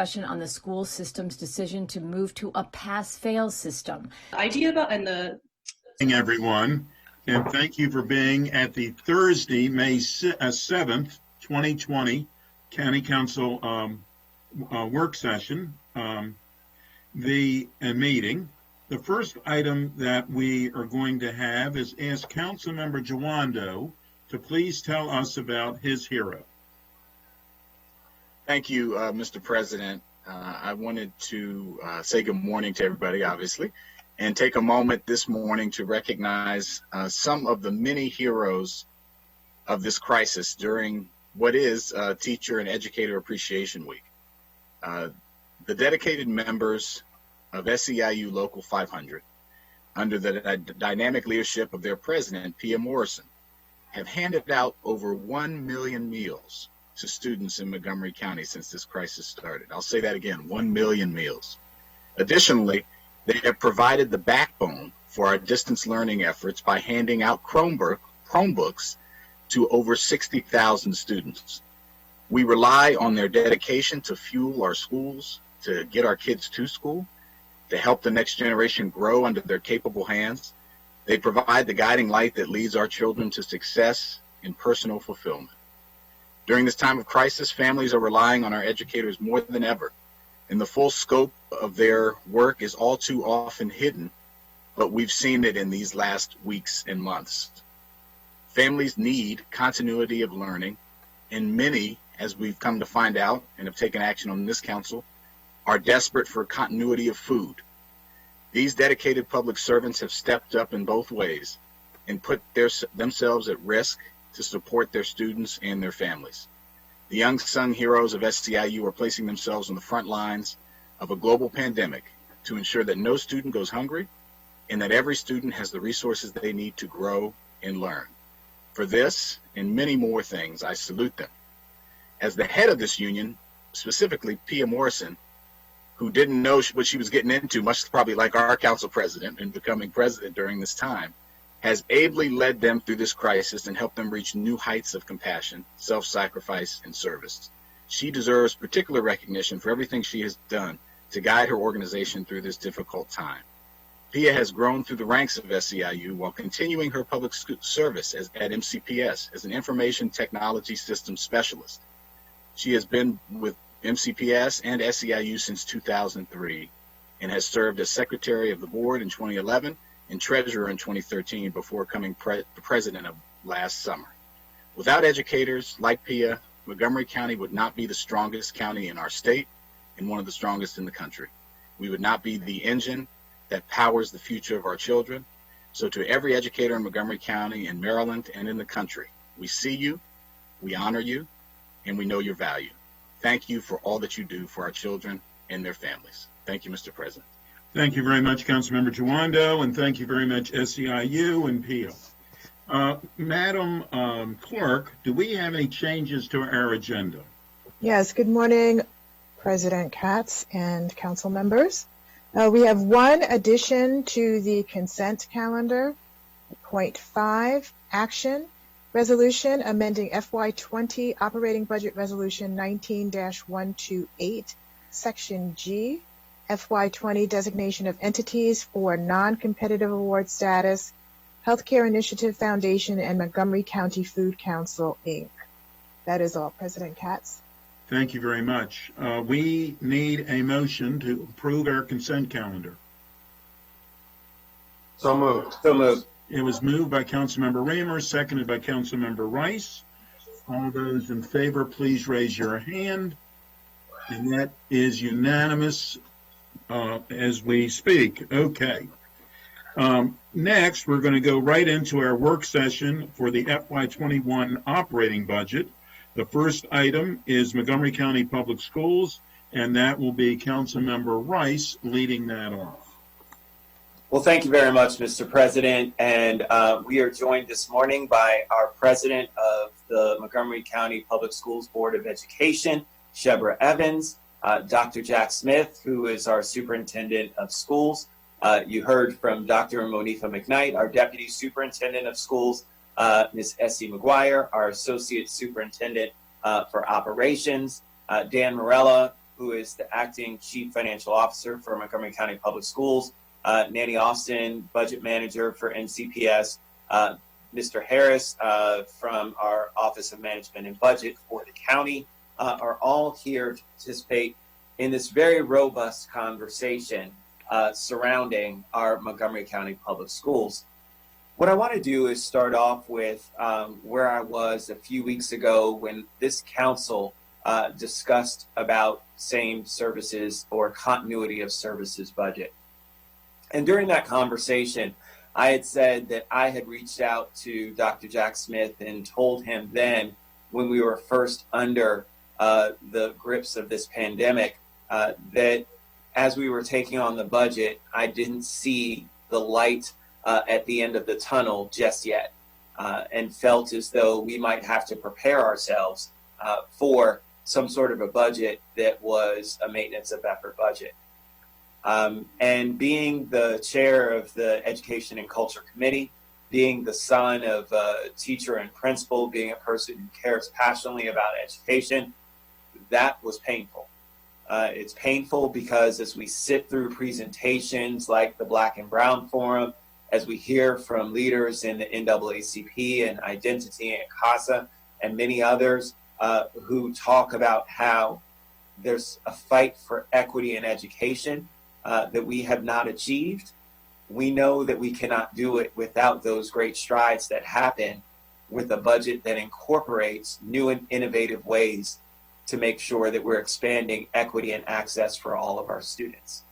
Discussion on the school system's decision to move to a pass-fail system. Everyone, and thank you for being at the Thursday, May 7th, 2020 County Council work session, meeting. The first item that we are going to have is ask Councilmember Jawando to please tell us about his hero. Thank you, Mr. President. I wanted to say good morning to everybody, obviously, and take a moment this morning to recognize some of the many heroes of this crisis during what is Teacher and Educator Appreciation Week. The dedicated members of SEIU Local 500, under the dynamic leadership of their president, Pia Morrison, have handed out over 1 million meals to students in Montgomery County since this crisis started. I'll say that again, 1 million meals. Additionally, they have provided the backbone for our distance learning efforts by handing out Chromebooks to over 60,000 students. We rely on their dedication to fuel our schools, to get our kids to school, to help the next generation grow under their capable hands. They provide the guiding light that leads our children to success and personal fulfillment. During this time of crisis, families are relying on our educators more than ever, and the full scope of their work is all too often hidden, but we've seen it in these last weeks and months. Families need continuity of learning, and many, as we've come to find out and have taken action on this council, are desperate for continuity of food. These dedicated public servants have stepped up in both ways and put themselves at risk to support their students and their families. The unsung heroes of SEIU are placing themselves on the front lines of a global pandemic to ensure that no student goes hungry and that every student has the resources they need to grow and learn. For this and many more things, I salute them. As the head of this union, specifically Pia Morrison, who didn't know what she was getting into, much probably like our council president and becoming president during this time, has ably led them through this crisis and helped them reach new heights of compassion, self-sacrifice, and service. She deserves particular recognition for everything she has done to guide her organization through this difficult time. Pia has grown through the ranks of SEIU while continuing her public service at MCPS as an information technology systems specialist. She has been with MCPS and SEIU since 2003 and has served as secretary of the board in 2011 and treasurer in 2013 before becoming the president of last summer. Without educators like Pia, Montgomery County would not be the strongest county in our state and one of the strongest in the country. We would not be the engine that powers the future of our children. So to every educator in Montgomery County, in Maryland, and in the country, we see you, we honor you, and we know your value. Thank you for all that you do for our children and their families. Thank you, Mr. President. Thank you very much, Councilmember Jawando, and thank you very much, SEIU and Pia. Madam Clerk, do we have any changes to our agenda? Yes, good morning, President Katz and council members. We have one addition to the consent calendar. Point 5, action, resolution amending FY20 operating budget resolution 19-128, section G, FY20 designation of entities for non-competitive award status, Healthcare Initiative Foundation, and Montgomery County Food Council, Inc. That is all, President Katz. Thank you very much. We need a motion to approve our consent calendar. So moved. It was moved by Councilmember Raymer, seconded by Councilmember Rice. All those in favor, please raise your hand. And that is unanimous as we speak. Okay. Next, we're going to go right into our work session for the FY21 operating budget. The first item is Montgomery County Public Schools, and that will be Councilmember Rice leading that off. Well, thank you very much, Mr. President. And we are joined this morning by our president of the Montgomery County Public Schools Board of Education, Shebra Evans, Dr. Jack Smith, who is our superintendent of schools. You heard from Dr. Monifa McKnight, our deputy superintendent of schools, Ms. Essie McGuire, our associate superintendent for operations, Dan Morella, who is the acting chief financial officer for Montgomery County Public Schools, Nanny Austin, budget manager for MCPS, Mr. Harris from our Office of Management and Budget for the county, are all here to participate in this very robust conversation surrounding our Montgomery County Public Schools. What I want to do is start off with where I was a few weeks ago when this council discussed about same services or continuity of services budget. And during that conversation, I had said that I had reached out to Dr. Jack Smith and told him then, when we were first under the grips of this pandemic, that as we were taking on the budget, I didn't see the light at the end of the tunnel just yet, and felt as though we might have to prepare ourselves for some sort of a budget that was a maintenance of effort budget. And being the chair of the Education and Culture Committee, being the son of a teacher and principal, being a person who cares passionately about education, that was painful. It's painful because as we sit through presentations like the Black and Brown Forum, as we hear from leaders in the NAACP and Identity and CASA and many others who talk about how there's a fight for equity in education that we have not achieved, we know that we cannot do it without those great strides that happen with a budget that incorporates new and innovative ways to make sure that we're expanding equity and access for all of our students.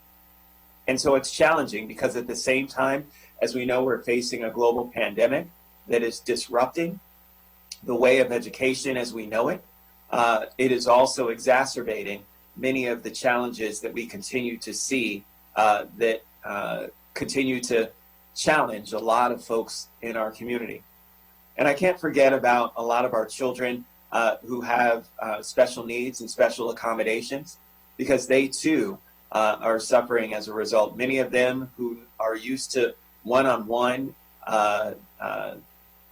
And so it's challenging because at the same time, as we know, we're facing a global pandemic that is disrupting the way of education as we know it. It is also exacerbating many of the challenges that we continue to see that continue to challenge a lot of folks in our community. And I can't forget about a lot of our children who have special needs and special accommodations, because they too are suffering as a result. Many of them who are used to one-on-one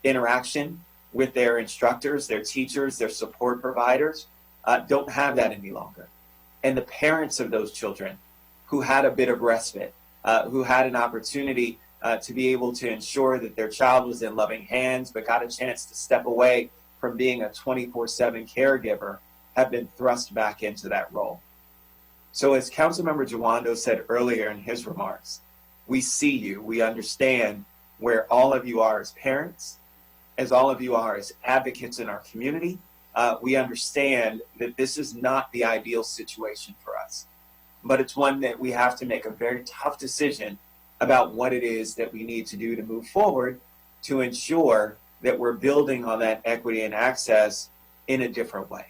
interaction with their instructors, their teachers, their support providers, don't have that any longer. And the parents of those children who had a bit of respite, who had an opportunity to be able to ensure that their child was in loving hands, but got a chance to step away from being a 24/7 caregiver, have been thrust back into that role. So as Councilmember Jawando said earlier in his remarks, we see you, we understand where all of you are as parents, as all of you are as advocates in our community. We understand that this is not the ideal situation for us, but it's one that we have to make a very tough decision about what it is that we need to do to move forward to ensure that we're building on that equity and access in a different way.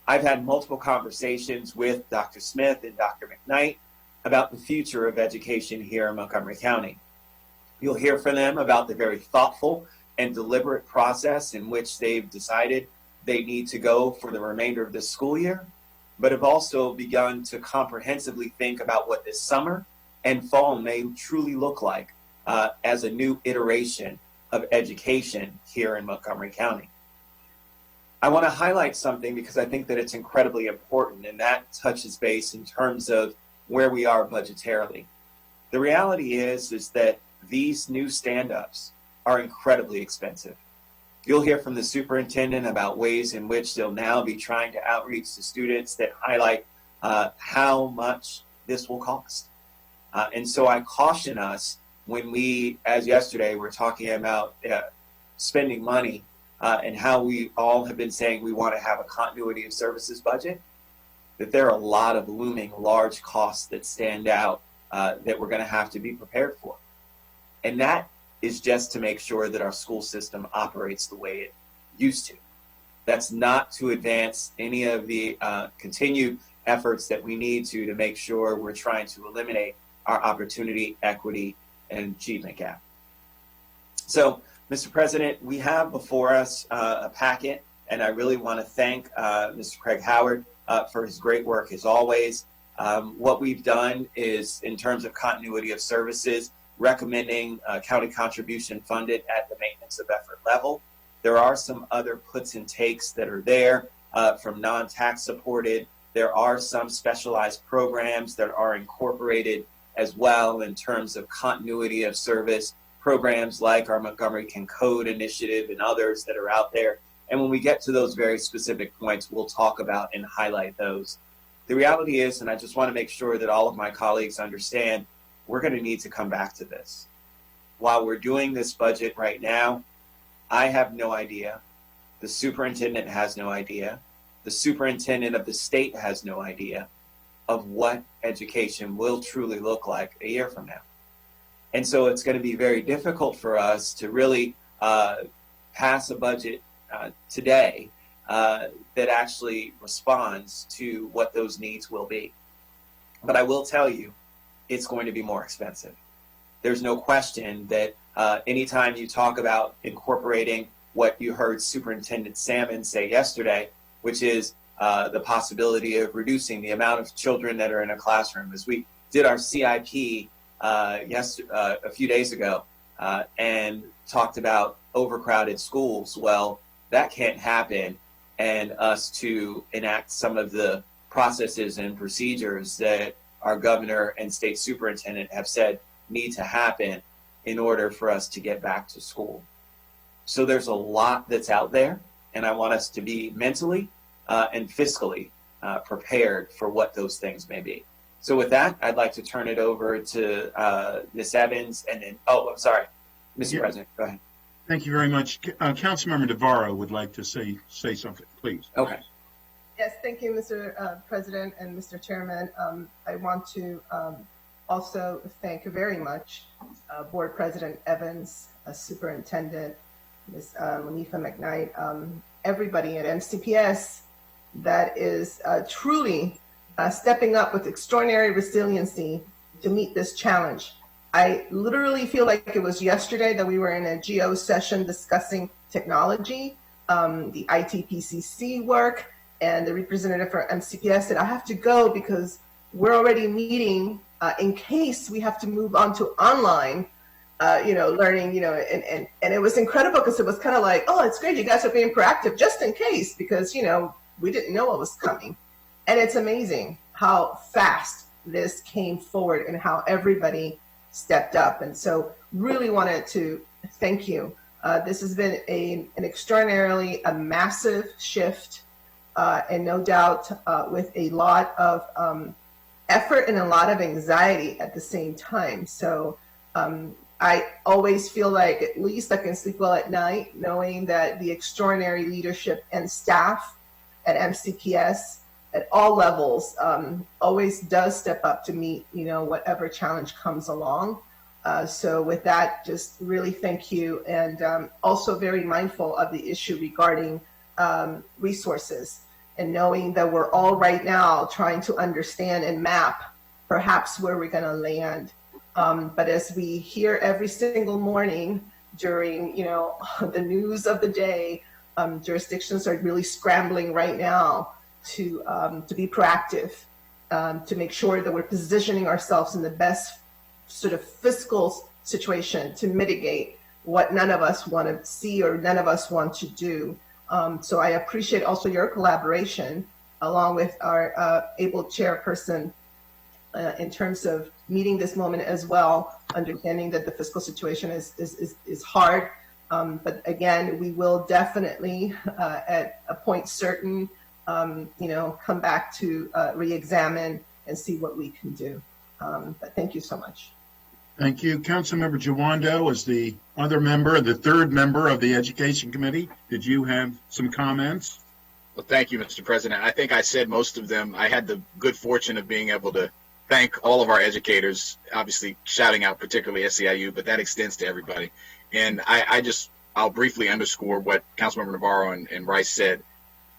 I've had multiple conversations with Dr. Smith and Dr. McKnight about the future of education here in Montgomery County. You'll hear from them about the very thoughtful and deliberate process in which they've decided they need to go for the remainder of this school year, but have also begun to comprehensively think about what this summer and fall may truly look like as a new iteration of education here in Montgomery County. I want to highlight something because I think that it's incredibly important, and that touches base in terms of where we are budgetarily. The reality is that these new stand-ups are incredibly expensive. You'll hear from the superintendent about ways in which they'll now be trying to outreach to students that highlight how much this will cost. And so I caution us when we, as yesterday, were talking about spending money and how we all have been saying we want to have a continuity of services budget, that there are a lot of looming large costs that stand out that we're going to have to be prepared for. And that is just to make sure that our school system operates the way it used to. That's not to advance any of the continued efforts that we need to make sure we're trying to eliminate our opportunity, equity, and achievement gap. So, Mr. President, we have before us a packet, and I really want to thank Mr. Craig Howard for his great work as always. What we've done is, in terms of continuity of services, recommending county contribution funded at the maintenance of effort level. There are some other puts and takes that are there from non-tax supported There are some specialized programs that are incorporated as well in terms of continuity of service, programs like our Montgomery Can Code initiative and others that are out there. And when we get to those very specific points, we'll talk about and highlight those. The reality is, and I just want to make sure that all of my colleagues understand, we're going to need to come back to this. While we're doing this budget right now, I have no idea. The superintendent has no idea. The superintendent of the state has no idea of what education will truly look like a year from now. And so it's going to be very difficult for us to really pass a budget today that actually responds to what those needs will be. But I will tell you, it's going to be more expensive. There's no question that anytime you talk about incorporating what you heard Superintendent Salmon say yesterday, which is the possibility of reducing the amount of children that are in a classroom. As we did our CIP a few days ago and talked about overcrowded schools. Well, that can't happen, and us to enact some of the processes and procedures that our governor and state superintendent have said need to happen in order for us to get back to school. So there's a lot that's out there, and I want us to be mentally and fiscally prepared for what those things may be. So with that, I'd like to turn it over to Ms. Evans, and then, I'm sorry, Mr. President, go ahead. Thank you very much. Councilmember Navarro would like to say something, please. Okay. Yes, thank you, Mr. President and Mr. Chairman. I want to also thank very much Board President Evans, Superintendent Ms. Monifa McKnight, everybody at MCPS that is truly stepping up with extraordinary resiliency to meet this challenge. I literally feel like it was yesterday that we were in a GO session discussing technology, the ITPCC work, and the representative for MCPS said, I have to go because we're already meeting in case we have to move on to online, learning, and it was incredible because it was kind of like, oh, it's great. You guys are being proactive just in case, because, we didn't know what was coming. And it's amazing how fast this came forward and how everybody stepped up. And so really wanted to thank you. This has been an extraordinarily massive shift, and no doubt with a lot of effort and a lot of anxiety at the same time. So I always feel like at least I can sleep well at night knowing that the extraordinary leadership and staff at MCPS at all levels always does step up to meet, whatever challenge comes along. So with that, just really thank you. And also very mindful of the issue regarding resources, and knowing that we're all right now trying to understand and map perhaps where we're going to land. But as we hear every single morning during, the news of the day, jurisdictions are really scrambling right now to be proactive, to make sure that we're positioning ourselves in the best sort of fiscal situation to mitigate what none of us want to see or none of us want to do. So I appreciate also your collaboration along with our able chairperson in terms of meeting this moment as well, understanding that the fiscal situation is hard. But again, we will definitely at a point certain, come back to re-examine and see what we can do. But thank you so much. Thank you. Councilmember Jawando is the other member, the third member of the Education Committee. Did you have some comments? Well, thank you, Mr. President. I think I said most of them. I had the good fortune of being able to thank all of our educators, obviously shouting out particularly SEIU, but that extends to everybody. And I'll briefly underscore what Councilmember Navarro and Rice said.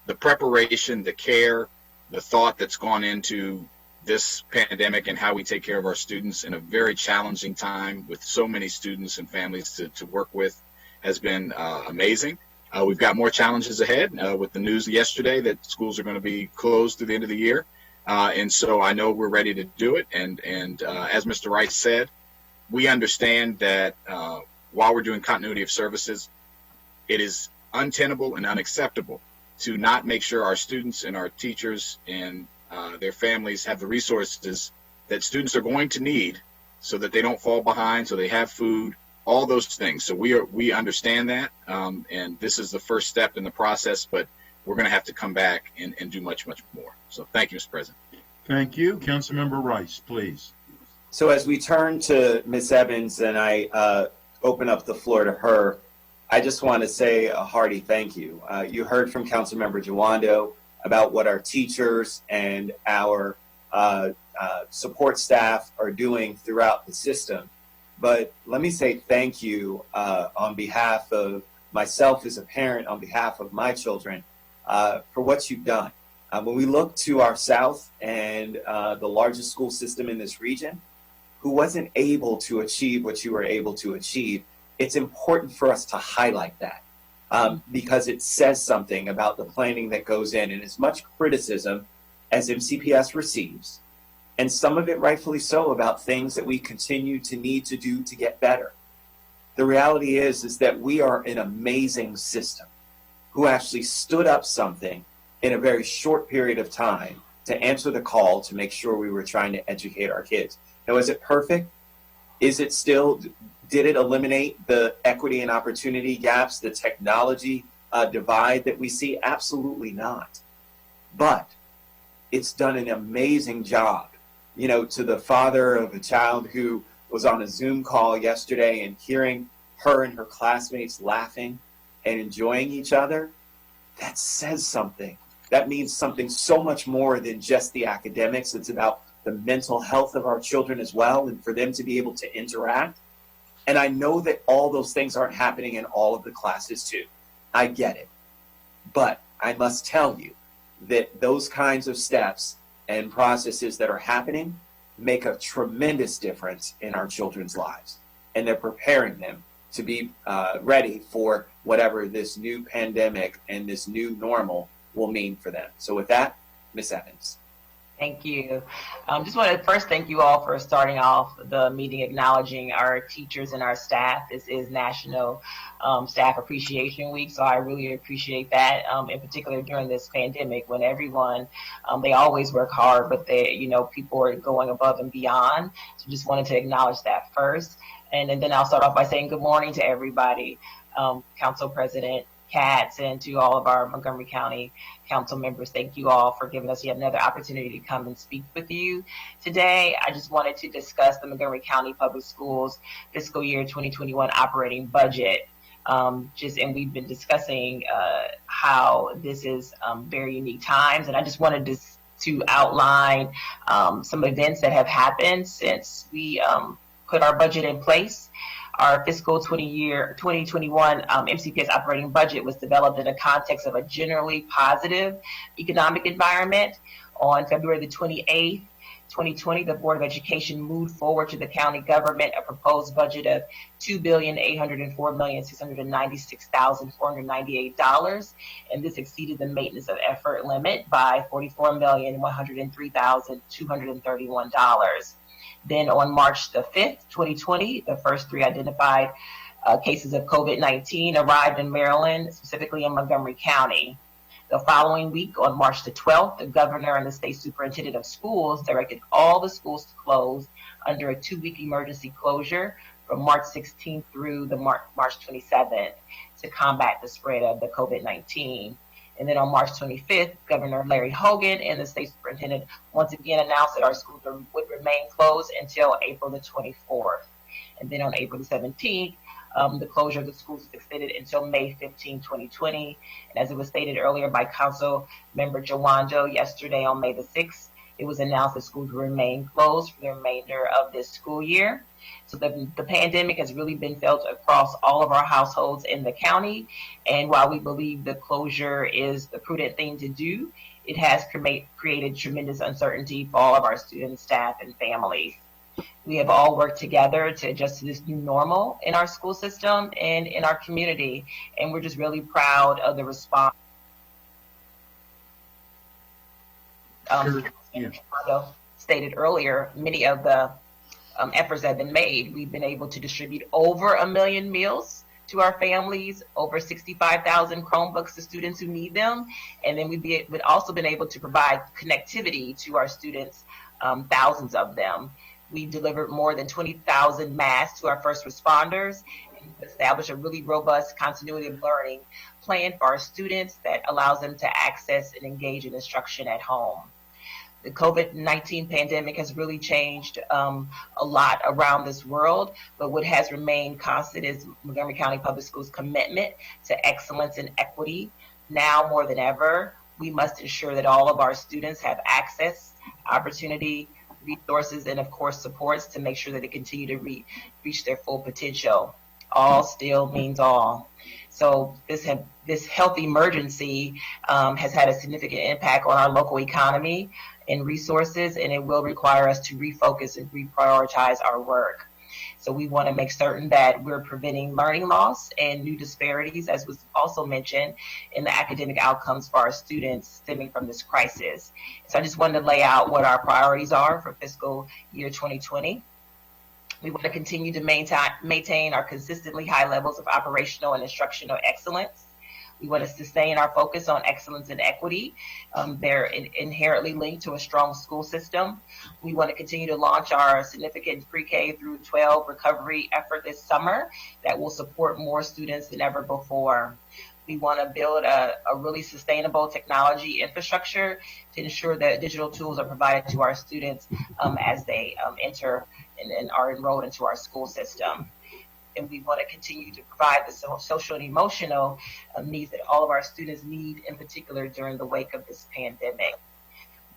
The preparation, the care, the thought that's gone into this pandemic and how we take care of our students in a very challenging time with so many students and families to work with has been amazing. We've got more challenges ahead with the news yesterday that schools are going to be closed through the end of the year. And so I know we're ready to do it. And as Mr. Rice said, we understand that while we're doing continuity of services, it is untenable and unacceptable to not make sure our students and our teachers and their families have the resources that students are going to need so that they don't fall behind, so they have food, all those things. So we understand that, and this is the first step in the process, but we're going to have to come back and do much, much more. So thank you, Mr. President. Thank you. Councilmember Rice, please. So as we turn to Ms. Evans and I open up the floor to her, I just want to say a hearty thank you. You heard from Councilmember Jawando about what our teachers and our support staff are doing throughout the system. But let me say thank you on behalf of myself as a parent, on behalf of my children, for what you've done. When we look to our South and the largest school system in this region, who wasn't able to achieve what you were able to achieve, it's important for us to highlight that because it says something about the planning that goes in. And as much criticism as MCPS receives, and some of it rightfully so, about things that we continue to need to do to get better, the reality is that we are an amazing system who actually stood up something in a very short period of time to answer the call to make sure we were trying to educate our kids. Now, is it perfect? Is it still, did it eliminate the equity and opportunity gaps, the technology divide that we see? Absolutely not. But it's done an amazing job. You know, to the father of a child who was on a Zoom call yesterday and hearing her and her classmates laughing and enjoying each other, that says something. That means something so much more than just the academics. It's about the mental health of our children as well, and for them to be able to interact. And I know that all those things aren't happening in all of the classes too. I get it. But I must tell you that those kinds of steps and processes that are happening make a tremendous difference in our children's lives. And they're preparing them to be ready for whatever this new pandemic and this new normal will mean for them. So with that, Ms. Evans. Thank you. Just want to first thank you all for starting off the meeting acknowledging our teachers and our staff. This is National Staff Appreciation Week, so I really appreciate that, in particular during this pandemic when everyone, they always work hard, but they, you know, people are going above and beyond. So just wanted to acknowledge that first. And then I'll start off by saying good morning to everybody, Council President Katz, and to all of our Montgomery County Council members. Thank you all for giving us yet another opportunity to come and speak with you today. I just wanted to discuss the Montgomery County Public Schools fiscal year 2021 operating budget. And we've been discussing how this is very unique times, and I just wanted to outline some events that have happened since we put our budget in place. Our fiscal 2021 MCPS operating budget was developed in the context of a generally positive economic environment. On February the 28th, 2020, the Board of Education moved forward to the county government a proposed budget of $2,804,696,498, and this exceeded the maintenance of effort limit by $44,103,231. Then on March the 5th, 2020, the first 3 identified cases of COVID-19 arrived in Maryland, specifically in Montgomery County. The following week, on March the 12th, the governor and the state superintendent of schools directed all the schools to close under a 2-week emergency closure from March 16th through the March 27th to combat the spread of the COVID-19. And then on March 25th, Governor Larry Hogan and the state superintendent once again announced that our schools would remain closed until April the 24th. And then on April the 17th, the closure of the schools was extended until May 15, 2020. And as it was stated earlier by Council Member Jawando yesterday on May the 6th, it was announced that schools will remain closed for the remainder of this school year. So the pandemic has really been felt across all of our households in the county. And while we believe the closure is the prudent thing to do, it has created tremendous uncertainty for all of our students, staff, and families. We have all worked together to adjust to this new normal in our school system and in our community. And we're just really proud of the response. Stated earlier, many of the efforts that have been made. We've been able to distribute over 1 million meals to our families, over 65,000 Chromebooks to students who need them. And then we've also been able to provide connectivity to our students, thousands of them. We delivered more than 20,000 masks to our first responders and established a really robust continuity of learning plan for our students that allows them to access and engage in instruction at home. The COVID-19 pandemic has really changed a lot around this world, but what has remained constant is Montgomery County Public Schools' commitment to excellence and equity. Now more than ever, we must ensure that all of our students have access, opportunity, resources, and of course supports to make sure that they continue to reach their full potential. All still means all. So this health emergency has had a significant impact on our local economy and resources, and it will require us to refocus and reprioritize our work. So we want to make certain that we're preventing learning loss and new disparities, as was also mentioned, in the academic outcomes for our students stemming from this crisis. So I just wanted to lay out what our priorities are for fiscal year 2020. We want to continue to maintain our consistently high levels of operational and instructional excellence. We want to sustain our focus on excellence and equity. They're inherently linked to a strong school system. We want to continue to launch our significant pre-K through 12 recovery effort this summer that will support more students than ever before. We want to build a really sustainable technology infrastructure to ensure that digital tools are provided to our students as they enter and are enrolled into our school system. And we want to continue to provide the social and emotional needs that all of our students need, in particular during the wake of this pandemic.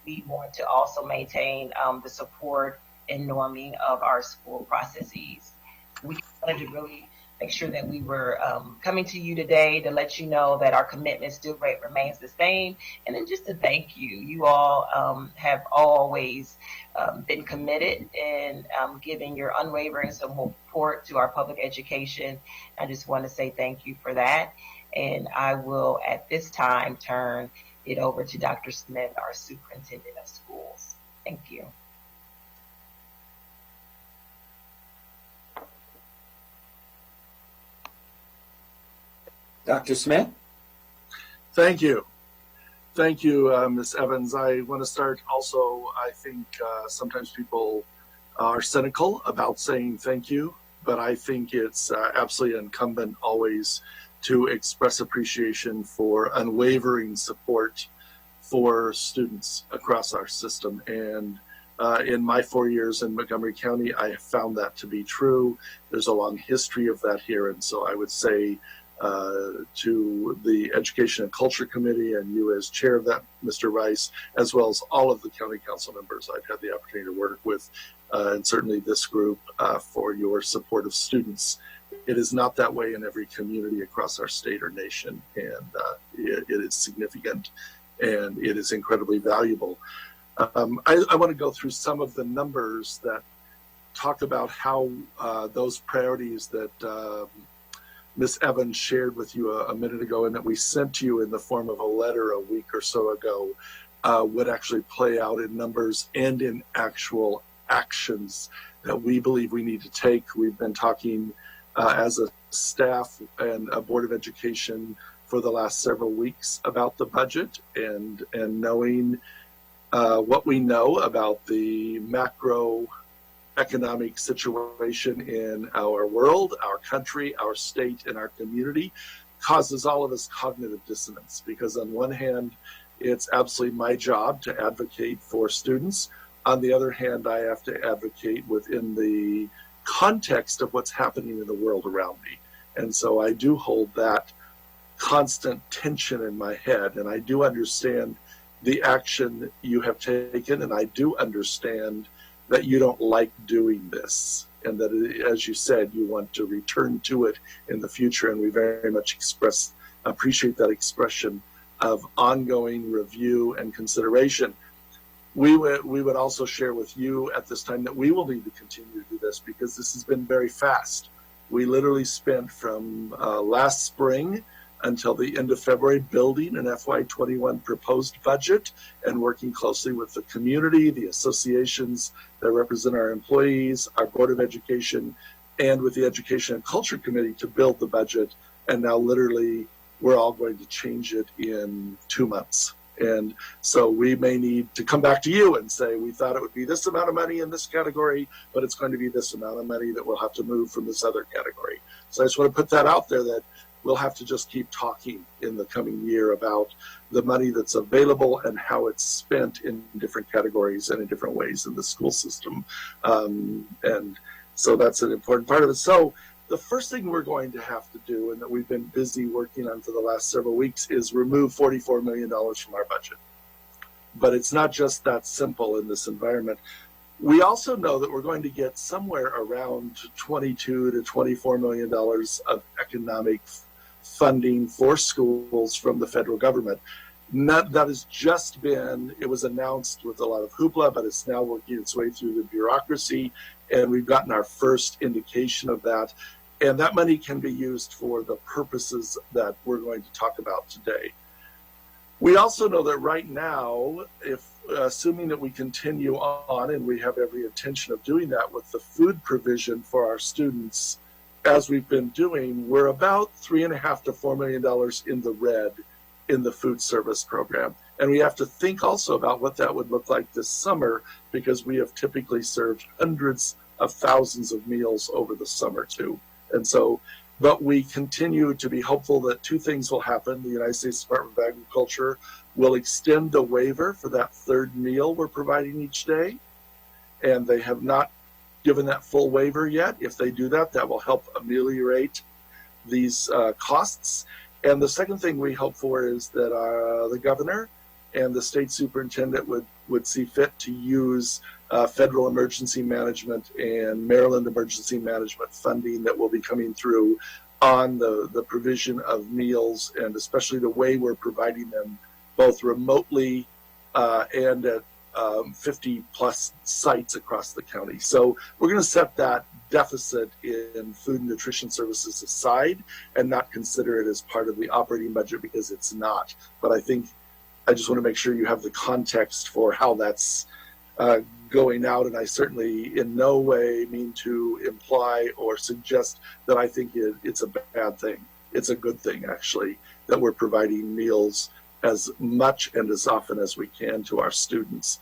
We want to also maintain the support and norming of our school processes. We wanted to really make sure that we were coming to you today to let you know that our commitment still remains the same. And then just to thank you. You all have always been committed in giving your unwavering support to our public education. I just want to say thank you for that. And I will at this time turn it over to Dr. Smith, our Superintendent of Schools. Thank you. Dr. Smith? Thank you. Thank you, Ms. Evans. I want to start also, I think sometimes people are cynical about saying thank you, but I think it's absolutely incumbent always to express appreciation for unwavering support for students across our system. And in my 4 years in Montgomery County, I have found that to be true. There's a long history of that here. And so I would say to the Education and Culture Committee and you as chair of that, Mr. Rice, as well as all of the county council members I've had the opportunity to work with, and certainly this group for your support of students. It is not that way in every community across our state or nation, and it is significant and it is incredibly valuable. I want to go through some of the numbers that talk about how those priorities that Ms. Evans shared with you a minute ago and that we sent to you in the form of a letter a week or so ago would actually play out in numbers and in actual actions that we believe we need to take. We've been talking as a staff and a Board of Education for the last several weeks about the budget and knowing what we know about the macro economic situation in our world, our country, our state, and our community causes all of us cognitive dissonance, because on one hand, it's absolutely my job to advocate for students. On the other hand, I have to advocate within the context of what's happening in the world around me. And so I do hold that constant tension in my head, and I do understand the action you have taken, and I do understand that you don't like doing this, and that, as you said, you want to return to it in the future, and we very much appreciate that expression of ongoing review and consideration. We would also share with you at this time that we will need to continue to do this because this has been very fast. We literally spent from last spring until the end of February building an FY21 proposed budget and working closely with the community, the associations that represent our employees, our Board of Education, and with the Education and Culture Committee to build the budget. And now literally we're all going to change it in 2 months. And so we may need to come back to you and say, we thought it would be this amount of money in this category, but it's going to be this amount of money that we'll have to move from this other category. So I just want to put that out there, that we'll have to just keep talking in the coming year about the money that's available and how it's spent in different categories and in different ways in the school system. And so that's an important part of it. So the first thing we're going to have to do, and that we've been busy working on for the last several weeks, is remove $44 million from our budget. But it's not just that simple in this environment. We also know that we're going to get somewhere around $22 to $24 million of economic funding for schools from the federal government. That has just been, it was announced with a lot of hoopla, but it's now working its way through the bureaucracy, and we've gotten our first indication of that. And that money can be used for the purposes that we're going to talk about today. We also know that right now, if assuming that we continue on, and we have every intention of doing that with the food provision for our students, as we've been doing, we're about $3.5 to $4 million in the red in the food service program. And we have to think also about what that would look like this summer, because we have typically served hundreds of thousands of meals over the summer too. And so, but we continue to be hopeful that two things will happen. The United States Department of Agriculture will extend the waiver for that third meal we're providing each day. And they have not given that full waiver yet. If they do that, that will help ameliorate these costs. And the second thing we hope for is that the governor and the state superintendent would see fit to use federal emergency management and Maryland emergency management funding that will be coming through on the provision of meals, and especially the way we're providing them both remotely and at 50 plus sites across the county. So we're going to set that deficit in food and nutrition services aside and not consider it as part of the operating budget, because it's not. But I think I just want to make sure you have the context for how that's going out, and I certainly in no way mean to imply or suggest that I think it's a bad thing. It's a good thing, actually, that we're providing meals as much and as often as we can to our students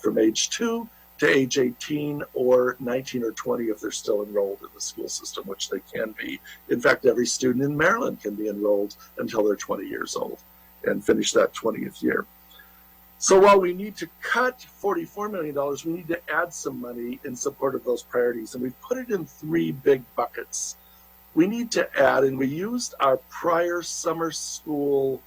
from age 2 to age 18 or 19 or 20 if they're still enrolled in the school system, which they can be. In fact, every student in Maryland can be enrolled until they're 20 years old and finish that 20th year. So while we need to cut $44 million, we need to add some money in support of those priorities. And we've put it in 3 big buckets. We need to add, and we used our prior summer school,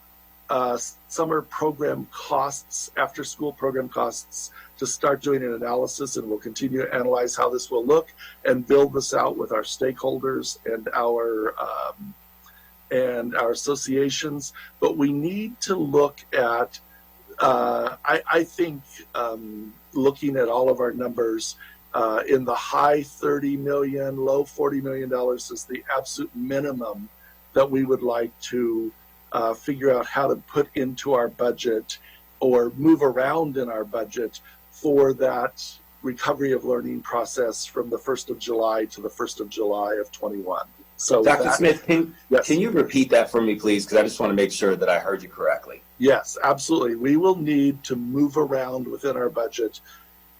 summer program costs, after school program costs, to start doing an analysis, and we'll continue to analyze how this will look and build this out with our stakeholders and our associations. But we need to look at I think looking at all of our numbers in the high 30 million, low $40 million is the absolute minimum that we would like to figure out how to put into our budget or move around in our budget for that recovery of learning process from the 1st of July to the 1st of July of 21. So Dr. Smith, yes. Can you repeat that for me, please? Because I just want to make sure that I heard you correctly. Yes, absolutely. We will need to move around within our budget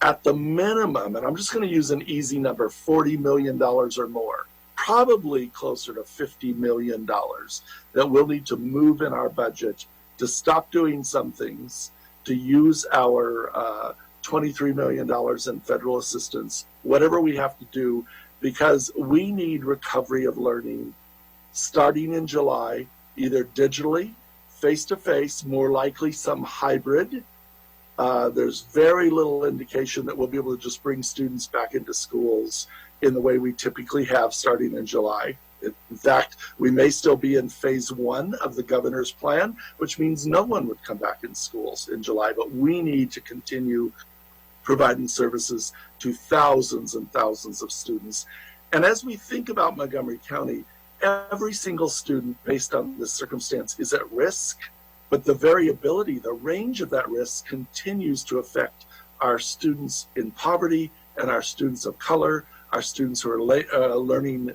at the minimum, and I'm just going to use an easy number, $40 million or more, probably closer to $50 million that we'll need to move in our budget to stop doing some things, to use our $23 million in federal assistance, whatever we have to do, because we need recovery of learning starting in July, either digitally, face-to-face, more likely some hybrid. There's very little indication that we'll be able to just bring students back into schools in the way we typically have starting in July. In fact, we may still be in phase 1 of the governor's plan, which means no one would come back in schools in July, but we need to continue providing services to thousands and thousands of students. And as we think about Montgomery County, every single student based on this circumstance is at risk, but the variability, the range of that risk continues to affect our students in poverty and our students of color, our students who are learning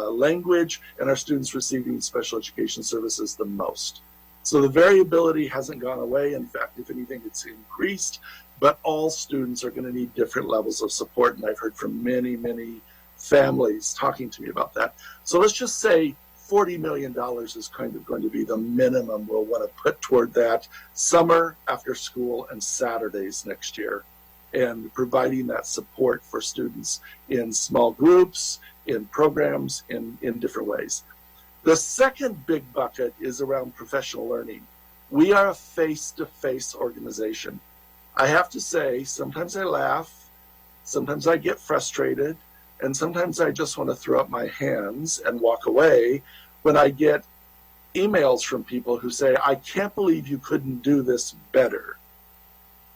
language, and our students receiving special education services the most. So the variability hasn't gone away. In fact, if anything, it's increased, but all students are going to need different levels of support. And I've heard from many, many families talking to me about that. So let's just say $40 million is kind of going to be the minimum we'll want to put toward that summer, after school, and Saturdays next year, and providing that support for students in small groups, in programs, in different ways. The second big bucket is around professional learning. We are a face-to-face organization. I have to say, sometimes I laugh, sometimes I get frustrated, and sometimes I just want to throw up my hands and walk away when I get emails from people who say, I can't believe you couldn't do this better.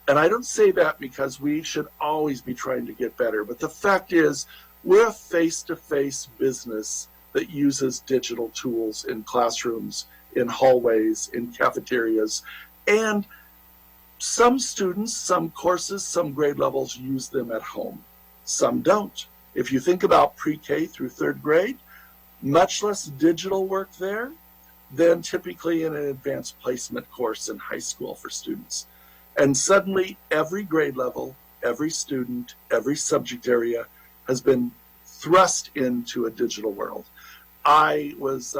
And I don't say that because we should always be trying to get better, but the fact is, we're a face-to-face business that uses digital tools in classrooms, in hallways, in cafeterias, and some students, some courses, some grade levels use them at home. Some don't. If you think about pre-K through third grade, much less digital work there than typically in an advanced placement course in high school for students. And suddenly every grade level, every student, every subject area has been thrust into a digital world. I was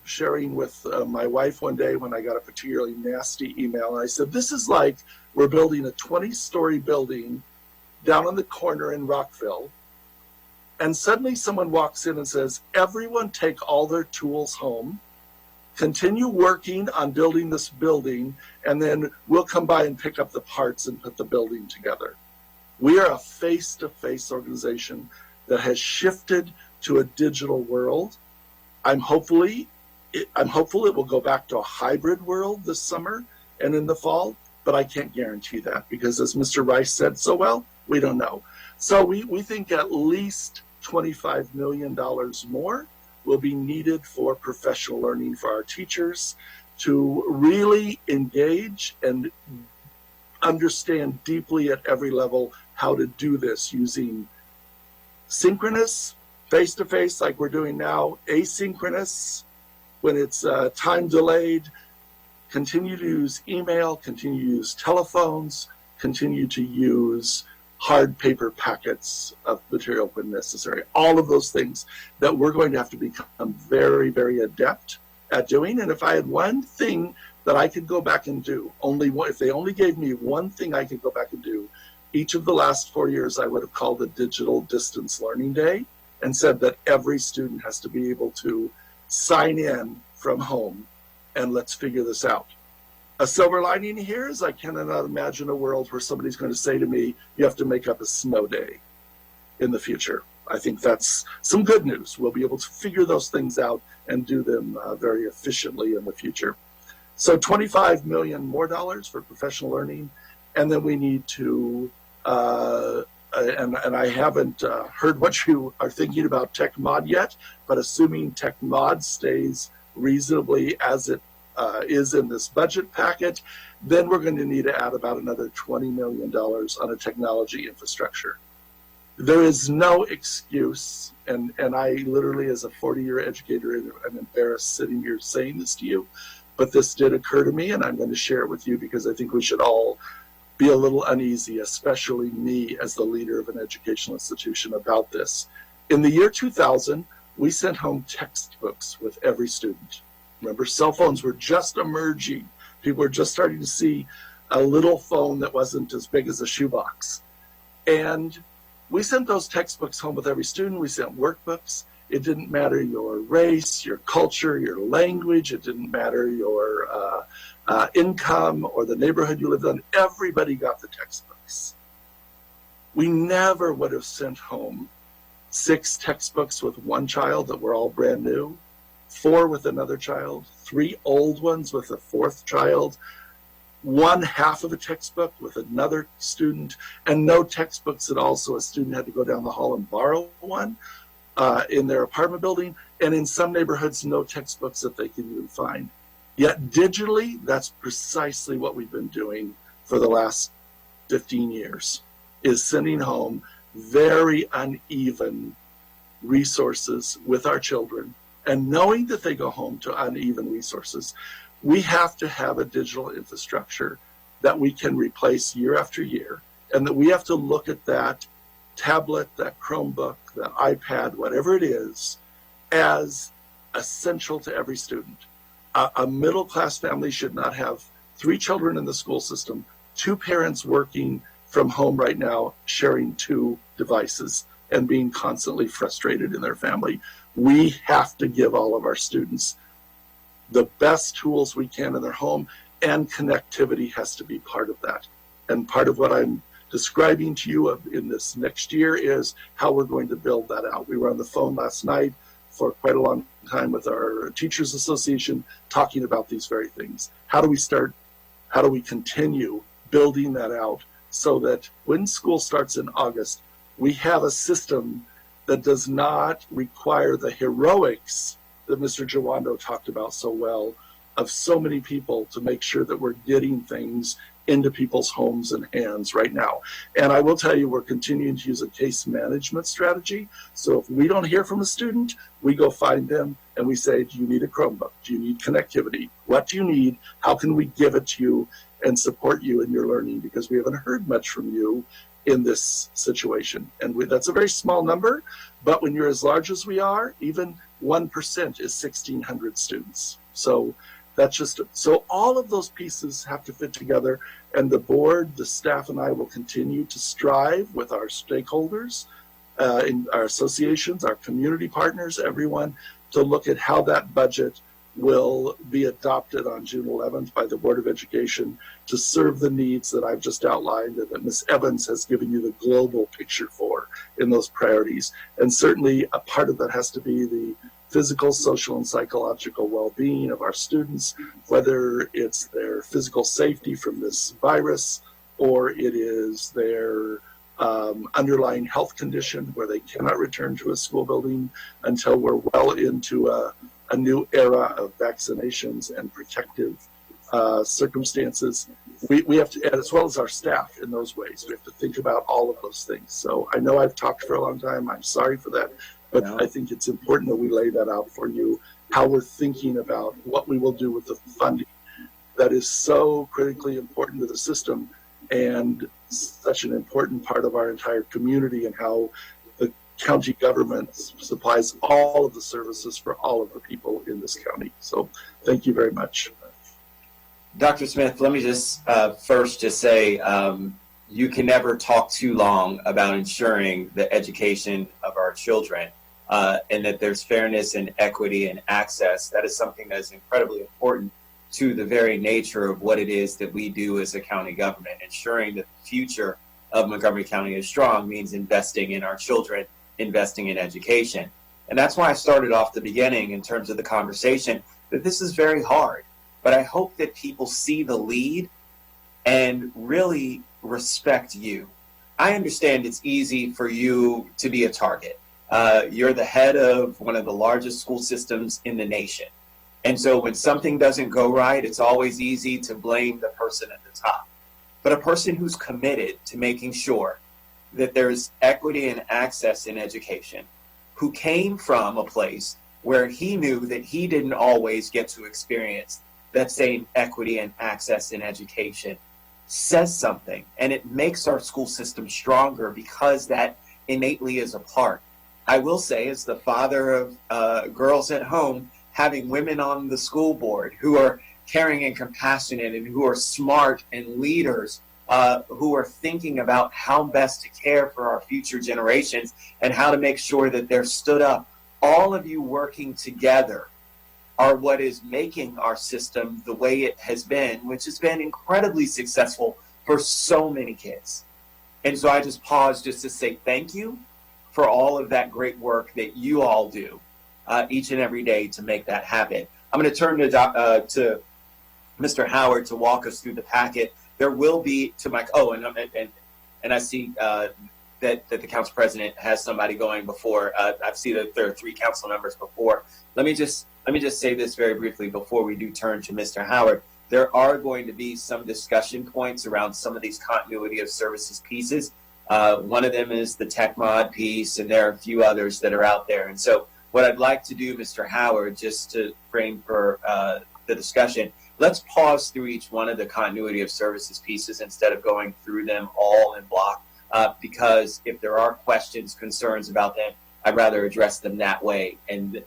sharing with my wife one day when I got a particularly nasty email, and I said, this is like we're building a 20-story building down on the corner in Rockville, and suddenly someone walks in and says, everyone take all their tools home, continue working on building this building, and then we'll come by and pick up the parts and put the building together. We are a face-to-face organization that has shifted to a digital world. I'm hopeful it will go back to a hybrid world this summer and in the fall, but I can't guarantee that because, as Mr. Rice said so well, we don't know. So we think at least $25 million more will be needed for professional learning for our teachers to really engage and understand deeply at every level how to do this using synchronous, face-to-face like we're doing now, asynchronous when it's time delayed, continue to use email, continue to use telephones, continue to use hard paper packets of material when necessary. All of those things that we're going to have to become very, very adept at doing. And if I had one thing that I could go back and do, if they only gave me one thing I could go back and do, each of the last 4 years I would have called a digital distance learning day and said that every student has to be able to sign in from home, and let's figure this out. A silver lining here is I cannot imagine a world where somebody's going to say to me, you have to make up a snow day in the future. I think that's some good news. We'll be able to figure those things out and do them very efficiently in the future. So $25 million more for professional learning, and then we need to, and I haven't heard what you are thinking about Tech Mod yet, but assuming Tech Mod stays reasonably as it is in this budget packet, then we're going to need to add about another $20 million on a technology infrastructure. There is no excuse, and I literally, as a 40-year educator, am embarrassed sitting here saying this to you, but this did occur to me, and I'm going to share it with you because I think we should all be a little uneasy, especially me as the leader of an educational institution, about this. In the year 2000, we sent home textbooks with every student. Remember, cell phones were just emerging. People were just starting to see a little phone that wasn't as big as a shoebox. And we sent those textbooks home with every student. We sent workbooks. It didn't matter your race, your culture, your language. It didn't matter your income or the neighborhood you lived in. Everybody got the textbooks. We never would have sent home 6 textbooks with one child that were all brand new, 4 with another child, 3 old ones with a 4th child, 1/2 of a textbook with another student, and no textbooks at all, so a student had to go down the hall and borrow one in their apartment building, and in some neighborhoods, no textbooks that they could even find. Yet digitally, that's precisely what we've been doing for the last 15 years, is sending home very uneven resources with our children, and knowing that they go home to uneven resources, we have to have a digital infrastructure that we can replace year after year, and that we have to look at that tablet, that Chromebook, that iPad, whatever it is, as essential to every student. A middle-class family should not have 3 children in the school system, 2 parents working from home right now, sharing 2 devices and being constantly frustrated in their family. We have to give all of our students the best tools we can in their home, and connectivity has to be part of that. And part of what I'm describing to you in this next year is how we're going to build that out. We were on the phone last night for quite a long time with our Teachers Association talking about these very things. How do we continue building that out so that when school starts in August, we have a system that does not require the heroics that Mr. Jawando talked about so well, of so many people to make sure that we're getting things into people's homes and hands right now. And I will tell you, we're continuing to use a case management strategy. So if we don't hear from a student, we go find them and we say, do you need a Chromebook? Do you need connectivity? What do you need? How can we give it to you and support you in your learning? Because we haven't heard much from you in this situation. And that's a very small number, but when you're as large as we are, even 1% is 1,600 students. So that's just, so all of those pieces have to fit together, and the board, the staff, and I will continue to strive with our stakeholders, in our associations, our community partners, everyone, to look at how that budget will be adopted on June 11th by the Board of Education to serve the needs that I've just outlined and that Ms. Evans has given you the global picture for in those priorities. And certainly a part of that has to be the physical, social, and psychological well-being of our students, whether it's their physical safety from this virus or it is their underlying health condition where they cannot return to a school building until we're well into a new era of vaccinations and protective circumstances. We have to, as well as our staff in those ways, we have to think about all of those things. So I know I've talked for a long time. I'm sorry for that. But I think it's important that we lay that out for you, how we're thinking about what we will do with the funding that is so critically important to the system and such an important part of our entire community, and how the county government supplies all of the services for all of the people in this county. So thank you very much. Dr. Smith, let me just first just say, you can never talk too long about ensuring the education of our children, and that there's fairness and equity and access. That is something that is incredibly important to the very nature of what it is that we do as a county government. Ensuring that the future of Montgomery County is strong means investing in our children, investing in education. And that's why I started off the beginning in terms of the conversation, that this is very hard. But I hope that people see the lead and really respect you. I understand it's easy for you to be a target. You're the head of one of the largest school systems in the nation. And so when something doesn't go right, it's always easy to blame the person at the top. But a person who's committed to making sure that there's equity and access in education, who came from a place where he knew that he didn't always get to experience that same equity and access in education, says something. And it makes our school system stronger because that innately is a part. I will say, as the father of girls at home, having women on the school board who are caring and compassionate and who are smart and leaders, who are thinking about how best to care for our future generations and how to make sure that they're stood up. All of you working together are what is making our system the way it has been, which has been incredibly successful for so many kids. And so I just pause just to say thank you for all of that great work that you all do each and every day to make that happen. I'm going to turn to Mr. Howard to walk us through the packet. There will be to my and I see that the council president has somebody going before. I see that there are 3 council members before. Let me just say this very briefly before we do turn to Mr. Howard. There are going to be some discussion points around some of these continuity of services pieces. One of them is the tech mod piece, and there are a few others that are out there. And so what I'd like to do, Mr. Howard, just to frame for the discussion, let's pause through each one of the continuity of services pieces instead of going through them all in block, because if there are questions, concerns about them, I'd rather address them that way. And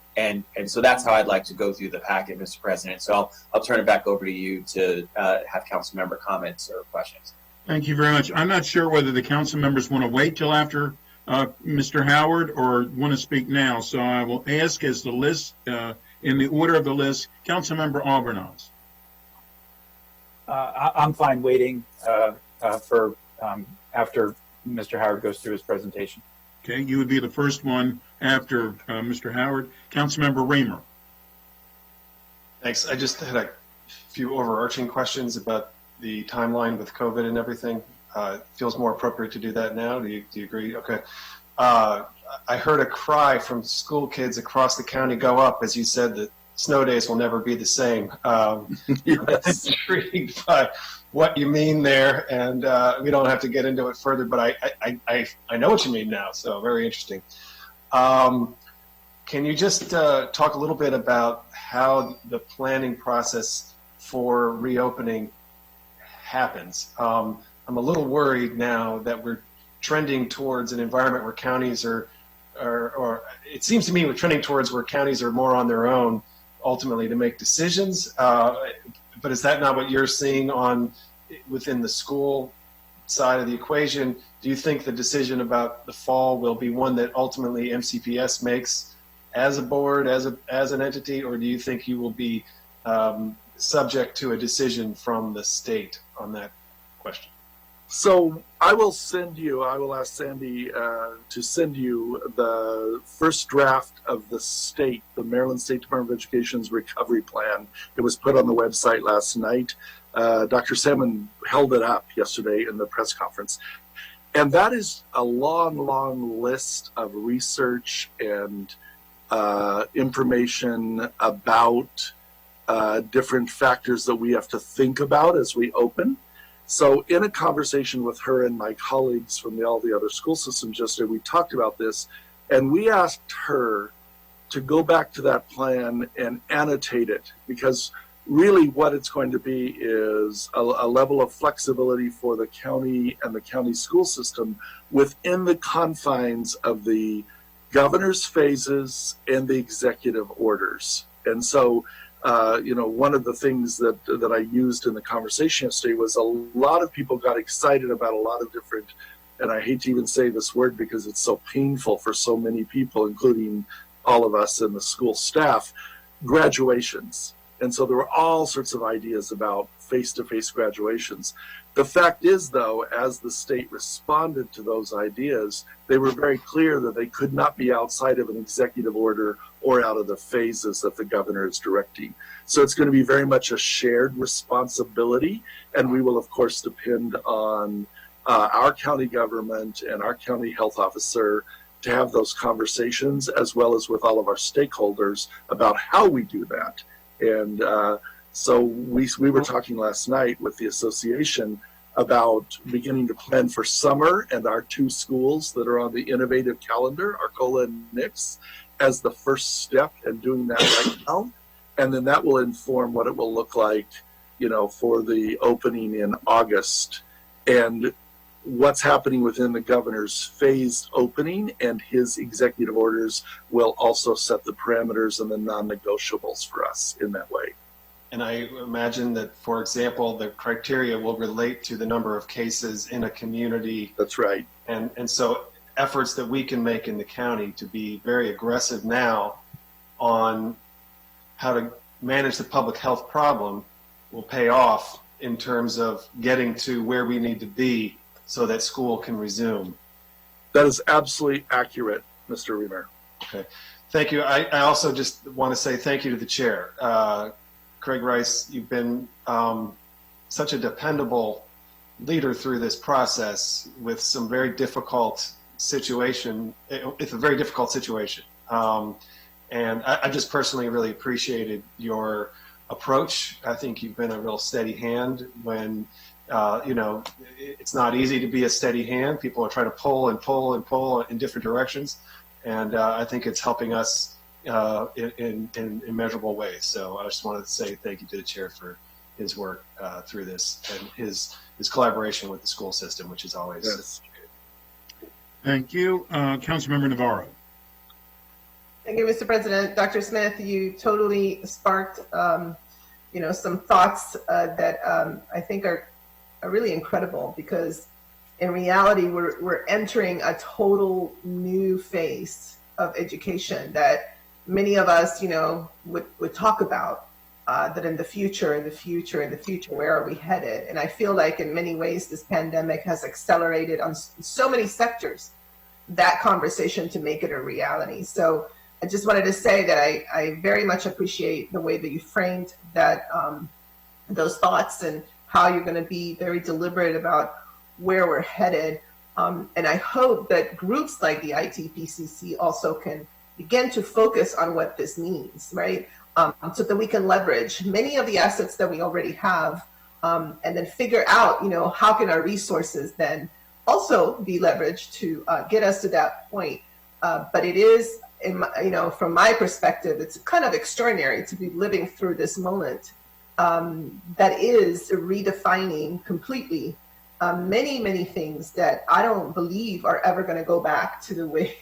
so that's how I'd like to go through the packet, Mr. President. So I'll turn it back over to you to have council member comments or questions. Thank you very much. I'm not sure whether the council members want to wait till after Mr. Howard or want to speak now. So I will ask as the list, in the order of the list, Councilmember Albornoz. I'm fine waiting for after Mr. Howard goes through his presentation. Okay, you would be the first one after Mr. Howard. Councilmember Raymer. Thanks. I just had a few overarching questions about the timeline with COVID and everything. It feels more appropriate to do that now. Do you agree? Okay. I heard a cry from school kids across the county go up as you said that snow days will never be the same. Yes. I'm intrigued by what you mean there, and we don't have to get into it further, but I know what you mean now, so very interesting. Can you just talk a little bit about how the planning process for reopening happens? I'm a little worried now that we're trending towards an environment where counties or it seems to me we're trending towards where counties are more on their own ultimately to make decisions. But is that not what you're seeing within the school side of the equation? Do you think the decision about the fall will be one that ultimately MCPS makes as a board, as an entity, or do you think you will be subject to a decision from the state on that question? So I will ask Sandy to send you the first draft of the Maryland State Department of Education's recovery plan. It was put on the website last night. Dr. Salmon held it up yesterday in the press conference. And that is a long, long list of research and information about different factors that we have to think about as we open. So in a conversation with her and my colleagues from all the other school systems yesterday, we talked about this, and we asked her to go back to that plan and annotate it, because really what it's going to be is a level of flexibility for the county and the county school system within the confines of the governor's phases and the executive orders. And so one of the things that I used in the conversation yesterday was a lot of people got excited about a lot of different, and I hate to even say this word because it's so painful for so many people, including all of us and the school staff, graduations. And so there were all sorts of ideas about face-to-face graduations. The fact is, though, as the state responded to those ideas, they were very clear that they could not be outside of an executive order or out of the phases that the governor is directing. So it's going to be very much a shared responsibility, and we will, of course, depend on our county government and our county health officer to have those conversations, as well as with all of our stakeholders about how we do that. And so we were talking last night with the association about beginning to plan for summer and our two schools that are on the innovative calendar, Arcola and Nix, as the first step and doing that right now. And then that will inform what it will look like, for the opening in August. And what's happening within the governor's phased opening and his executive orders will also set the parameters and the non-negotiables for us in that way. And I imagine that, for example, the criteria will relate to the number of cases in a community. That's right. And so efforts that we can make in the county to be very aggressive now on how to manage the public health problem will pay off in terms of getting to where we need to be so that school can resume. That is absolutely accurate, Mr. Reamer. Okay. Thank you. I also just want to say thank you to the chair. Craig Rice, you've been such a dependable leader through this process with some very difficult situation. It's a very difficult situation. And I just personally really appreciated your approach. I think you've been a real steady hand when It's not easy to be a steady hand. People are trying to pull and pull and pull in different directions. And I think it's helping us in immeasurable ways. So I just wanted to say thank you to the chair for his work through this and his collaboration with the school system, which is always appreciated. Thank you. Councilmember Navarro. Thank you, Mr. President. Dr. Smith, you totally sparked, some thoughts that I think are really incredible, because in reality, we're entering a total new phase of education that many of us, would talk about, that in the future, where are we headed? And I feel like in many ways, this pandemic has accelerated on so many sectors that conversation to make it a reality. So I just wanted to say that I very much appreciate the way that you framed that, those thoughts, and how you're going to be very deliberate about where we're headed. And I hope that groups like the ITPCC also can begin to focus on what this means, right? So that we can leverage many of the assets that we already have, and then figure out, how can our resources then also be leveraged to get us to that point. But it is, from my perspective, it's kind of extraordinary to be living through this moment that is redefining completely many, many things that I don't believe are ever going to go back to the way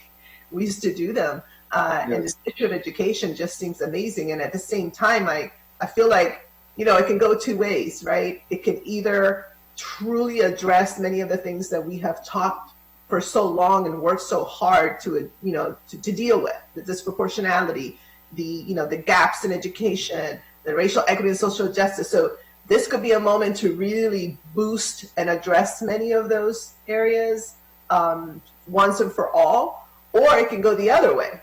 we used to do them. And this issue of education just seems amazing. And at the same time, I feel like, it can go two ways, right? It can either truly address many of the things that we have talked for so long and worked so hard to deal with, the disproportionality, the gaps in education, the racial equity and social justice. So this could be a moment to really boost and address many of those areas once and for all, or it can go the other way.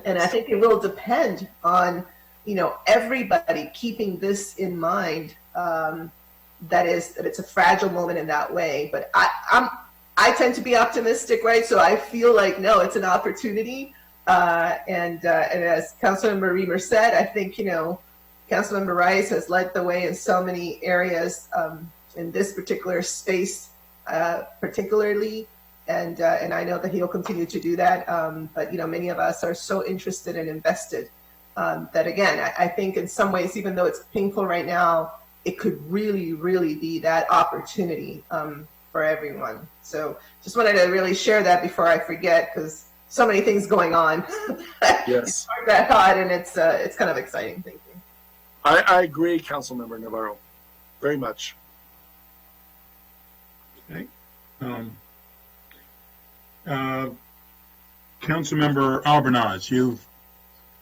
And I think it will depend on, everybody keeping this in mind, that it's a fragile moment in that way. But I tend to be optimistic, right? So I feel like, no, it's an opportunity. And as Councilmember Reamer said, I think, Councilmember Rice has led the way in so many areas in this particular space, particularly. And I know that he'll continue to do that. But, many of us are so interested and invested that, again, I think in some ways, even though it's painful right now, it could really, really be that opportunity for everyone. So just wanted to really share that before I forget, because so many things going on. Yes. It's that hot, and it's kind of exciting. Thank you. I agree, Councilmember Navarro, very much. Okay. Councilmember Albernaz, you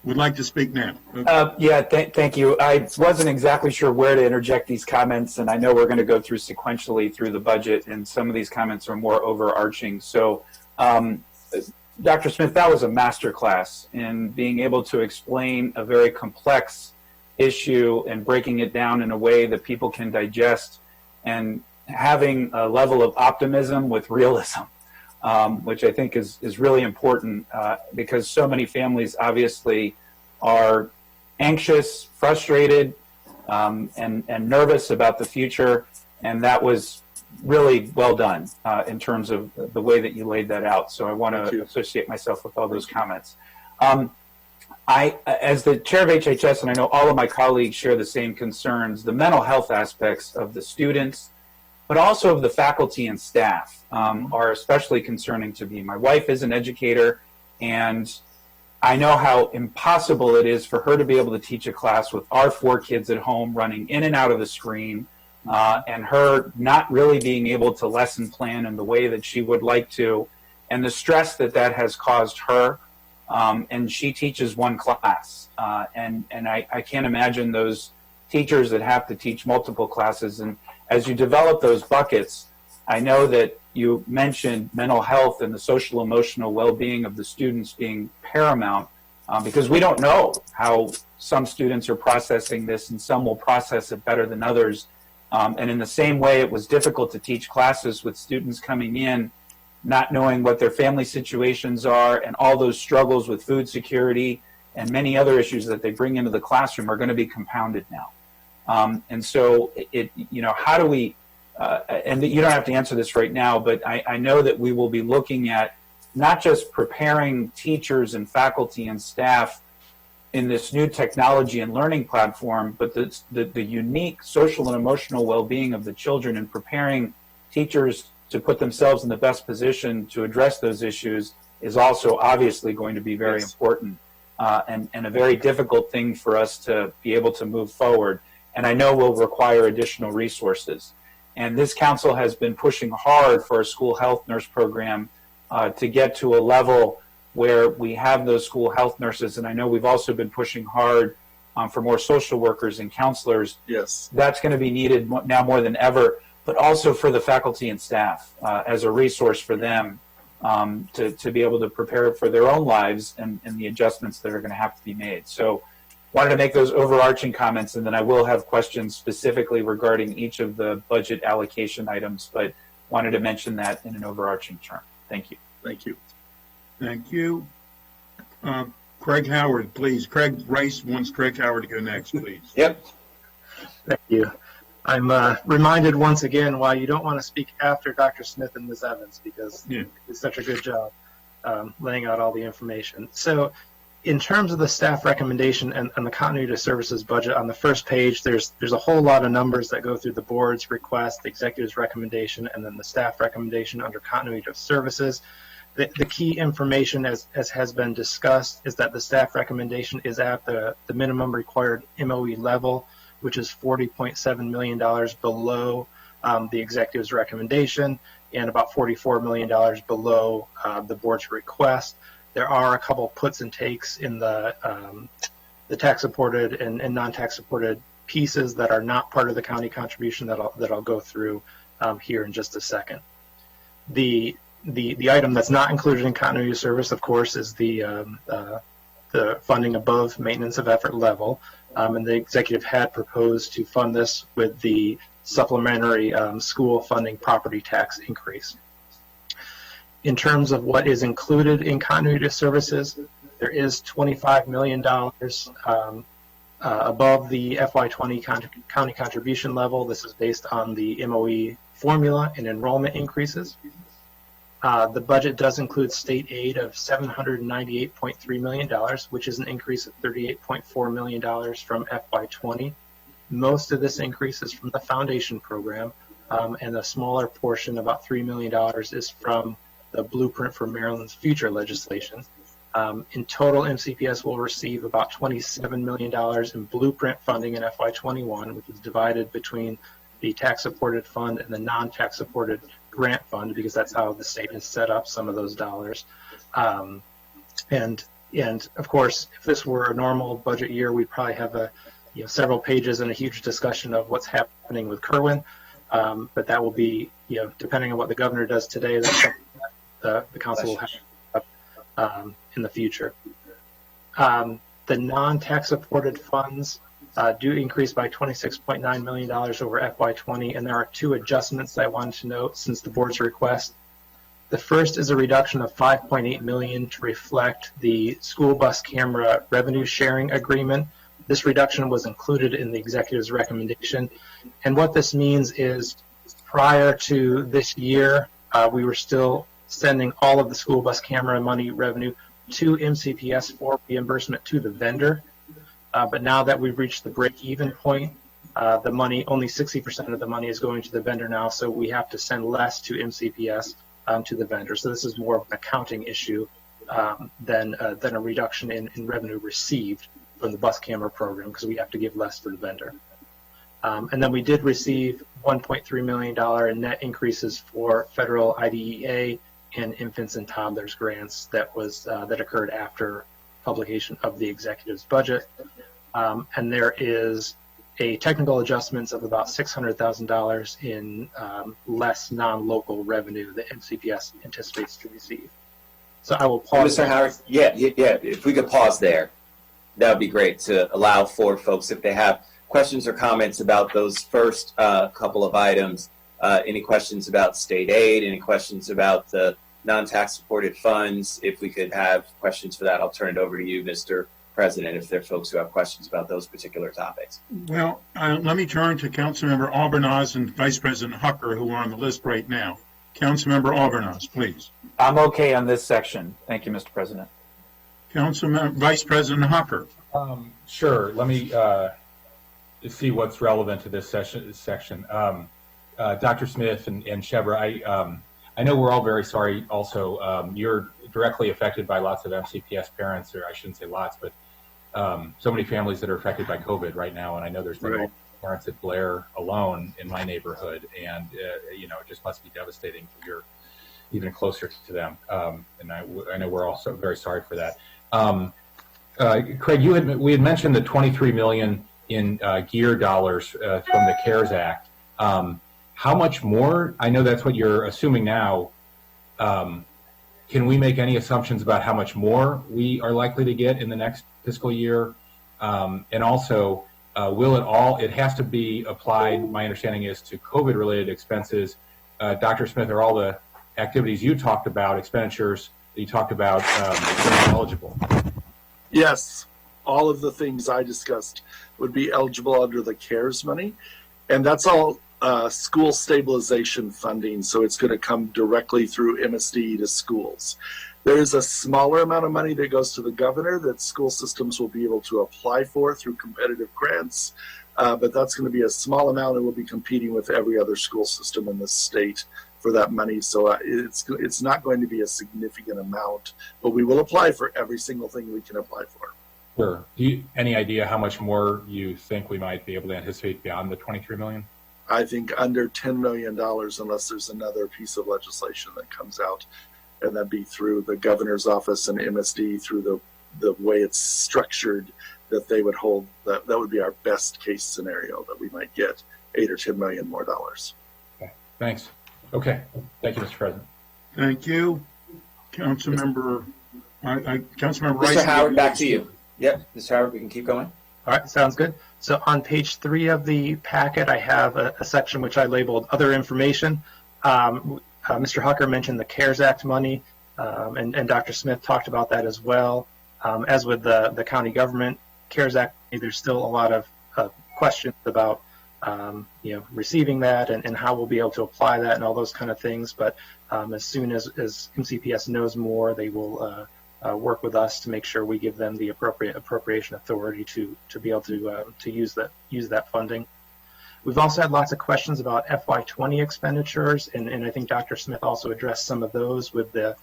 would like to speak now. Okay. Thank you. I wasn't exactly sure where to interject these comments, and I know we're going to go through sequentially through the budget, and some of these comments are more overarching. So, Dr. Smith, that was a masterclass in being able to explain a very complex issue and breaking it down in a way that people can digest, and having a level of optimism with realism. Which I think is really important because so many families obviously are anxious, frustrated, and nervous about the future. And that was really well done in terms of the way that you laid that out. So I want to associate myself with all those comments. As the chair of HHS, and I know all of my colleagues share the same concerns, the mental health aspects of the students, but also of the faculty and staff are especially concerning to me. My wife is an educator, and I know how impossible it is for her to be able to teach a class with our 4 kids at home running in and out of the screen, and her not really being able to lesson plan in the way that she would like to, and the stress that has caused her. And she teaches 1 class, and I can't imagine those teachers that have to teach multiple classes. And as you develop those buckets, I know that you mentioned mental health and the social emotional well-being of the students being paramount, because we don't know how some students are processing this, and some will process it better than others. And in the same way, it was difficult to teach classes with students coming in not knowing what their family situations are, and all those struggles with food security and many other issues that they bring into the classroom are going to be compounded now. And so how do we and you don't have to answer this right now, but I know that we will be looking at not just preparing teachers and faculty and staff in this new technology and learning platform, but the unique social and emotional well-being of the children, and preparing teachers to put themselves in the best position to address those issues is also obviously going to be very important, and a very difficult thing for us to be able to move forward. And I know will require additional resources. And this council has been pushing hard for a school health nurse program to get to a level where we have those school health nurses. And I know we've also been pushing hard for more social workers and counselors. Yes. That's going to be needed now more than ever, but also for the faculty and staff as a resource for them to be able to prepare for their own lives and the adjustments that are going to have to be made. So wanted to make those overarching comments, and then I will have questions specifically regarding each of the budget allocation items, but wanted to mention that in an overarching term. Thank you. Thank you. Thank you. Craig Howard, please. Craig Rice wants Craig Howard to go next, please. Yep. Thank you. I'm reminded once again why you don't want to speak after Dr. Smith and Ms. Evans, because it's such a good job laying out all the information. So in terms of the staff recommendation and the continuity of services budget, on the first page, there's a whole lot of numbers that go through the board's request, the executive's recommendation, and then the staff recommendation under continuity of services. The key information, as has been discussed, is that the staff recommendation is at the minimum required MOE level, which is $40.7 million below the executive's recommendation and about $44 million below the board's request. There are a couple puts and takes in the tax-supported and non-tax-supported pieces that are not part of the county contribution that I'll go through here in just a second. The item that's not included in continuity of service, of course, is the funding above maintenance of effort level, and the executive had proposed to fund this with the supplementary school funding property tax increase. In terms of what is included in continuity of services, there is $25 million above the FY20 county contribution level. This is based on the MOE formula and enrollment increases. The budget does include state aid of $798.3 million, which is an increase of $38.4 million from FY20. Most of this increase is from the foundation program, and a smaller portion, about $3 million, is from the blueprint for Maryland's future legislation. In total, MCPS will receive about $27 million in blueprint funding in FY21, which is divided between the tax-supported fund and the non-tax-supported grant fund, because that's how the state has set up some of those dollars. And of course, if this were a normal budget year, we'd probably have several pages and a huge discussion of what's happening with Kerwin. But that will be, depending on what the governor does today, that's something that the council will have in the future. The non-tax supported funds do increase by $26.9 million over FY20, and there are two adjustments that I wanted to note since the board's request. The first is a reduction of $5.8 million to reflect the school bus camera revenue sharing agreement. This reduction was included in the executive's recommendation, and what this means is prior to this year, we were still sending all of the school bus camera money revenue to MCPS for reimbursement to the vendor. But now that we've reached the break-even point, the money, only 60% of the money is going to the vendor now, so we have to send less to MCPS to the vendor. So this is more of an accounting issue than a reduction in revenue received from the bus camera program, because we have to give less to the vendor. And then we did receive $1.3 million in net increases for federal IDEA and infants and toddlers grants that occurred after publication of the executive's budget. And there is a technical adjustments of about $600,000 in less non-local revenue that MCPS anticipates to receive. So I will pause. Mr. Howard, yeah, if we could pause there, that would be great to allow for folks, if they have questions or comments about those first couple of items, any questions about state aid, any questions about the non-tax supported funds. If we could have questions for that, I'll turn it over to you, Mr. President, if there are folks who have questions about those particular topics. Well, let me turn to Councilmember Albornoz and Vice President Hucker, who are on the list right now. Councilmember Albornoz, please. I'm okay on this section. Thank you, Mr. President. Councilmember Vice President Hucker. Sure. Let me see what's relevant to this section. Dr. Smith and Shebra, I know we're all very sorry also. You're directly affected by lots of MCPS parents, or I shouldn't say lots, but so many families that are affected by COVID right now. And I know there's been parents at Blair alone in my neighborhood, and it just must be devastating if you're even closer to them. And I know we're also very sorry for that. Craig, we had mentioned the $23 million in gear dollars from the CARES Act. How much more? I know that's what you're assuming now. Can we make any assumptions about how much more we are likely to get in the next fiscal year? And also, it has to be applied, my understanding is, to COVID-related expenses. Dr. Smith, are all the activities you talked about, expenditures that you talked about, eligible? Yes, all of the things I discussed would be eligible under the CARES money, and that's all school stabilization funding, so it's going to come directly through MSD to schools. There is a smaller amount of money that goes to the governor that school systems will be able to apply for through competitive grants, but that's going to be a small amount, and we'll be competing with every other school system in the state for that money. So it's not going to be a significant amount, but we will apply for every single thing we can apply for. Sure. Any idea how much more you think we might be able to anticipate beyond the $23 million? I think under $10 million, unless there's another piece of legislation that comes out, and that'd be through the governor's office and MSD through the way it's structured, that they would hold, that would be our best case scenario, that we might get $8 or $10 million more dollars. Okay, thanks. Okay, thank you, Mr. President. Thank you. Councilmember Rice. Mr. Howard, back to you. Yep, Mr. Howard, we can keep going. All right, sounds good. So on page 3 of the packet, I have a section which I labeled Other Information. Mr. Hucker mentioned the CARES Act money, and Dr. Smith talked about that as well. As with the county government CARES Act, there's still a lot of questions about receiving that and how we'll be able to apply that and all those kind of things. But as soon as MCPS knows more, they will work with us to make sure we give them the appropriate appropriation authority to be able to use that funding. We've also had lots of questions about FY20 expenditures, and I think Dr. Smith also addressed some of those with the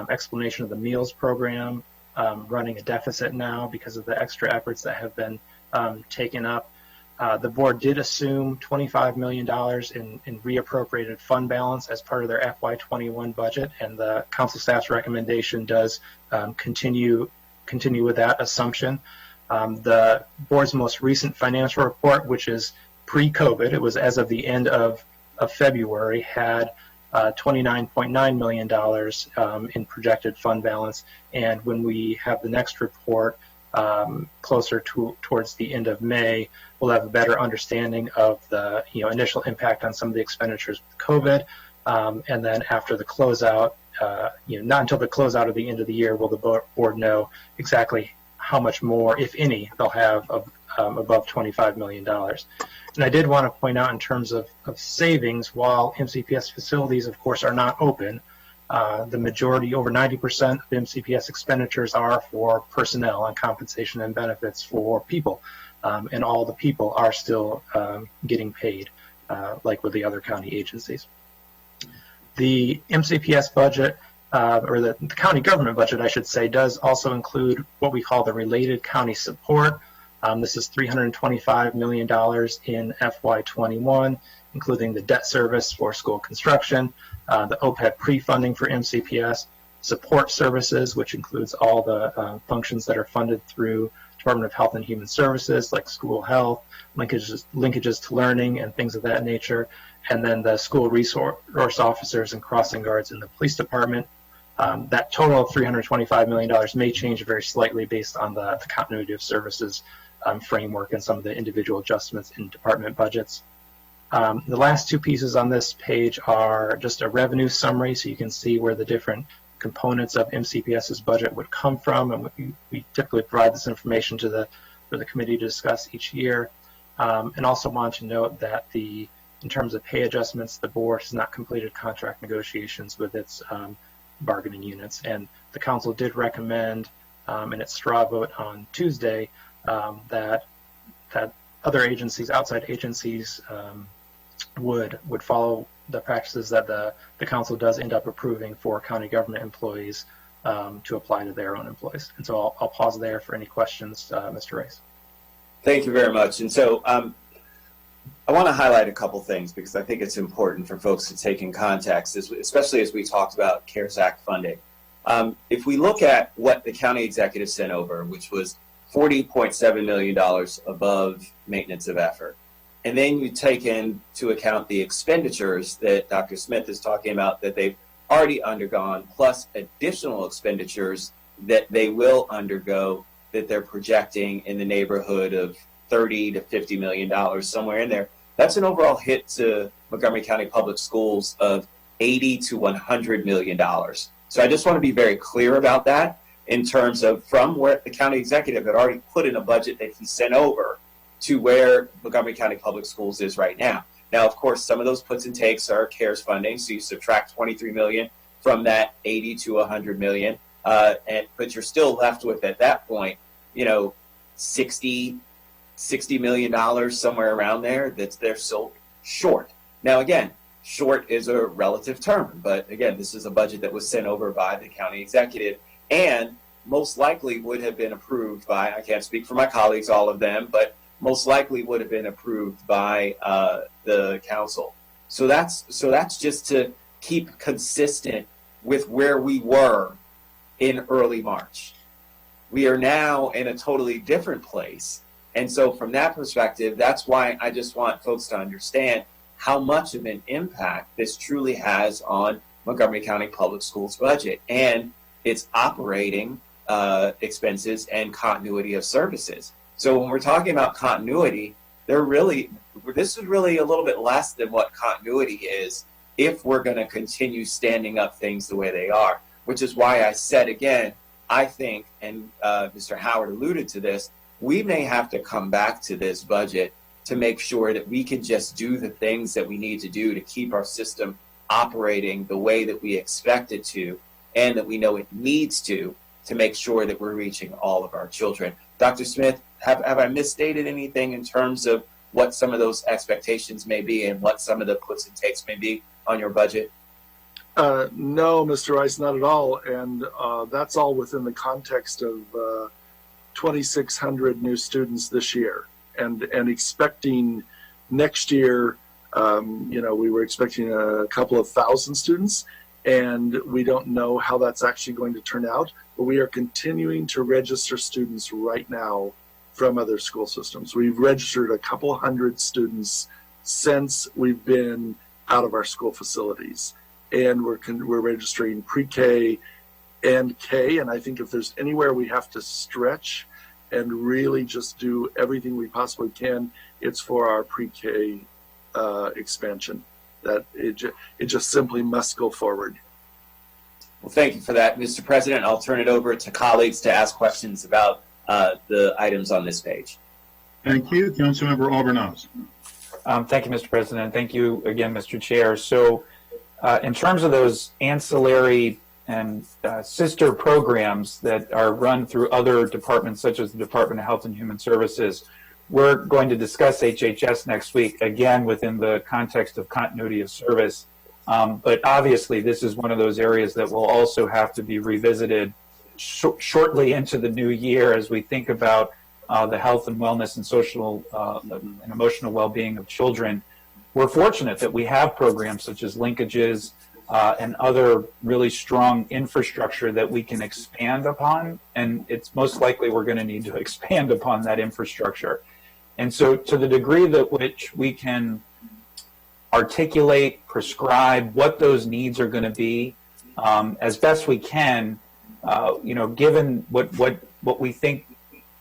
explanation of the meals program running a deficit now because of the extra efforts that have been taken up. The board did assume $25 million in reappropriated fund balance as part of their FY21 budget, and the council staff's recommendation does continue with that assumption. The board's most recent financial report, which is pre-COVID, it was as of the end of February, had $29.9 million in projected fund balance, and when we have the next report closer towards the end of May, we'll have a better understanding of the initial impact on some of the expenditures with COVID, and then after the closeout, not until the closeout of the end of the year will the board know exactly how much more, if any, they'll have above $25 million. And I did want to point out in terms of savings, while MCPS facilities, of course, are not open, the majority, over 90% of MCPS expenditures are for personnel and compensation and benefits for people. And all the people are still getting paid, like with the other county agencies. The MCPS budget, or the county government budget, I should say, does also include what we call the related county support. This is $325 million in FY21, including the debt service for school construction, the OPEB pre-funding for MCPS, support services, which includes all the functions that are funded through Department of Health and Human Services, like school health, linkages to learning, and things of that nature, and then the school resource officers and crossing guards in the police department. That total of $325 million may change very slightly based on the continuity of services framework and some of the individual adjustments in department budgets. The last two pieces on this page are just a revenue summary, so you can see where the different components of MCPS's budget would come from, and we typically provide this information to for the committee to discuss each year. And also want to note that in terms of pay adjustments, the board has not completed contract negotiations with its bargaining units, and the council did recommend in its straw vote on Tuesday that other agencies, outside agencies, would follow the practices that the council does end up approving for county government employees to apply to their own employees. And so I'll pause there for any questions, Mr. Rice. Thank you very much. And so I want to highlight a couple things because I think it's important for folks to take in context, especially as we talked about CARES Act funding. If we look at what the county executive sent over, which was $40.7 million above maintenance of effort, and then you take into account the expenditures that Dr. Smith is talking about that they've already undergone, plus additional expenditures that they will undergo that they're projecting in the neighborhood of $30 to $50 million, somewhere in there. That's an overall hit to Montgomery County Public Schools of $80 to $100 million. So I just want to be very clear about that in terms of from where the county executive had already put in a budget that he sent over to where Montgomery County Public Schools is right now. Now, of course, some of those puts and takes are CARES funding, so you subtract $23 million from that $80 to $100 million, but you're still left with, at that point, $60 million, somewhere around there, they're still short. Now, again, short is a relative term, but again, this is a budget that was sent over by the county executive and most likely would have been approved by, I can't speak for my colleagues, all of them, but most likely would have been approved by the council. So that's just to keep consistent with where we were in early March. We are now in a totally different place. And so from that perspective, that's why I just want folks to understand how much of an impact this truly has on Montgomery County Public Schools budget and its operating expenses and continuity of services. So when we're talking about continuity, this is really a little bit less than what continuity is if we're going to continue standing up things the way they are, which is why I said again, I think, and Mr. Howard alluded to this, we may have to come back to this budget to make sure that we can just do the things that we need to do to keep our system operating the way that we expect it to and that we know it needs to make sure that we're reaching all of our children. Dr. Smith, have I misstated anything in terms of what some of those expectations may be and what some of the puts and takes may be on your budget? No, Mr. Rice, not at all. And that's all within the context of 2,600 new students this year. And expecting next year, we were expecting a couple of thousand students, and we don't know how that's actually going to turn out. But we are continuing to register students right now from other school systems. We've registered a couple hundred students since we've been out of our school facilities. And we're registering pre-K and K. And I think if there's anywhere we have to stretch and really just do everything we possibly can, it's for our pre-K expansion. That it just simply must go forward. Well, thank you for that, Mr. President. I'll turn it over to colleagues to ask questions about the items on this page. Thank you. Councilmember Albornoz. Thank you, Mr. President. Thank you again, Mr. Chair. So in terms of those ancillary and sister programs that are run through other departments, such as the Department of Health and Human Services, we're going to discuss HHS next week, again, within the context of continuity of service. But obviously, this is one of those areas that will also have to be revisited shortly into the new year as we think about the health and wellness and social and emotional well-being of children. We're fortunate that we have programs such as linkages and other really strong infrastructure that we can expand upon, and it's most likely we're going to need to expand upon that infrastructure. And so to the degree that which we can articulate, prescribe what those needs are going to be as best we can, given what we think,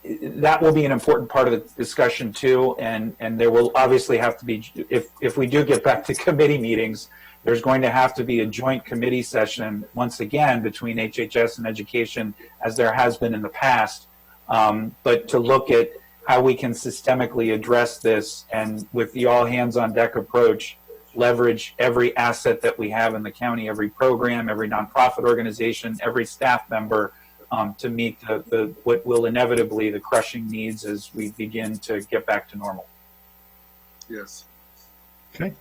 that will be an important part of the discussion too. And there will obviously have to be, if we do get back to committee meetings, there's going to have to be a joint committee session once again between HHS and education, as there has been in the past, but to look at how we can systemically address this, and with the all hands on deck approach, leverage every asset that we have in the county, every program, every nonprofit organization, every staff member, to meet the what will inevitably the crushing needs as we begin to get back to normal. Yes. Okay.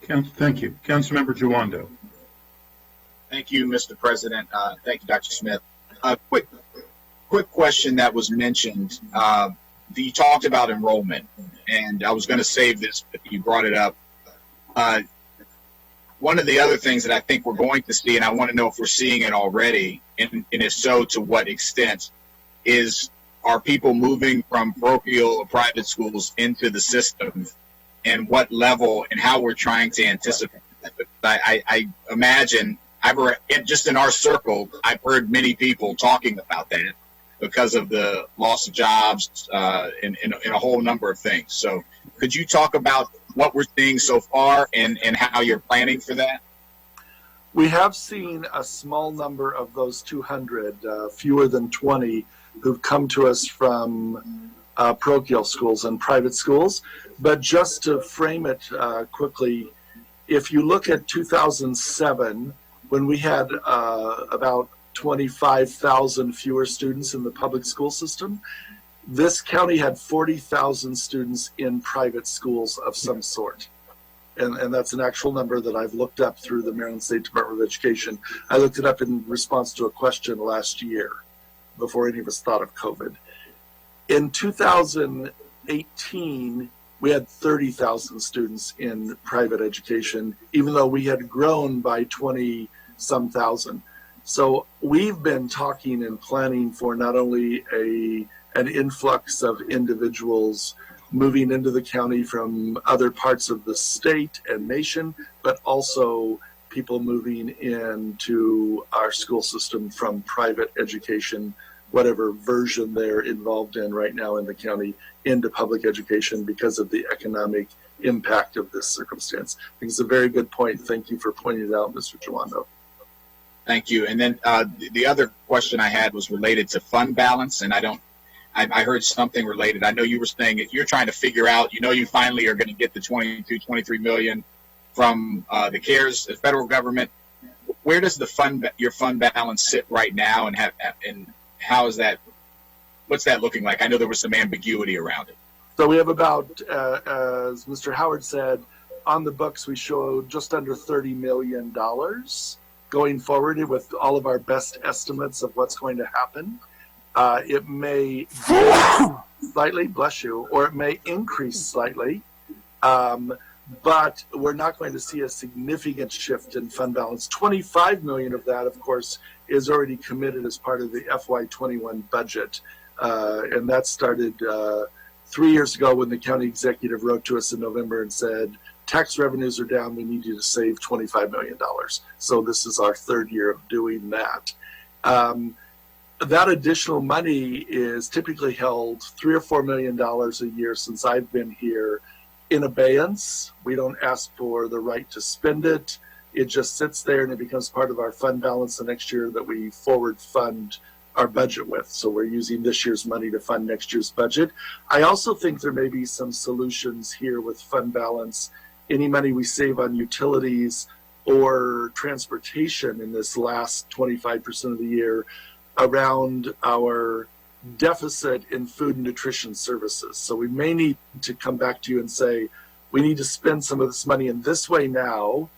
Thank you. Councilmember Jawando. Thank you, Mr. President. Thank you, Dr. Smith. Quick question that was mentioned. You talked about enrollment, and I was going to save this, but you brought it up. One of the other things that I think we're going to see, and I want to know if we're seeing it already, and if so, to what extent, are people moving from parochial or private schools into the system, and what level, and how we're trying to anticipate that. I imagine, just in our circle, I've heard many people talking about that because of the loss of jobs and a whole number of things. So could you talk about what we're seeing so far and how you're planning for that? We have seen a small number of those 200, fewer than 20, who've come to us from parochial schools and private schools. But just to frame it quickly, if you look at 2007, when we had about 25,000 fewer students in the public school system, this county had 40,000 students in private schools of some sort. And that's an actual number that I've looked up through the Maryland State Department of Education. I looked it up in response to a question last year, before any of us thought of COVID. In 2018, we had 30,000 students in private education, even though we had grown by 20-some thousand. So we've been talking and planning for not only an influx of individuals moving into the county from other parts of the state and nation, but also people moving into our school system from private education, whatever version they're involved in right now in the county, into public education because of the economic impact of this circumstance. I think it's a very good point. Thank you for pointing it out, Mr. Jawando. Thank you. And then the other question I had was related to fund balance, and I heard something related. I know you were saying that you're trying to figure out, you finally are going to get the 23 million from the CARES, the federal government. Where does your fund balance sit right now, and how is that? What's that looking like? I know there was some ambiguity around it. So we have about, as Mr. Howard said, on the books we show just under $30 million going forward with all of our best estimates of what's going to happen. It may slightly, bless you, or it may increase slightly, but we're not going to see a significant shift in fund balance. 25 million of that, of course, is already committed as part of the FY21 budget. And that started 3 years ago when the county executive wrote to us in November and said, tax revenues are down, we need you to save $25 million. So this is our third year of doing that. That additional money is typically held $3 or $4 million a year since I've been here in abeyance. We don't ask for the right to spend it. It just sits there and it becomes part of our fund balance the next year that we forward fund our budget with. So we're using this year's money to fund next year's budget. I also think there may be some solutions here with fund balance. Any money we save on utilities or transportation in this last 25% of the year around our deficit in food and nutrition services. So we may need to come back to you and say, we need to spend some of this money in this way now.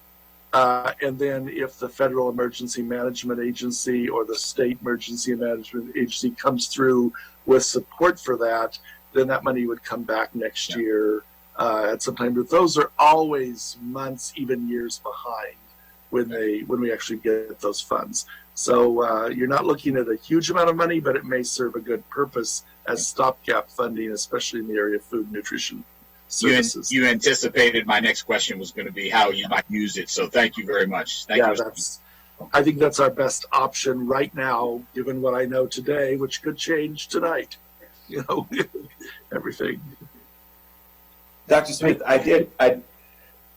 And then if the Federal Emergency Management Agency or the State Emergency Management Agency comes through with support for that, then that money would come back next year at some time. But those are always months, even years behind when we actually get those funds. So you're not looking at a huge amount of money, but it may serve a good purpose as stopgap funding, especially in the area of food and nutrition services. You anticipated my next question was going to be how you might use it. So thank you very much. Thank you. I think that's our best option right now, given what I know today, which could change tonight. Everything. Dr. Smith,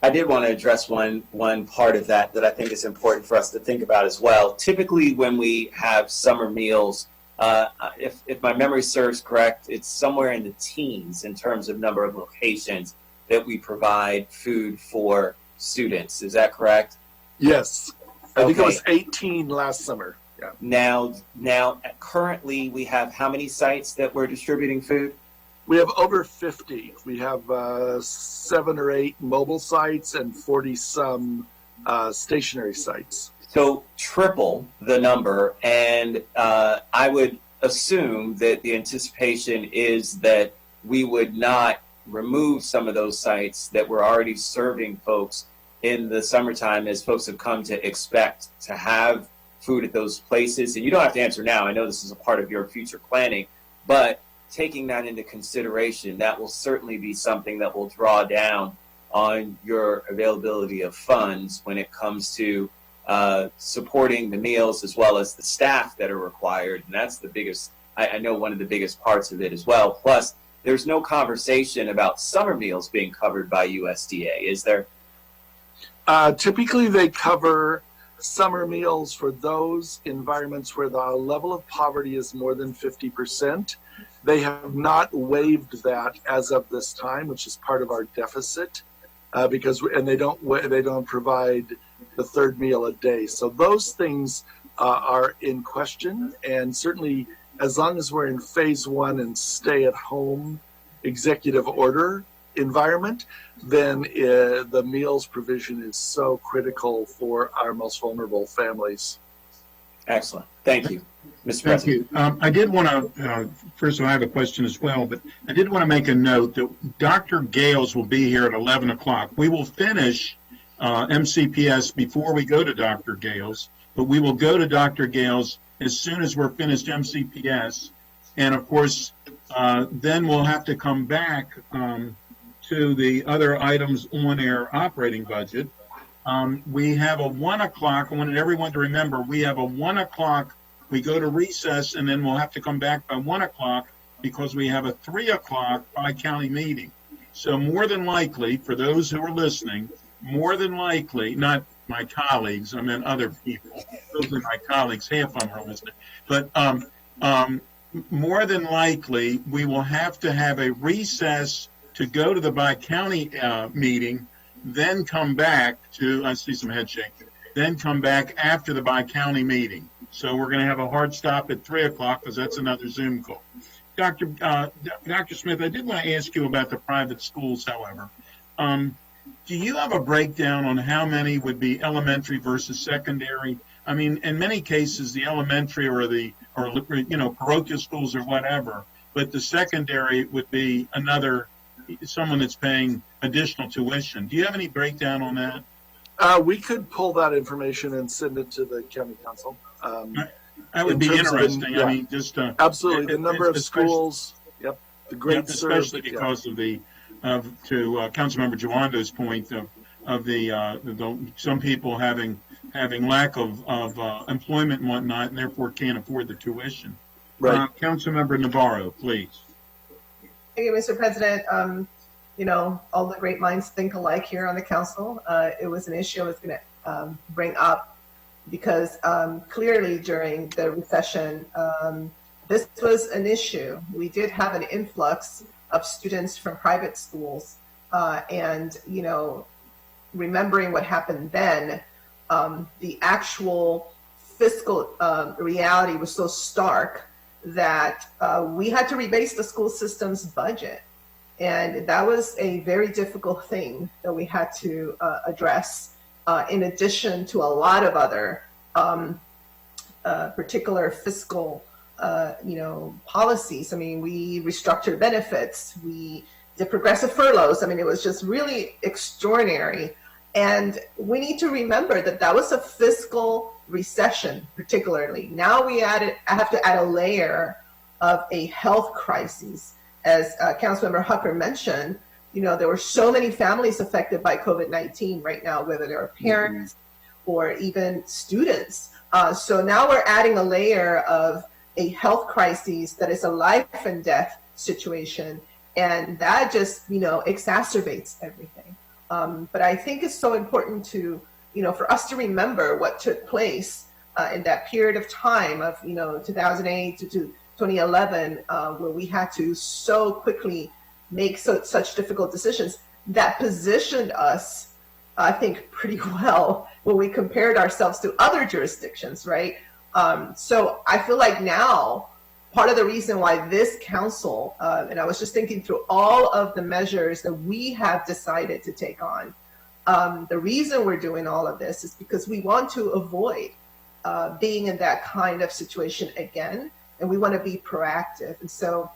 I did want to address one part of that I think is important for us to think about as well. Typically, when we have summer meals, if my memory serves correct, it's somewhere in the teens in terms of number of locations that we provide food for students. Is that correct? Yes. I think it Okay. was 18 last summer. Yeah. Now, currently, we have how many sites that we're distributing food? We have over 50. We have 7 or 8 mobile sites and 40 some stationary sites. So triple the number, and I would assume that the anticipation is that we would not remove some of those sites that were already serving folks in the summertime, as folks have come to expect to have food at those places. And you don't have to answer now. I know this is a part of your future planning, but taking that into consideration, that will certainly be something that will draw down on your availability of funds when it comes to supporting the meals as well as the staff that are required. And that's the biggest, I know one of the biggest parts of it as well. Plus, there's no conversation about summer meals being covered by USDA, is there? Typically, they cover summer meals for those environments where the level of poverty is more than 50%. They have not waived that as of this time, which is part of our deficit, because they don't provide the third meal a day. So those things are in question, and certainly as long as we're in phase 1 and stay-at-home executive order environment, then the meals provision is so critical for our most vulnerable families. Excellent. Thank you, Mr. Thank President. you. I did want to, first of all, I have a question as well, but I did want to make a note that Dr. Gales will be here at 11 o'clock. We will finish MCPS before we go to Dr. Gales, but we will go to Dr. Gales as soon as we're finished MCPS. And of course, then we'll have to come back to the other items on our operating budget. We have a 1 o'clock. I wanted everyone to remember we have a 1 o'clock. We go to recess, and then we'll have to come back by 1 o'clock because we have a 3 o'clock bi-county meeting. So more than likely, for those who are listening, more than likely, not my colleagues, I meant other people. Those are my colleagues. Half of them are listening. But more than likely, we will have to have a recess to go to the bi-county meeting, then come back to, I see some head shaking, then come back after the bi-county meeting. So we're going to have a hard stop at 3 o'clock because that's another Zoom call. Dr. Smith, I did want to ask you about the private schools, however. Do you have a breakdown on how many would be elementary versus secondary? I mean, in many cases, the elementary or parochial schools or whatever, but the secondary would be someone that's paying additional tuition. Do you have any breakdown on that? We could pull that information and send it to the county council. That would be interesting. Yeah. I mean, just absolutely the number of schools. Yep, the grade especially because of to Councilmember Jawando's point of the some people having lack of employment and whatnot, and therefore can't afford the tuition. Right. Councilmember Navarro, please. Thank you, Mr. President. All the great minds think alike here on the council. It was an issue I was going to bring up because clearly during the recession, this was an issue. We did have an influx of students from private schools, and remembering what happened then, the actual fiscal reality was so stark that we had to rebase the school system's budget. And that was a very difficult thing that we had to address, in addition to a lot of other particular fiscal policies. I mean, we restructured benefits, we did progressive furloughs. I mean, it was just really extraordinary. And we need to remember that that was a fiscal recession, particularly. Now I have to add a layer of a health crisis. As Councilmember Hucker mentioned, there were so many families affected by COVID-19 right now, whether they're parents or even students. So now we're adding a layer of a health crisis that is a life and death situation. And that just, exacerbates everything. But I think it's so important to, for us to remember what took place in that period of time of, 2008 to 2011, where we had to so quickly make such difficult decisions that positioned us, I think, pretty well when we compared ourselves to other jurisdictions, right? So I feel like now, part of the reason why this council, and I was just thinking through all of the measures that we have decided to take on, the reason we're doing all of this is because we want to avoid being in that kind of situation again, and we want to be proactive. And so,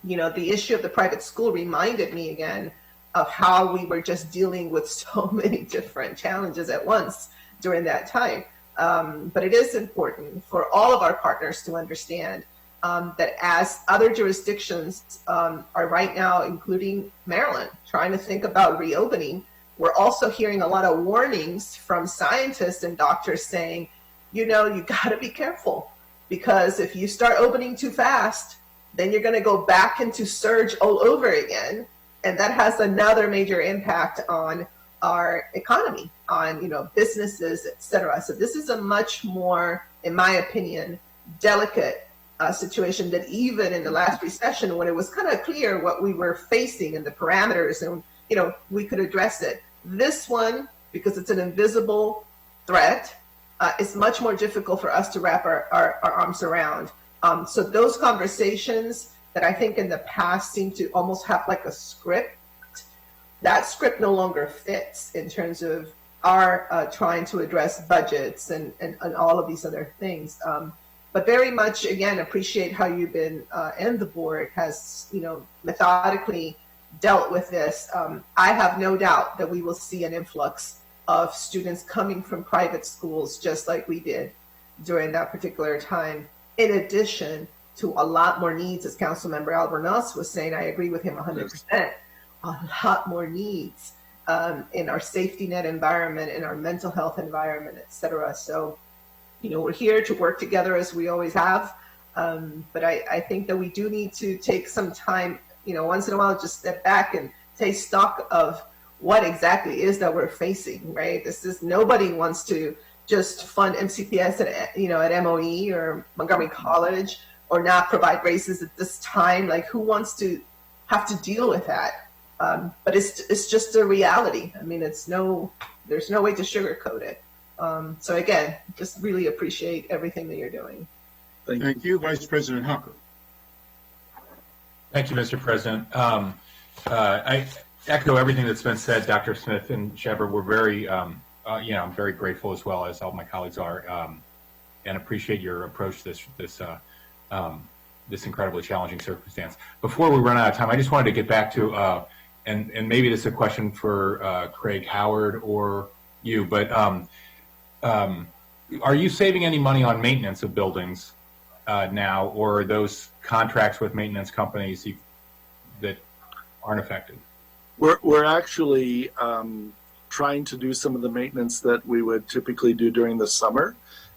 the issue of the private school reminded me again of how we were just dealing with so many different challenges at once during that time. But it is important for all of our partners to understand that as other jurisdictions are right now, including Maryland, trying to think about reopening, we're also hearing a lot of warnings from scientists and doctors saying, you got to be careful, because if you start opening too fast, then you're going to go back into surge all over again. And that has another major impact on our economy, on, businesses, et cetera. So this is a much more, in my opinion, delicate situation than even in the last recession, when it was kind of clear what we were facing and the parameters, and, we could address it. This one, because it's an invisible threat, it's much more difficult for us to wrap our arms around. So those conversations that I think in the past seem to almost have like a script, that script no longer fits in terms of our trying to address budgets and all of these other things. But very much, again, appreciate how you've been, and the board has, methodically dealt with this. I have no doubt that we will see an influx of students coming from private schools, just like we did during that particular time, in addition to a lot more needs, as Councilmember Albornoz was saying. I agree with him 100%. A lot more needs in our safety net environment, in our mental health environment, et cetera. So, we're here to work together as we always have. But I think that we do need to take some time, once in a while, just step back and take stock of what exactly is that we're facing, right? Nobody wants to just fund MCPS at MOE or Montgomery College, or not provide races at this time. Like, who wants to have to deal with that? But it's just a reality. I mean, there's no way to sugarcoat it. So again, just really appreciate everything that you're doing. Thank you. Vice President Hucker. Thank you, Mr. President. I echo everything that's been said. Dr. Smith and Shepard were very, I'm very grateful, as well as all my colleagues are, and appreciate your approach to this incredibly challenging circumstance. Before we run out of time, I just wanted to get back to, and maybe this is a question for Craig Howard or you, but are you saving any money on maintenance of buildings now, or are those contracts with maintenance companies that aren't affected? We're actually trying to do some of the maintenance that we would typically do during the summer,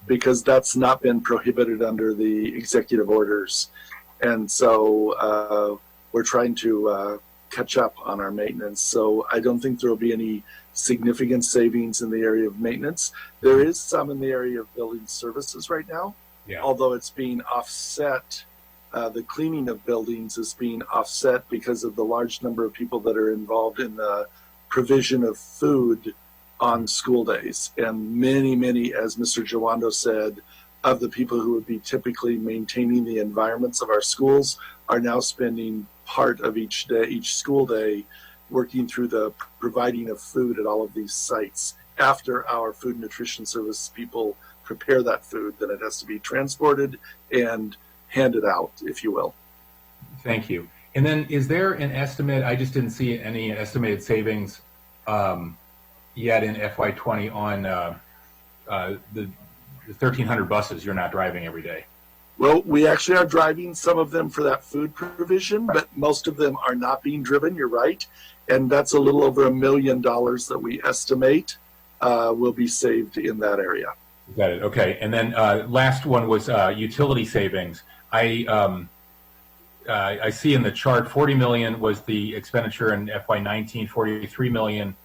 because that's not been prohibited under the executive orders. And so we're trying to catch up on our maintenance. So I don't think there will be any significant savings in the area of maintenance. There is some in the area of building services right now, although it's being offset. The cleaning of buildings is being offset because of the large number of people that are involved in the provision of food on school days. And many, as Mr. Jawando said, of the people who would be typically maintaining the environments of our schools are now spending part of each school day working through the providing of food at all of these sites. After our food and nutrition service people prepare that food, then it has to be transported and handed out, if you will. Thank you. And then, is there an estimate? I just didn't see any estimated savings yet in FY20 on the 1,300 buses you're not driving every day. Well, we actually are driving some of them for that food provision, but most of them are not being driven. You're right. And that's a little over $1 million that we estimate will be saved in that area. Got it. Okay. And then last one was utility savings. I see in the chart, $40 million was the expenditure in FY19, $43 million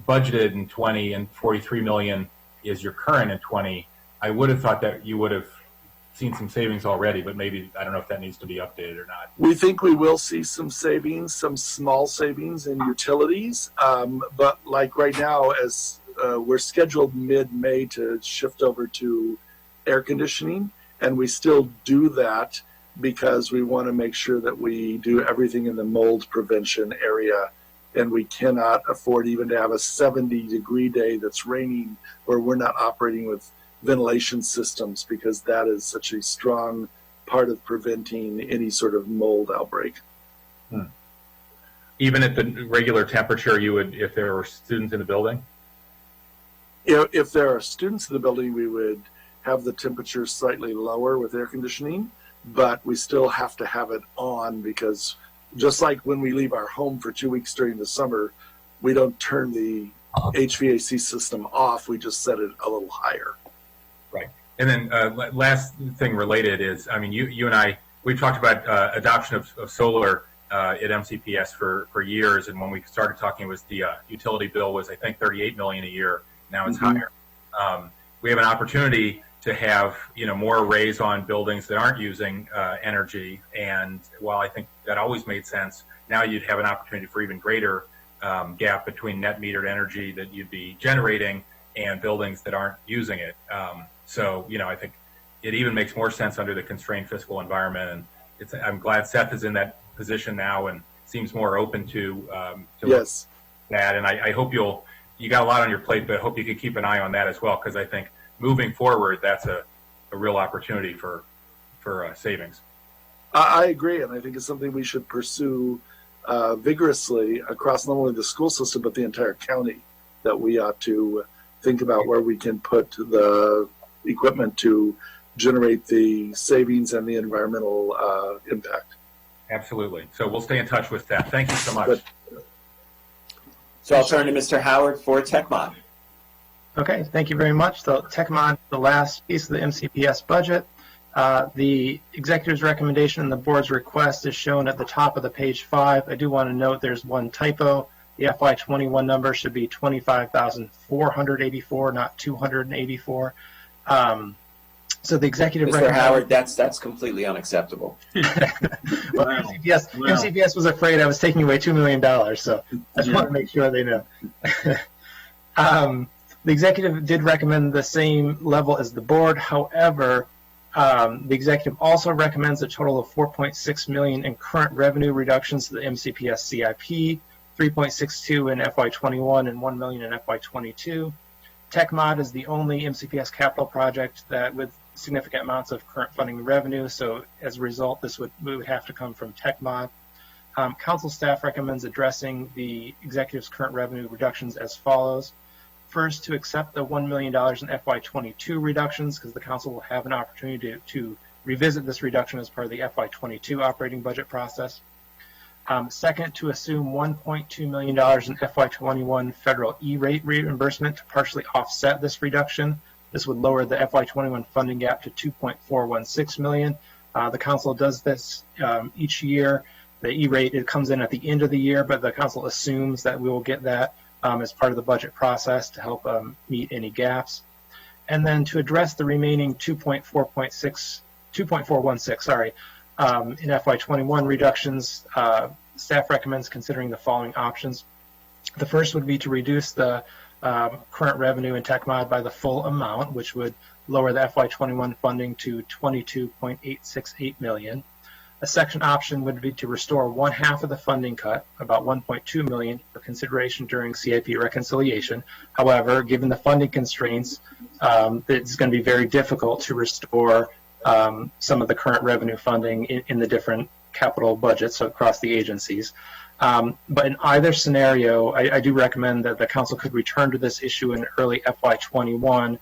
budgeted in 20 and 43 million is your current in 20, I would have thought that you would have seen some savings already, but maybe, I don't know if that needs to be updated or not. We think we will see some savings, some small savings in utilities. But like right now, as we're scheduled mid-May to shift over to air conditioning, and we still do that because we want to make sure that we do everything in the mold prevention area. And we cannot afford even to have a 70-degree day that's raining where we're not operating with ventilation systems, because that is such a strong part of preventing any sort of mold outbreak. Even at the regular temperature, you would, if there were students in the building? If there are students in the building, we would have the temperature slightly lower with air conditioning, but we still have to have it on, because just like when we leave our home for 2 weeks during the summer, we don't turn the HVAC system off, we just set it a little higher. Right. And then last thing related is, I mean, you and I, we've talked about adoption of solar at MCPS for years, and when we started talking, it was the utility bill was, I think, $38 million a year. Now it's higher. We have an opportunity to have, more arrays on buildings that aren't using energy, and while I think that always made sense, now you'd have an opportunity for even greater gap between net metered energy that you'd be generating and buildings that aren't using it. So, I think it even makes more sense under the constrained fiscal environment. And I'm glad Seth is in that position now and seems more open to yes. that. And I hope you got a lot on your plate, but I hope you could keep an eye on that as well, because I think moving forward, that's a real opportunity for savings. I agree, and I think it's something we should pursue vigorously across not only the school system, but the entire county, that we ought to think about where we can put the equipment to generate the savings and the environmental impact. Absolutely. So we'll stay in touch with that. Thank you so much. But, So I'll turn to Mr. Howard for TechMod. Okay, thank you very much. So TechMod, the last piece of the MCPS budget. The executive's recommendation and the board's request is shown at the top of the page 5. I do want to note there's one typo. The FY21 number should be 25,484, not 284. So the executive Mr. Howard, that's completely unacceptable. Well, MCPS was afraid I was taking away $2 million, so I just want to make sure they know. The executive did recommend the same level as the board. However, the executive also recommends a total of $4.6 million in current revenue reductions to the MCPS CIP, 3.62 in FY21 and $1 million in FY22. TechMod is the only MCPS capital project that with significant amounts of current funding revenue, so as a result, this would have to come from TechMod. Council staff recommends addressing the executive's current revenue reductions as follows. First, to accept the $1 million in FY22 reductions, because the council will have an opportunity to revisit this reduction as part of the FY22 operating budget process. Second, to assume $1.2 million in FY21 federal E-rate reimbursement to partially offset this reduction. This would lower the FY21 funding gap to $2.416 million. The council does this each year. The E-rate, it comes in at the end of the year, but the council assumes that we will get that as part of the budget process to help meet any gaps. And then to address the remaining 2.416, in FY21 reductions, staff recommends considering the following options. The first would be to reduce the current revenue in TechMod by the full amount, which would lower the FY21 funding to $22.868 million. A second option would be to restore one half of the funding cut, about $1.2 million, for consideration during CIP reconciliation. However, given the funding constraints, it's going to be very difficult to restore some of the current revenue funding in the different capital budgets across the agencies. But in either scenario, I do recommend that the council could return to this issue in early FY21.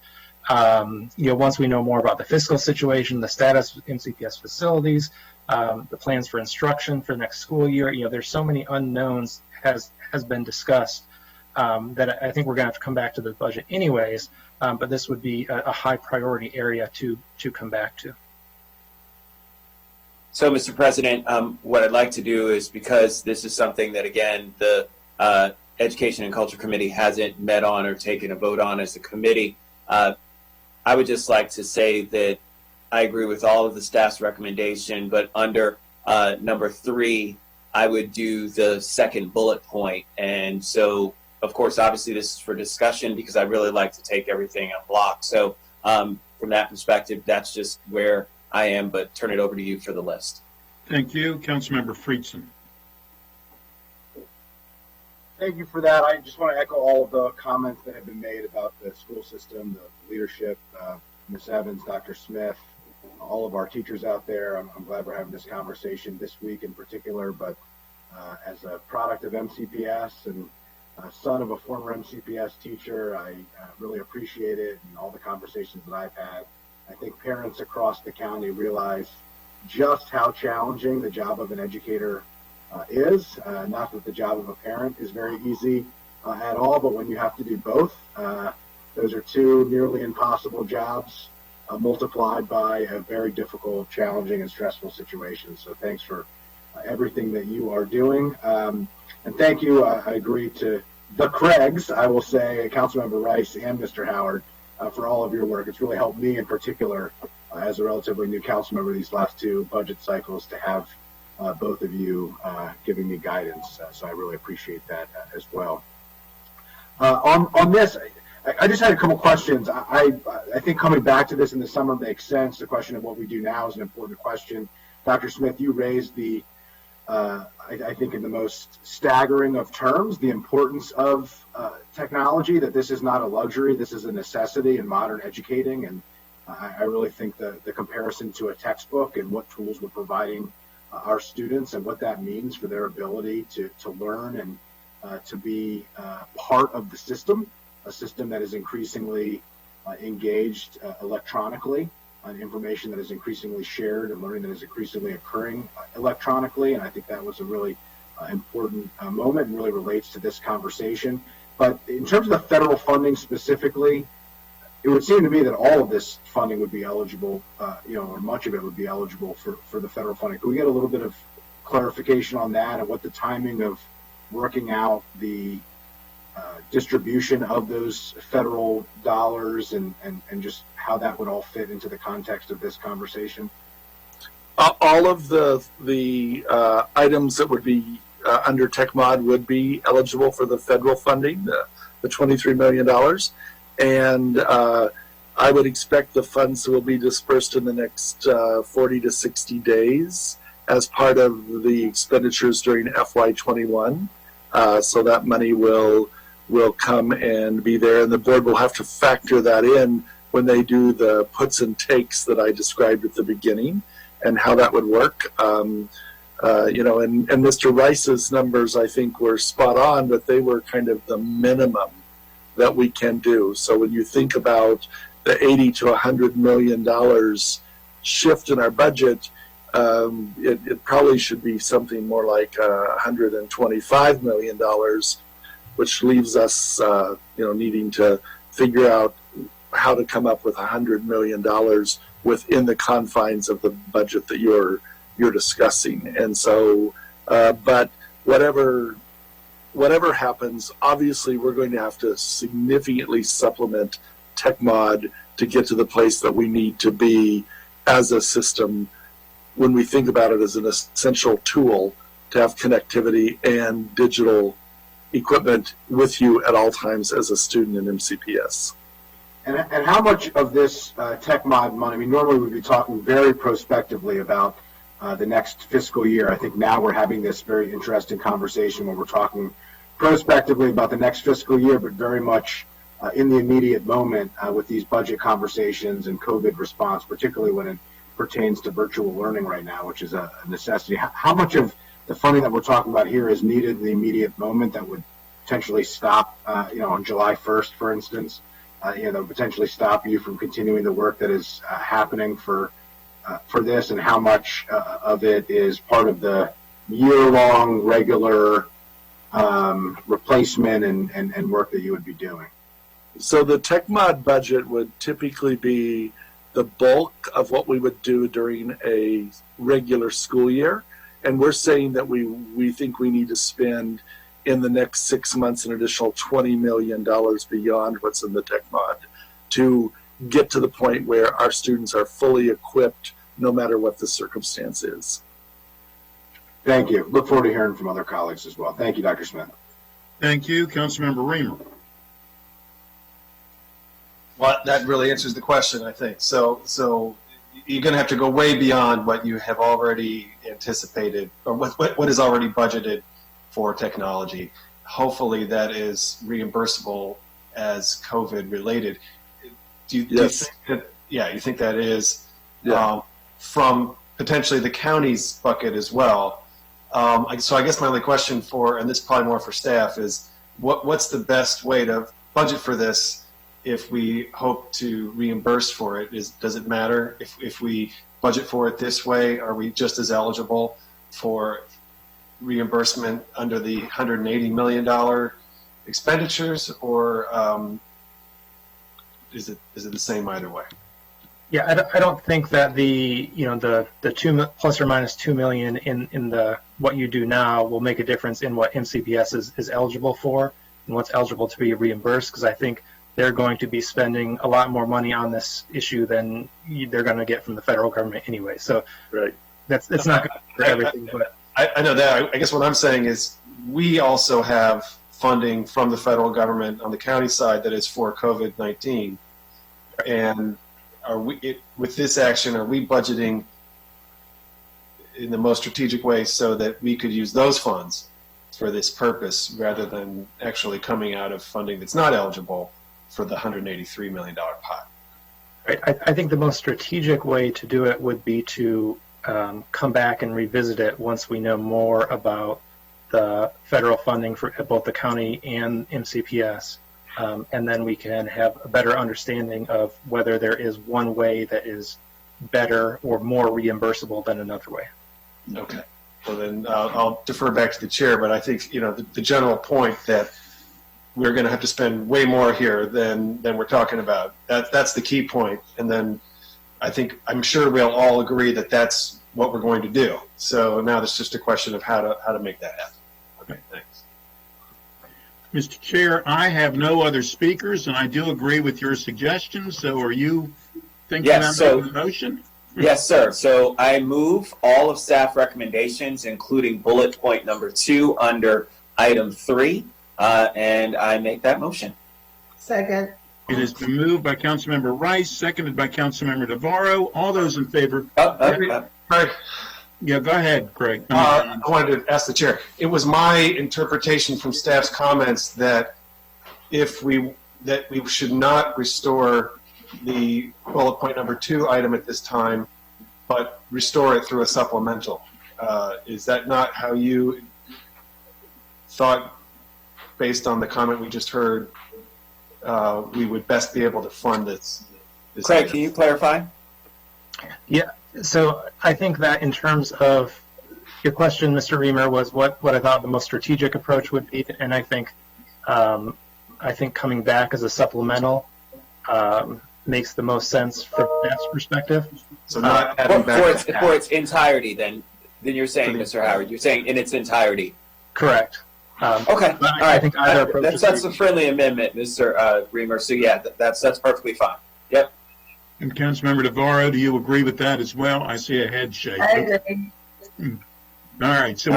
Once we know more about the fiscal situation, the status of MCPS facilities, the plans for instruction for next school year. There's so many unknowns has been discussed that I think we're going to have to come back to the budget anyways. But this would be a high priority area to come back to. So, Mr. President, what I'd like to do is, because this is something that, again, the Education and Culture Committee hasn't met on or taken a vote on as a committee. I would just like to say that I agree with all of the staff's recommendation, but under number 3, I would do the second bullet point. And so, of course, obviously this is for discussion because I really like to take everything on block. So from that perspective, that's just where I am, but turn it over to you for the list. Thank you. Councilmember Friedson. Thank you for that. I just want to echo all of the comments that have been made about the school system, the leadership, Ms. Evans, Dr. Smith, all of our teachers out there. I'm glad we're having this conversation this week in particular, but as a product of MCPS and son of a former MCPS teacher, I really appreciate it and all the conversations that I've had. I think parents across the county realize just how challenging the job of an educator is. Not that the job of a parent is very easy at all, but when you have to do both, those are 2 nearly impossible jobs multiplied by a very difficult, challenging, and stressful situation. So thanks for everything that you are doing. And thank you, I agree to the Craigs, I will say, Councilmember Rice and Mr. Howard, for all of your work. It's really helped me in particular as a relatively new council member these last 2 budget cycles to have both of you giving me guidance. So I really appreciate that as well. On this, I just had a couple questions. I think coming back to this in the summer makes sense. The question of what we do now is an important question. Dr. Smith, you raised the, I think in the most staggering of terms, the importance of technology, that this is not a luxury, this is a necessity in modern educating. And I really think the comparison to a textbook and what tools we're providing our students and what that means for their ability to learn and to be part of the system, a system that is increasingly engaged electronically, information that is increasingly shared and learning that is increasingly occurring electronically. And I think that was a really important moment and really relates to this conversation. But in terms of the federal funding specifically, it would seem to me that all of this funding would be eligible, or much of it would be eligible for the federal funding. Could we get a little bit of clarification on that and what the timing of working out the distribution of those federal dollars and just how that would all fit into the context of this conversation? All of the items that would be under TechMod would be eligible for the federal funding, the $23 million. And I would expect the funds will be dispersed in the next 40 to 60 days as part of the expenditures during FY21. So that money will come and be there, and the board will have to factor that in when they do the puts and takes that I described at the beginning and how that would work. And Mr. Rice's numbers, I think, were spot on, but they were kind of the minimum that we can do. So when you think about the $80 to $100 million shift in our budget, it probably should be something more like $125 million, which leaves us, needing to figure out how to come up with $100 million within the confines of the budget that you're discussing. And so, but whatever happens, obviously we're going to have to significantly supplement TechMod to get to the place that we need to be as a system when we think about it as an essential tool to have connectivity and digital equipment with you at all times as a student in MCPS. And how much of this TechMod money, I mean, normally we'd be talking very prospectively about the next fiscal year. I think now we're having this very interesting conversation where we're talking prospectively about the next fiscal year, but very much in the immediate moment with these budget conversations and COVID response, particularly when it pertains to virtual learning right now, which is a necessity. How much of the funding that we're talking about here is needed in the immediate moment that would potentially stop, on July 1st, for instance, that would potentially stop you from continuing the work that is happening for this, and how much of it is part of the year-long regular replacement and work that you would be doing? So the TechMod budget would typically be the bulk of what we would do during a regular school year. And we're saying that we think we need to spend in the next 6 months an additional $20 million beyond what's in the tech fund to get to the point where our students are fully equipped no matter what the circumstance is. Thank you. Look forward to hearing from other colleagues as well. Thank you, Dr. Smith. Thank you. Councilmember Reamer. Well, that really answers the question, I think. So you're going to have to go way beyond what you have already anticipated, or what is already budgeted for technology. Hopefully, that is reimbursable as COVID related. Do you think that? Yeah, you think that is from potentially the county's bucket as well. So I guess my only question and this is probably more for staff, is what's the best way to budget for this if we hope to reimburse for it? Does it matter if we budget for it this way? Are we just as eligible for reimbursement under the $180 million expenditures, or is it the same either way? Yeah, I don't think that the two plus or minus $2 million in the what you do now will make a difference in what MCPS is eligible for and what's eligible to be reimbursed, because I think they're going to be spending a lot more money on this issue than they're going to get from the federal government anyway. So that's not good for everything. But I know that. I guess what I'm saying is we also have funding from the federal government on the county side that is for COVID-19, and with this action, are we budgeting in the most strategic way so that we could use those funds for this purpose rather than actually coming out of funding that's not eligible for the $183 million pot? Right. I think the most strategic way to do it would be to come back and revisit it once we know more about the federal funding for both the county and MCPS. And then we can have a better understanding of whether there is one way that is better or more reimbursable than another way. Okay. Well, then I'll defer back to the chair, but I think the general point that we're going to have to spend way more here than we're talking about. That's the key point. And then I'm sure we'll all agree that that's what we're going to do. So now it's just a question of how to make that happen. Okay, thanks. Mr. Chair, I have no other speakers, and I do agree with your suggestions. So are you thinking of a motion? Yes, sir. So I move all of staff recommendations, including bullet point number 2 under item 3, and I make that motion. Second. It has been moved by Councilmember Rice, seconded by Councilmember Navarro. All those in favor? Yeah, go ahead, Craig. I wanted to ask the chair. It was my interpretation from staff's comments that we should not restore the bullet point number 2 item at this time, but restore it through a supplemental. Is that not how you thought, based on the comment we just heard, we would best be able to fund this Craig, item? can you clarify? Yeah. So I think that in terms of your question, Mr. Reamer, was what I thought the most strategic approach would be, and I think coming back as a supplemental makes the most sense from that perspective. So not adding back for its entirety, then you're saying, Mr. Howard, you're saying in its entirety. Correct. Okay. All right. I think either approach that's a friendly amendment, Mr. Reamer. So yeah, that's perfectly fine. Yep. And Councilmember Navarro, do you agree with that as well? I see a head shake. I agree. All right. So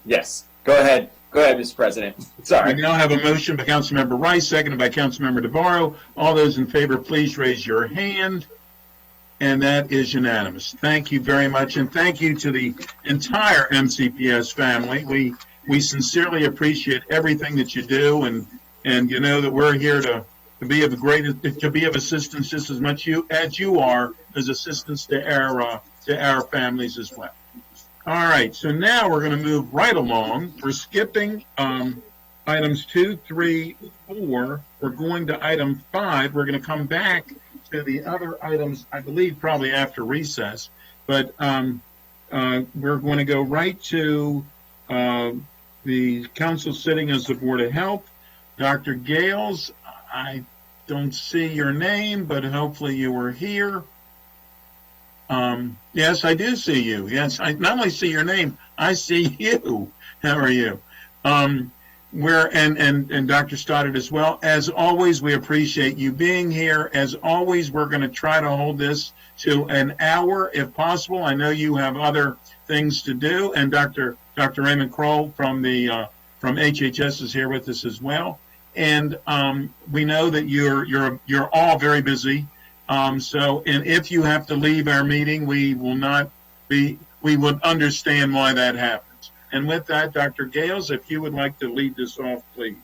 yes. Go ahead. Go ahead, Mr. President. Sorry. We now have a motion by Councilmember Rice, seconded by Councilmember Navarro. All those in favor, please raise your hand. And that is unanimous. Thank you very much. And thank you to the entire MCPS family. We sincerely appreciate everything that you do. And you know that we're here to be of assistance just as much as you are as assistance to our families as well. All right, so now we're going to move right along. We're skipping items 2, 3, 4. We're going to item 5. We're going to come back to the other items, I believe, probably after recess. But we're going to go right to the council sitting as the Board of Health. Dr. Gales, I don't see your name, but hopefully you were here. Yes, I do see you. Yes, I not only see your name, I see you. How are you? And Dr. Stoddard as well. As always, we appreciate you being here. As always, we're going to try to hold this to an hour if possible. I know you have other things to do, and Dr. Raymond Kroll from HHS is here with us as well. And we know that you're all very busy. And if you have to leave our meeting, we would understand why that happens. And with that, Dr. Gales, if you would like to lead this off, please.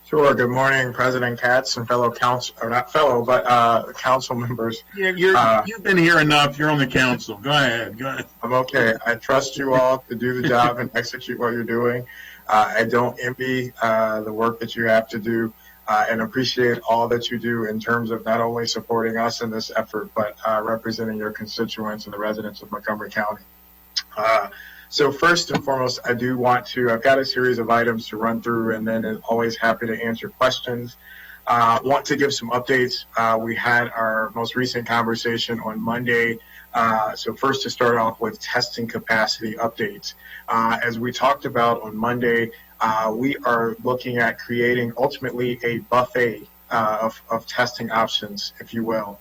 Sure. Good morning, President Katz and fellow council, or not fellow, but council members. Yeah, you've been here enough. You're on the council. Go ahead. I'm okay. I trust you all to do the job and execute what you're doing. I don't envy the work that you have to do and appreciate all that you do in terms of not only supporting us in this effort, but representing your constituents and the residents of Montgomery County. So first and foremost, I've got a series of items to run through, and then always happy to answer questions. Want to give some updates. We had our most recent conversation on Monday. So first, to start off with testing capacity updates. As we talked about on Monday, we are looking at creating ultimately a buffet of testing options, if you will.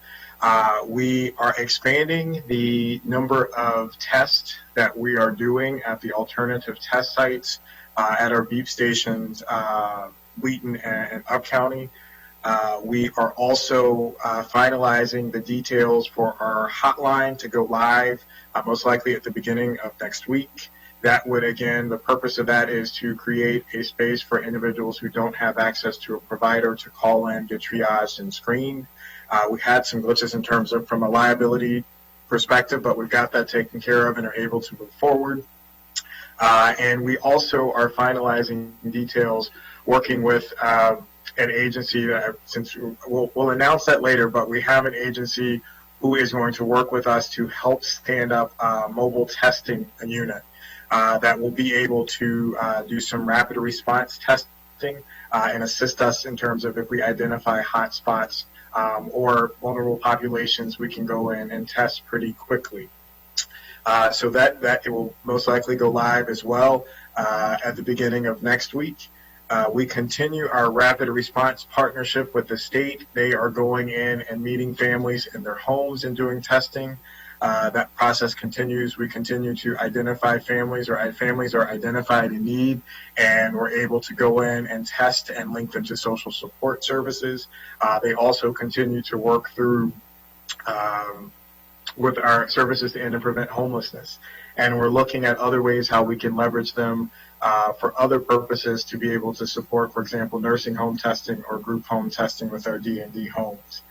We are expanding the number of tests that we are doing at the alternative test sites at our beep stations, Wheaton and Up County. We are also finalizing the details for our hotline to go live, most likely at the beginning of next week. That would, again, the purpose of that is to create a space for individuals who don't have access to a provider to call in, get triaged, and screened. We had some glitches in terms of from a liability perspective, but we've got that taken care of and are able to move forward. And we also are finalizing details, working with an agency that, since we'll announce that later, but we have an agency who is going to work with us to help stand up a mobile testing unit that will be able to do some rapid response testing and assist us in terms of if we identify hot spots or vulnerable populations, we can go in and test pretty quickly. So that it will most likely go live as well at the beginning of next week. We continue our rapid response partnership with the state. They are going in and meeting families in their homes and doing testing. That process continues. We continue to identify families, or families are identified in need, and we're able to go in and test and link them to social support services. They also continue to work through with our services to end and prevent homelessness. And we're looking at other ways how we can leverage them for other purposes to be able to support, for example, nursing home testing or group home testing with our D&D homes.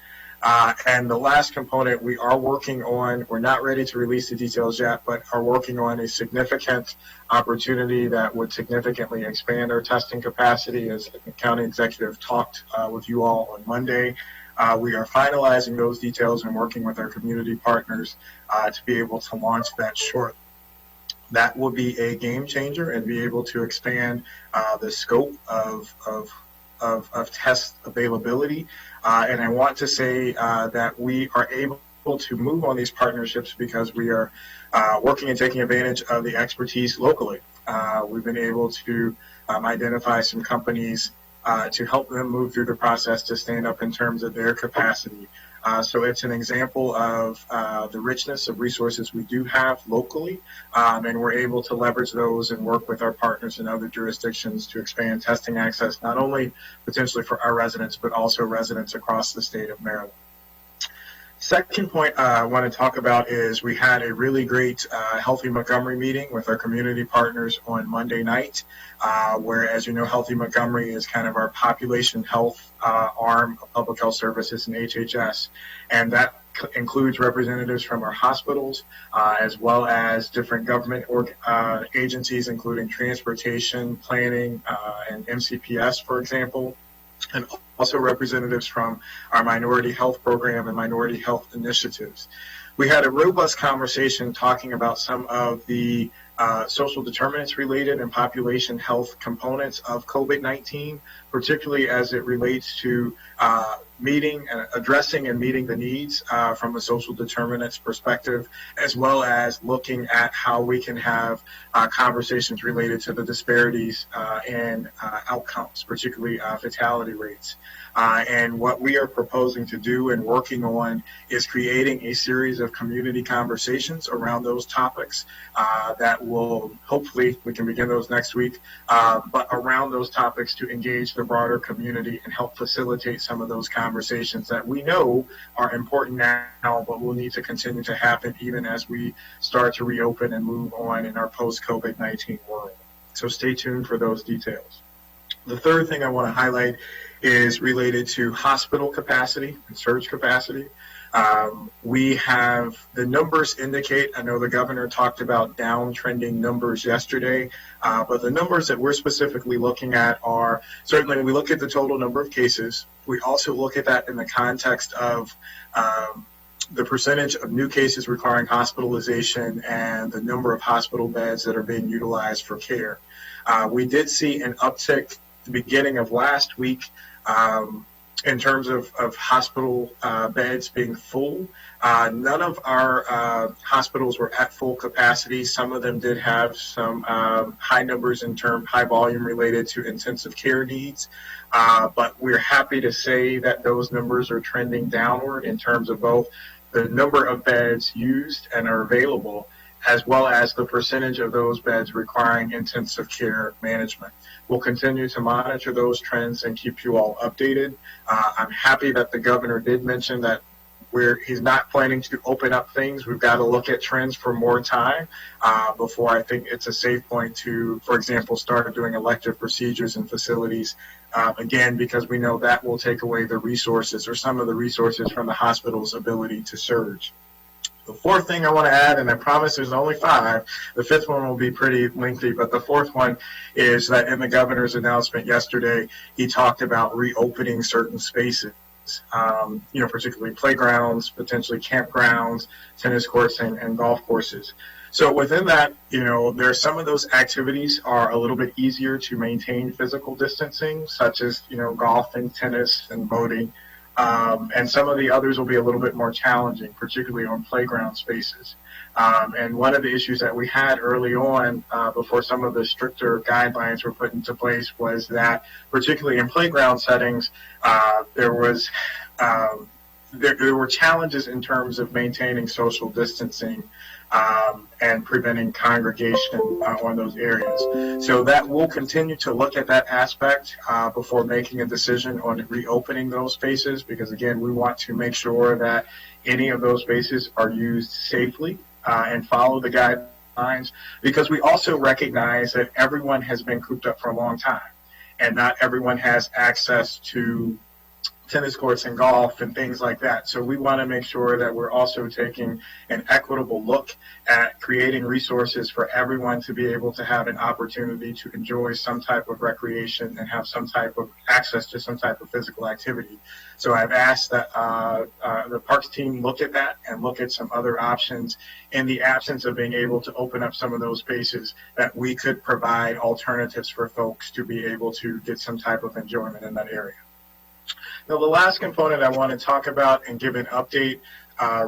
And the last component we are working on, we're not ready to release the details yet, but are working on a significant opportunity that would significantly expand our testing capacity, as the county executive talked with you all on Monday. We are finalizing those details and working with our community partners to be able to launch that shortly. That will be a game changer and be able to expand the scope of test availability. And I want to say that we are able to move on these partnerships because we are working and taking advantage of the expertise locally. We've been able to identify some companies to help them move through the process to stand up in terms of their capacity. So it's an example of the richness of resources we do have locally, and we're able to leverage those and work with our partners in other jurisdictions to expand testing access, not only potentially for our residents, but also residents across the state of Maryland. Second point I want to talk about is we had a really great Healthy Montgomery meeting with our community partners on Monday night, where, as you know, Healthy Montgomery is kind of our population health arm of public health services in HHS. And that includes representatives from our hospitals, as well as different government agencies, including transportation, planning, and MCPS, for example, and also representatives from our minority health program and minority health initiatives. We had a robust conversation talking about some of the social determinants related and population health components of COVID-19, particularly as it relates to addressing and meeting the needs from a social determinants perspective, as well as looking at how we can have conversations related to the disparities in outcomes, particularly fatality rates. And what we are proposing to do and working on is creating a series of community conversations around those topics that will, hopefully, we can begin those next week, but around those topics to engage the broader community and help facilitate some of those conversations that we know are important now, but will need to continue to happen even as we start to reopen and move on in our post-COVID-19 world. So stay tuned for those details. The third thing I want to highlight is related to hospital capacity and surge capacity. We have the numbers indicate, I know the governor talked about downtrending numbers yesterday, but the numbers that we're specifically looking at are, certainly we look at the total number of cases. We also look at that in the context of the percentage of new cases requiring hospitalization and the number of hospital beds that are being utilized for care. We did see an uptick at the beginning of last week in terms of hospital beds being full. None of our hospitals were at full capacity. Some of them did have some high numbers high volume related to intensive care needs. But we're happy to say that those numbers are trending downward in terms of both the number of beds used and are available, as well as the percentage of those beds requiring intensive care management. We'll continue to monitor those trends and keep you all updated. I'm happy that the governor did mention that he's not planning to open up things. We've got to look at trends for more time before I think it's a safe point to, for example, start doing elective procedures in facilities. Again, because we know that will take away the resources or some of the resources from the hospital's ability to surge. The fourth thing I want to add, and I promise there's only 5, the fifth one will be pretty lengthy, but the fourth one is that in the governor's announcement yesterday, he talked about reopening certain spaces, particularly playgrounds, potentially campgrounds, tennis courts, and golf courses. So within that, there's some of those activities are a little bit easier to maintain physical distancing, such as, golf and tennis and boating. And some of the others will be a little bit more challenging, particularly on playground spaces. And one of the issues that we had early on, before some of the stricter guidelines were put into place, was that, particularly in playground settings, there were challenges in terms of maintaining social distancing and preventing congregation on those areas. So that we'll continue to look at that aspect before making a decision on reopening those spaces, because again, we want to make sure that any of those spaces are used safely and follow the guidelines, because we also recognize that everyone has been cooped up for a long time and not everyone has access to tennis courts and golf and things like that. So we want to make sure that we're also taking an equitable look at creating resources for everyone to be able to have an opportunity to enjoy some type of recreation and have some type of access to some type of physical activity. So I've asked that the parks team look at that and look at some other options in the absence of being able to open up some of those spaces, that we could provide alternatives for folks to be able to get some type of enjoyment in that area. Now, the last component I want to talk about and give an update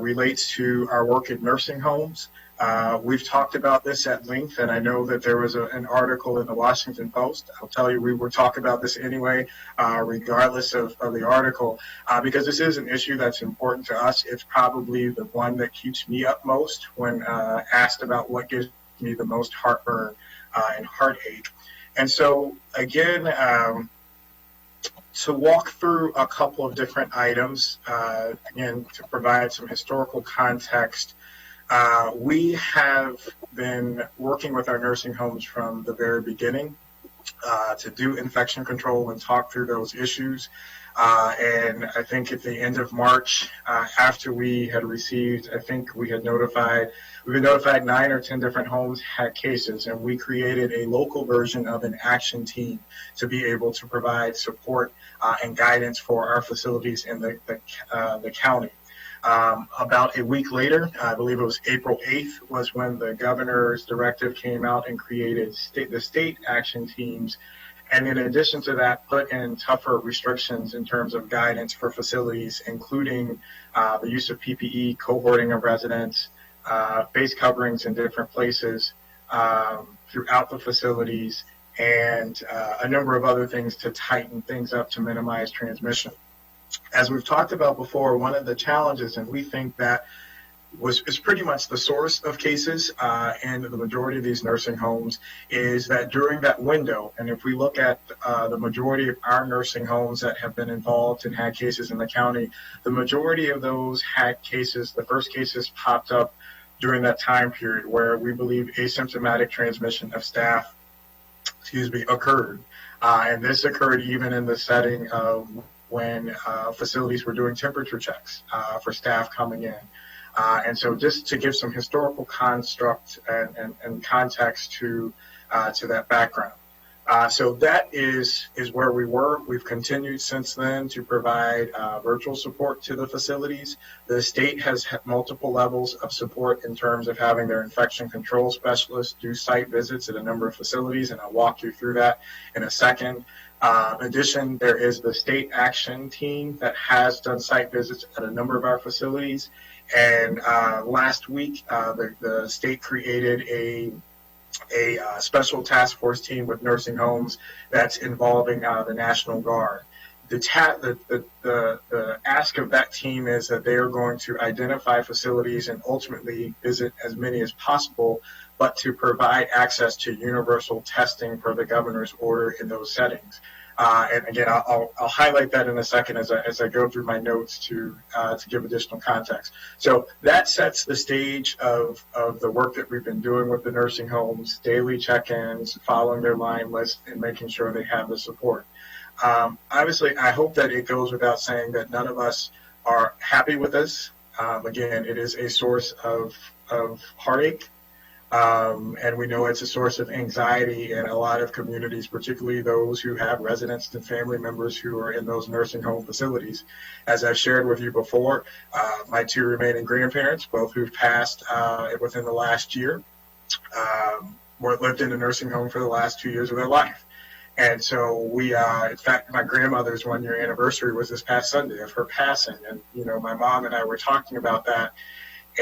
relates to our work in nursing homes. We've talked about this at length, and I know that there was an article in the Washington Post. I'll tell you, we will talk about this anyway, regardless of the article, because this is an issue that's important to us. It's probably the one that keeps me up most when asked about what gives me the most heartburn and heartache. And so, again, to walk through a couple of different items, again, to provide some historical context, we have been working with our nursing homes from the very beginning to do infection control and talk through those issues. And I think at the end of March, after we had received, I think we've been notified 9 or 10 different homes had cases, and we created a local version of an action team to be able to provide support and guidance for our facilities in the county. About a week later, I believe it was April 8th, was when the governor's directive came out and created the state action teams. And in addition to that, put in tougher restrictions in terms of guidance for facilities, including the use of PPE, cohorting of residents, face coverings in different places throughout the facilities, and a number of other things to tighten things up to minimize transmission. As we've talked about before, one of the challenges, and we think that is pretty much the source of cases in the majority of these nursing homes, is that during that window, and if we look at the majority of our nursing homes that have been involved and had cases in the county, the majority of those had cases, the first cases popped up during that time period where we believe asymptomatic transmission of staff, occurred. And this occurred even in the setting of when facilities were doing temperature checks for staff coming in. And so just to give some historical construct and context to that background. So that is where we were. We've continued since then to provide virtual support to the facilities. The state has multiple levels of support in terms of having their infection control specialists do site visits at a number of facilities, and I'll walk you through that in a second. In addition, there is the state action team that has done site visits at a number of our facilities. And last week, the state created a special task force team with nursing homes that's involving the National Guard. The ask of that team is that they are going to identify facilities and ultimately visit as many as possible, but to provide access to universal testing per the governor's order in those settings. And again, I'll highlight that in a second as I go through my notes to give additional context. So that sets the stage of the work that we've been doing with the nursing homes, daily check-ins, following their line list, and making sure they have the support. Obviously, I hope that it goes without saying that none of us are happy with this. Again, it is a source of heartache. And we know it's a source of anxiety in a lot of communities, particularly those who have residents and family members who are in those nursing home facilities. As I've shared with you before, my two remaining grandparents, both who've passed within the last year, lived in a nursing home for the last 2 years of their life. And so we, in fact, my grandmother's 1-year anniversary was this past Sunday of her passing. And, my mom and I were talking about that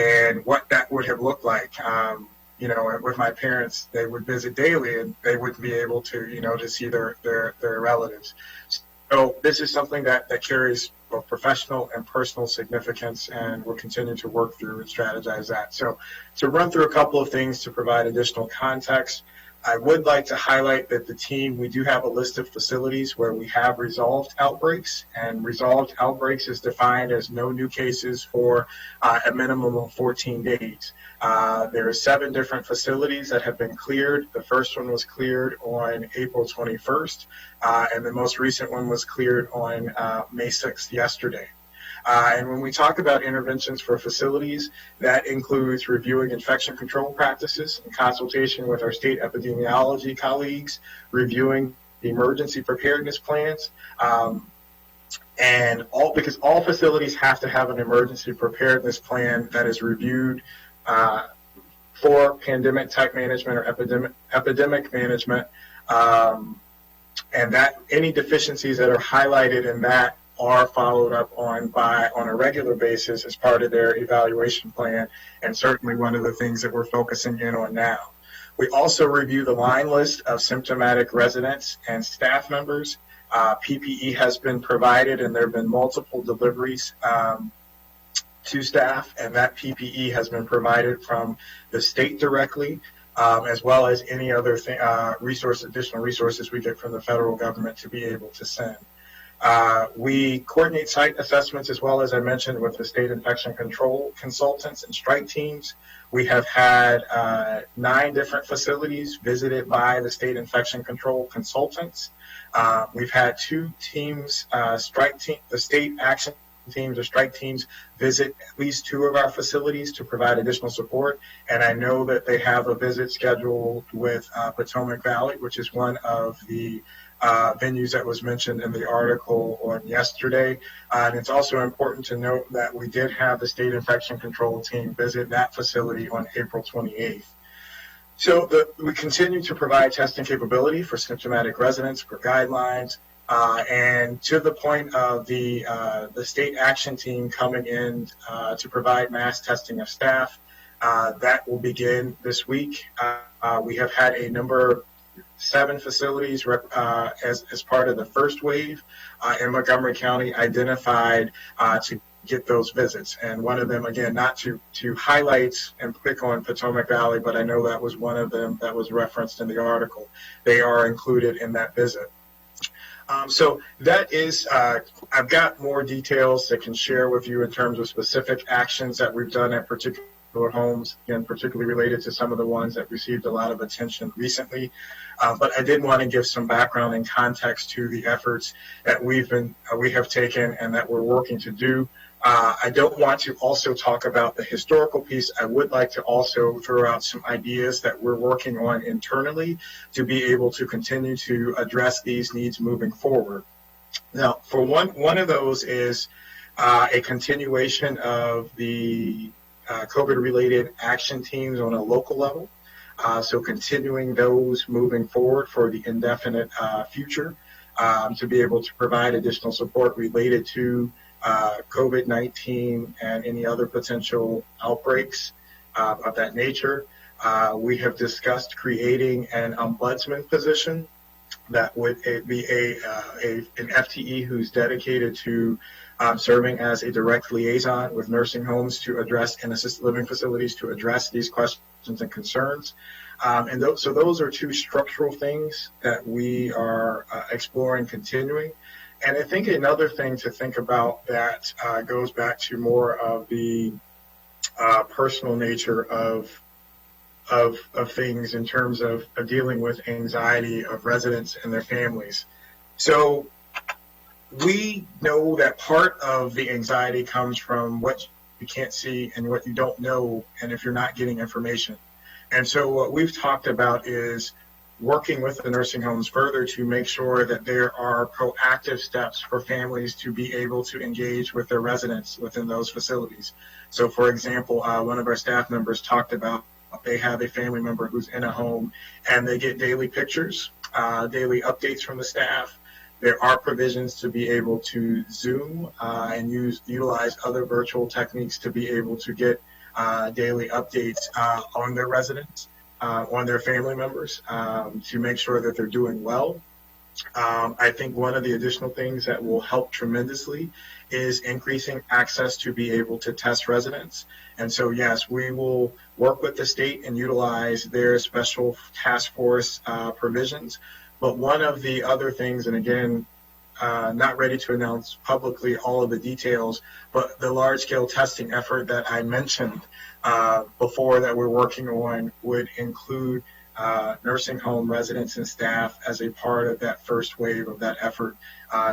and what that would have looked like. With my parents, they would visit daily and they wouldn't be able to, to see their relatives. So this is something that carries both professional and personal significance, and we'll continue to work through and strategize that. So to run through a couple of things to provide additional context, I would like to highlight that we do have a list of facilities where we have resolved outbreaks, and resolved outbreaks is defined as no new cases for a minimum of 14 days. There are 7 different facilities that have been cleared. The first one was cleared on April 21st, and the most recent one was cleared on May 6th, yesterday. And when we talk about interventions for facilities, that includes reviewing infection control practices in consultation with our state epidemiology colleagues, reviewing the emergency preparedness plans, because all facilities have to have an emergency preparedness plan that is reviewed for pandemic type management or epidemic management, and that any deficiencies that are highlighted in that are followed up on a regular basis as part of their evaluation plan, and certainly one of the things that we're focusing in on now. We also review the line list of symptomatic residents and staff members. PPE has been provided, and there have been multiple deliveries to staff, and that PPE has been provided from the state directly, as well as any other additional resources we get from the federal government to be able to send. We coordinate site assessments as well, as I mentioned, with the state infection control consultants and strike teams. We have had 9 different facilities visited by the state infection control consultants. We've had 2 teams, the state action teams or strike teams visit at least 2 of our facilities to provide additional support. And I know that they have a visit scheduled with Potomac Valley, which is one of the venues that was mentioned in the article on yesterday. And it's also important to note that we did have the state infection control team visit that facility on April 28th. So we continue to provide testing capability for symptomatic residents per guidelines, and to the point of the state action team coming in to provide mass testing of staff. That will begin this week. We have had a number 7 facilities as part of the first wave in Montgomery County identified to get those visits. And one of them, again, not to highlight and pick on Potomac Valley, but I know that was one of them that was referenced in the article. They are included in that visit. So that is, I've got more details that can share with you in terms of specific actions that we've done at particular homes, again, particularly related to some of the ones that received a lot of attention recently. But I did want to give some background and context to the efforts that we have taken and that we're working to do. I don't want to also talk about the historical piece. I would like to also throw out some ideas that we're working on internally to be able to continue to address these needs moving forward. Now, for one of those is a continuation of the COVID-related action teams on a local level. So continuing those moving forward for the indefinite future to be able to provide additional support related to COVID-19 and any other potential outbreaks of that nature. We have discussed creating an ombudsman position that would be an FTE who's dedicated to serving as a direct liaison with nursing homes to address and assisted living facilities to address these questions and concerns. So those are 2 structural things that we are exploring continuing. And I think another thing to think about that goes back to more of the personal nature of things in terms of dealing with anxiety of residents and their families. So we know that part of the anxiety comes from what you can't see and what you don't know, and if you're not getting information. And so what we've talked about is working with the nursing homes further to make sure that there are proactive steps for families to be able to engage with their residents within those facilities. So, for example, one of our staff members talked about they have a family member who's in a home and they get daily pictures, daily updates from the staff. There are provisions to be able to Zoom and utilize other virtual techniques to be able to get daily updates on their residents. On their family members to make sure that they're doing well. I think one of the additional things that will help tremendously is increasing access to be able to test residents. And so, yes, we will work with the state and utilize their special task force provisions. But one of the other things, and again, not ready to announce publicly all of the details, but the large-scale testing effort that I mentioned before that we're working on would include nursing home residents and staff as a part of that first wave of that effort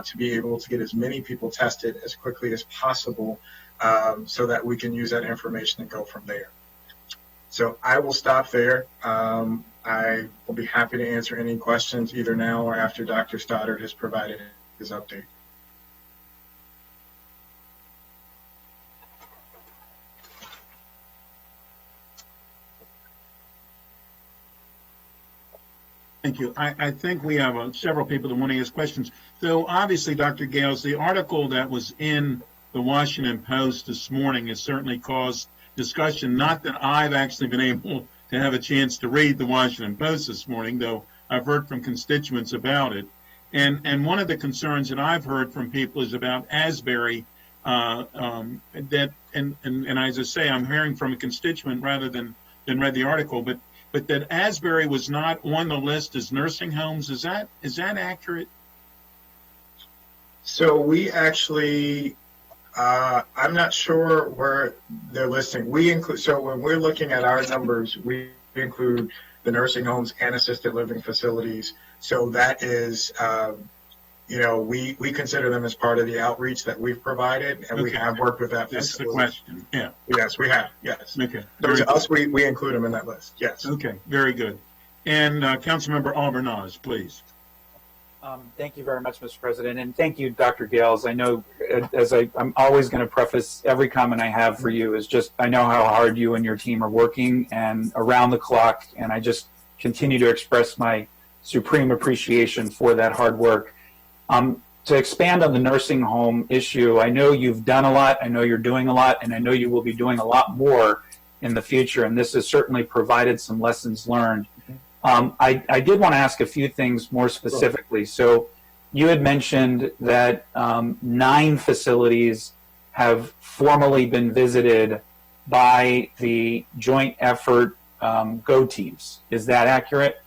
to be able to get as many people tested as quickly as possible so that we can use that information and go from there. So I will stop there. I will be happy to answer any questions either now or after Dr. Stoddard has provided his update. Thank you. I think we have several people that want to ask questions. So obviously, Dr. Gales, the article that was in the Washington Post this morning has certainly caused discussion. Not that I've actually been able to have a chance to read the Washington Post this morning, though I've heard from constituents about it. And one of the concerns that I've heard from people is about Asbury. And as I say, I'm hearing from a constituent rather than read the article, but that Asbury was not on the list as nursing homes. Is that accurate? So we actually, I'm not sure where they're listing. We include, so when we're looking at our numbers, we include the nursing homes and assisted living facilities. So that is, we consider them as part of the outreach that we've provided, and we have worked with that. That's the question. Yeah. Yes, we have. Yes. Okay. So to us, we include them in that list. Yes. Okay. Very good. And Councilmember Albernaz, please. Thank you very much, Mr. President, and thank you, Dr. Gales. I know, I'm always going to preface every comment I have for you is just I know how hard you and your team are working and around the clock, and I just continue to express my supreme appreciation for that hard work. To expand on the nursing home issue, I know you've done a lot, I know you're doing a lot, and I know you will be doing a lot more in the future, and this has certainly provided some lessons learned. I did want to ask a few things more specifically. So you had mentioned that 9 facilities have formally been visited by the joint effort GO teams. Is that accurate?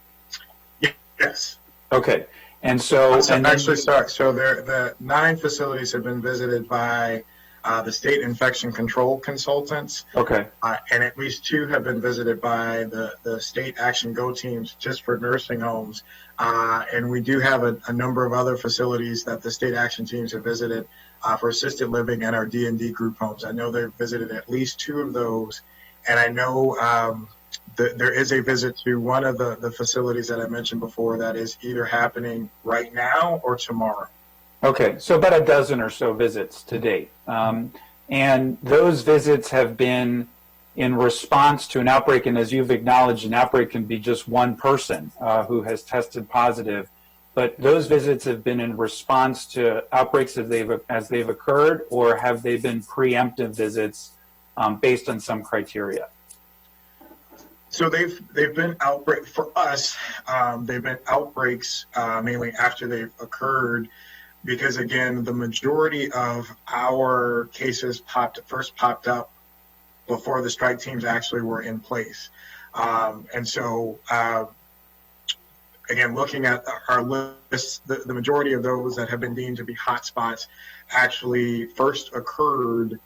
Yes. Okay. And so... actually, sorry. So the 9 facilities have been visited by the state infection control consultants. Okay. And at least 2 have been visited by the state action GO teams just for nursing homes. And we do have a number of other facilities that the state action teams have visited for assisted living and our D&D group homes. I know they've visited at least 2 of those. And I know there is a visit to one of the facilities that I mentioned before that is either happening right now or tomorrow. Okay, so about a dozen or so visits to date. And those visits have been in response to an outbreak, and as you've acknowledged, an outbreak can be just one person who has tested positive. But those visits have been in response to outbreaks as they've occurred, or have they been preemptive visits based on some criteria? So they've been outbreak for us. They've been outbreaks mainly after they've occurred. Because again, the majority of our cases first popped up before the strike teams actually were in place. And so, again, looking at our list, the majority of those that have been deemed to be hotspots actually first occurred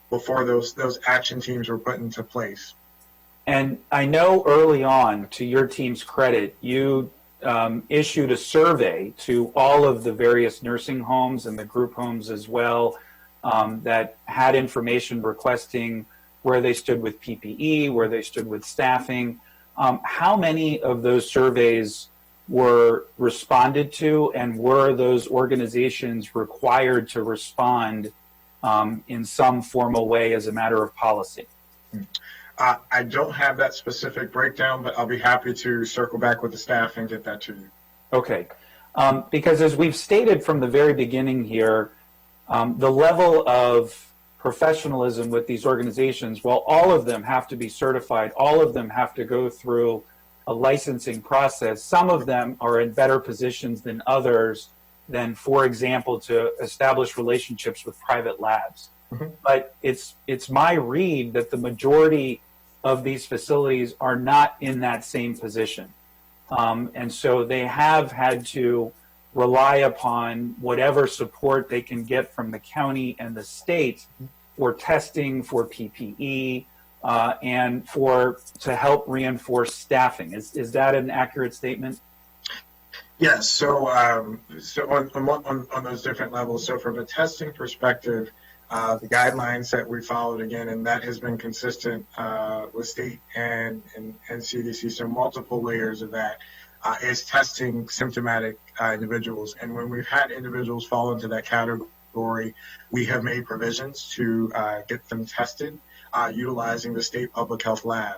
before those action teams were put into place. And I know early on, to your team's credit, you issued a survey to all of the various nursing homes and the group homes as well that had information requesting where they stood with PPE, where they stood with staffing. How many of those surveys were responded to, and were those organizations required to respond in some formal way as a matter of policy? I don't have that specific breakdown, but I'll be happy to circle back with the staff and get that to you. Okay. Because as we've stated from the very beginning here, the level of professionalism with these organizations, while all of them have to be certified, all of them have to go through a licensing process, some of them are in better positions than others than, for example, to establish relationships with private labs. Mm-hmm. But it's my read that the majority of these facilities are not in that same position. And so they have had to rely upon whatever support they can get from the county and the state for testing, for PPE, and to help reinforce staffing. Is that an accurate statement? Yes. So on those different levels. So from a testing perspective, the guidelines that we followed again, and that has been consistent with state and CDC, so multiple layers of that, is testing symptomatic individuals. And when we've had individuals fall into that category, we have made provisions to get them tested utilizing the state public health lab.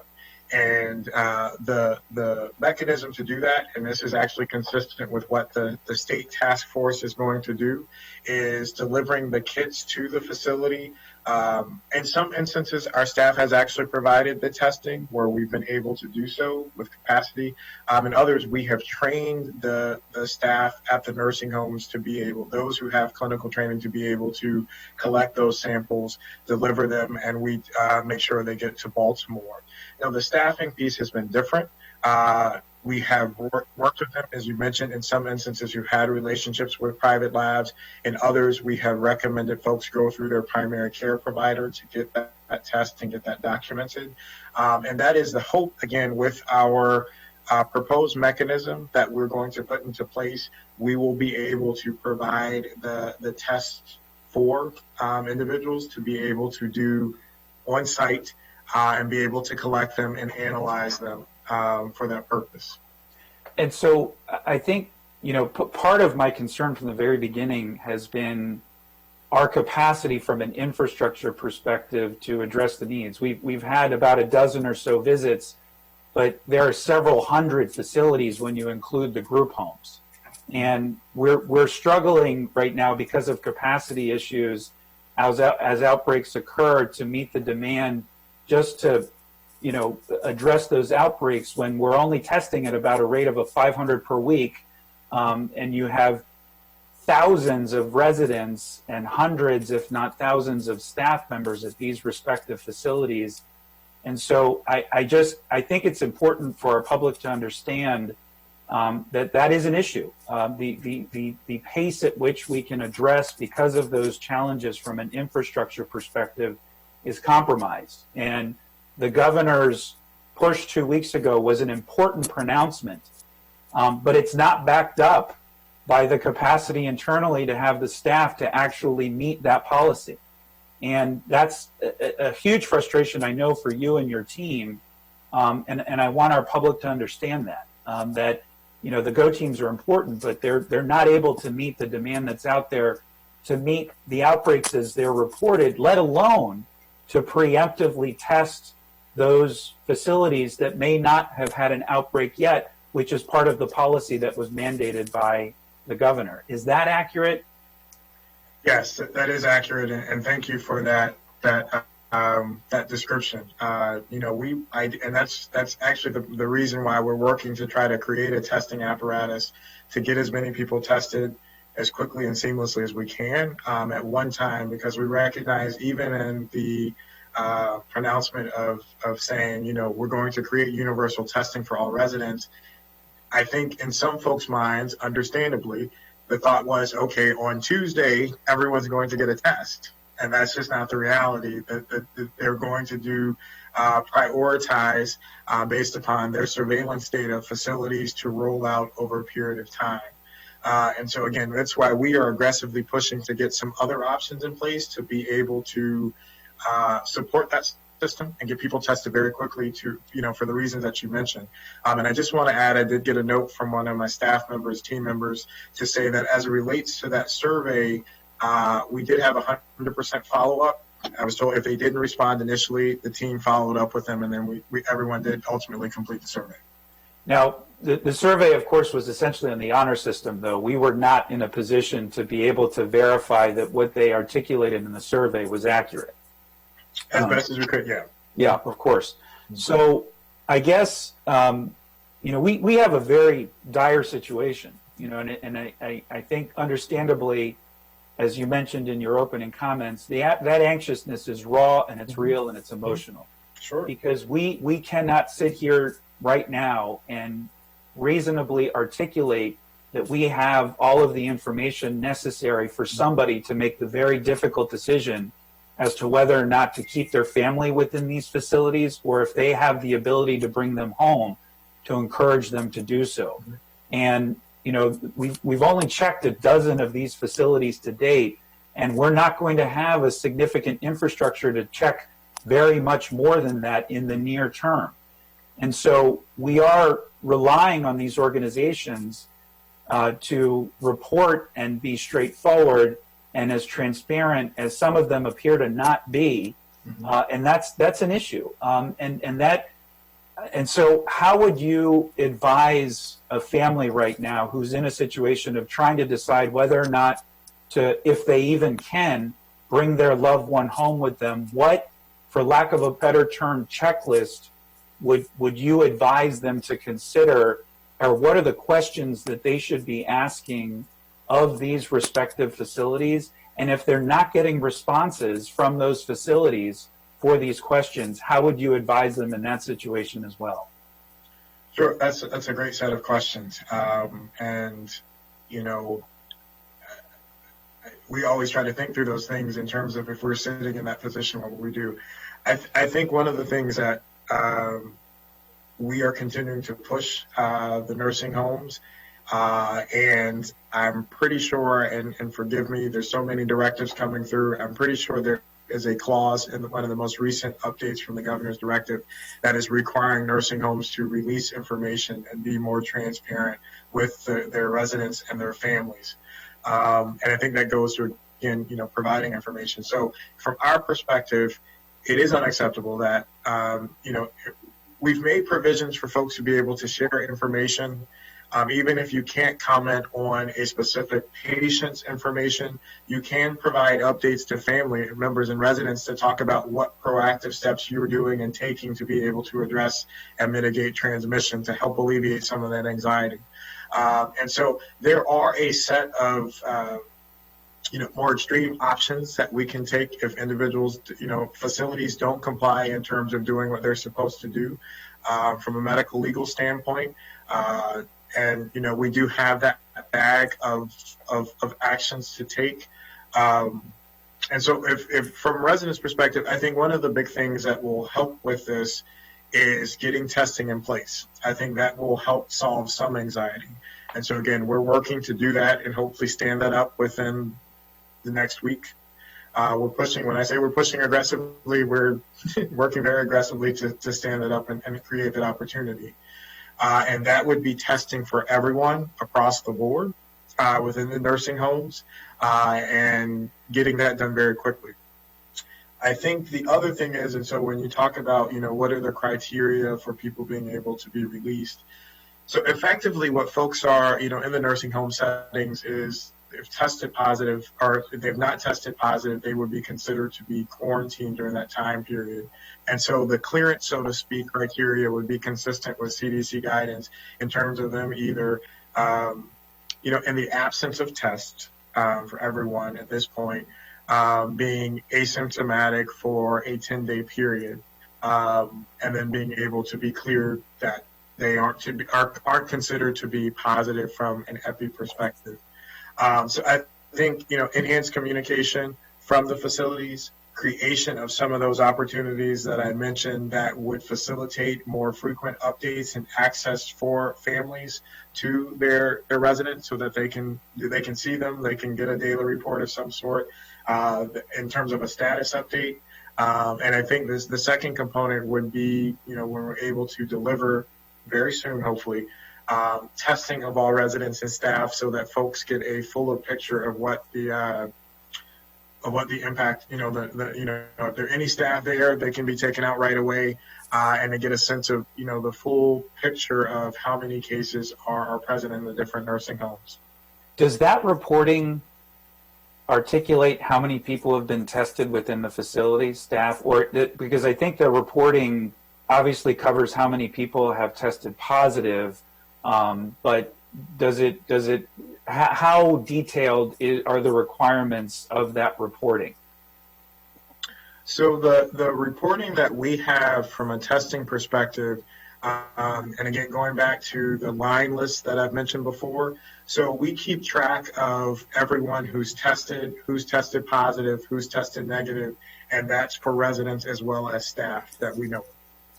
And the mechanism to do that, and this is actually consistent with what the state task force is going to do, is delivering the kits to the facility. In some instances, our staff has actually provided the testing where we've been able to do so with capacity. In others, we have trained the staff at the nursing homes to be able, those who have clinical training, to be able to collect those samples, deliver them, and we make sure they get to Baltimore. Now, the staffing piece has been different. We have worked with them, as you mentioned. In some instances, you've had relationships with private labs. In others, we have recommended folks go through their primary care provider to get that test and get that documented. And that is the hope, again, with our proposed mechanism that we're going to put into place. We will be able to provide the tests for individuals to be able to do on-site and be able to collect them and analyze them for that purpose. And so I think part of my concern from the very beginning has been our capacity from an infrastructure perspective to address the needs. We've had about a dozen or so visits, but there are several hundred facilities when you include the group homes. And we're struggling right now because of capacity issues as outbreaks occur to meet the demand just to, address those outbreaks when we're only testing at about a rate of 500 per week. And you have thousands of residents and hundreds, if not thousands, of staff members at these respective facilities. And so I think it's important for our public to understand that is an issue. The pace at which we can address because of those challenges from an infrastructure perspective is compromised. And the governor's push 2 weeks ago was an important pronouncement, but it's not backed up by the capacity internally to have the staff to actually meet that policy. And that's a huge frustration, I know, for you and your team. And I want our public to understand that, the GO teams are important, but they're not able to meet the demand that's out there to meet the outbreaks as they're reported, let alone to preemptively test those facilities that may not have had an outbreak yet, which is part of the policy that was mandated by the governor. Is that accurate? Yes, that is accurate, and thank you for that description. And that's actually the reason why we're working to try to create a testing apparatus to get as many people tested as quickly and seamlessly as we can at one time, because we recognize even in the pronouncement of saying, we're going to create universal testing for all residents, I think in some folks' minds, understandably, the thought was, okay, on Tuesday, everyone's going to get a test. And that's just not the reality. That they're going to do prioritize based upon their surveillance data facilities to roll out over a period of time. And so, again, that's why we are aggressively pushing to get some other options in place to be able to support that system and get people tested very quickly for the reasons that you mentioned. And I just want to add, I did get a note from one of my staff members, team members, to say that as it relates to that survey, we did have 100% follow-up. I was told if they didn't respond initially, the team followed up with them, and then everyone did ultimately complete the survey. Now, the survey, of course, was essentially in the honor system, though. We were not in a position to be able to verify that what they articulated in the survey was accurate. As best as we could, yeah. Yeah, of course. So I guess, we have a very dire situation, and I think understandably, as you mentioned in your opening comments, that anxiousness is raw and it's real and it's emotional. Sure. Because we cannot sit here right now and reasonably articulate that we have all of the information necessary for somebody to make the very difficult decision as to whether or not to keep their family within these facilities, or if they have the ability to bring them home, to encourage them to do so. And we've only checked a dozen of these facilities to date, and we're not going to have a significant infrastructure to check very much more than that in the near term. And so we are relying on these organizations to report and be straightforward and as transparent as some of them appear to not be, and that's an issue. And so how would you advise a family right now who's in a situation of trying to decide whether or not to, if they even can, bring their loved one home with them? What, for lack of a better term, checklist would you advise them to consider, or what are the questions that they should be asking of these respective facilities? And if they're not getting responses from those facilities for these questions, how would you advise them in that situation as well? Sure, that's a great set of questions. We always try to think through those things in terms of if we're sitting in that position, what would we do? I think one of the things that we are continuing to push the nursing homes, and I'm pretty sure, and forgive me, there's so many directives coming through, I'm pretty sure they're is a clause in one of the most recent updates from the governor's directive that is requiring nursing homes to release information and be more transparent with their residents and their families. And I think that goes to, again, providing information. So from our perspective, it is unacceptable that, we've made provisions for folks to be able to share information. Even if you can't comment on a specific patient's information, you can provide updates to family members and residents to talk about what proactive steps you're doing and taking to be able to address and mitigate transmission to help alleviate some of that anxiety. And so there are a set of more extreme options that we can take if individuals, facilities don't comply in terms of doing what they're supposed to do from a medical legal standpoint. And, we do have that bag of actions to take. And so if from a resident's perspective, I think one of the big things that will help with this is getting testing in place. I think that will help solve some anxiety. And so, again, we're working to do that and hopefully stand that up within the next week. We're pushing, when I say we're pushing aggressively, we're working very aggressively to stand it up and create that opportunity. And that would be testing for everyone across the board within the nursing homes and getting that done very quickly. I think the other thing is, and so when you talk about, what are the criteria for people being able to be released? So effectively what folks are, in the nursing home settings is they've tested positive, or if they've not tested positive, they would be considered to be quarantined during that time period. And so the clearance, so to speak, criteria would be consistent with CDC guidance in terms of them either, in the absence of tests for everyone at this point, being asymptomatic for a 10-day period, and then being able to be cleared that they aren't considered to be positive from an epi perspective. So I think, enhanced communication from the facilities, creation of some of those opportunities that I mentioned that would facilitate more frequent updates and access for families to their residents so that they can see them, they can get a daily report of some sort in terms of a status update. And I think the second component would be, when we're able to deliver very soon, hopefully, testing of all residents and staff so that folks get a fuller picture of what the impact, if there are any staff there, they can be taken out right away, and to get a sense of, the full picture of how many cases are present in the different nursing homes. Does that reporting articulate how many people have been tested within the facility staff, because I think the reporting obviously covers how many people have tested positive, but how detailed are the requirements of that reporting? So the reporting that we have from a testing perspective, and again, going back to the line list that I've mentioned before, so we keep track of everyone who's tested positive, who's tested negative, and that's for residents as well as staff that we know.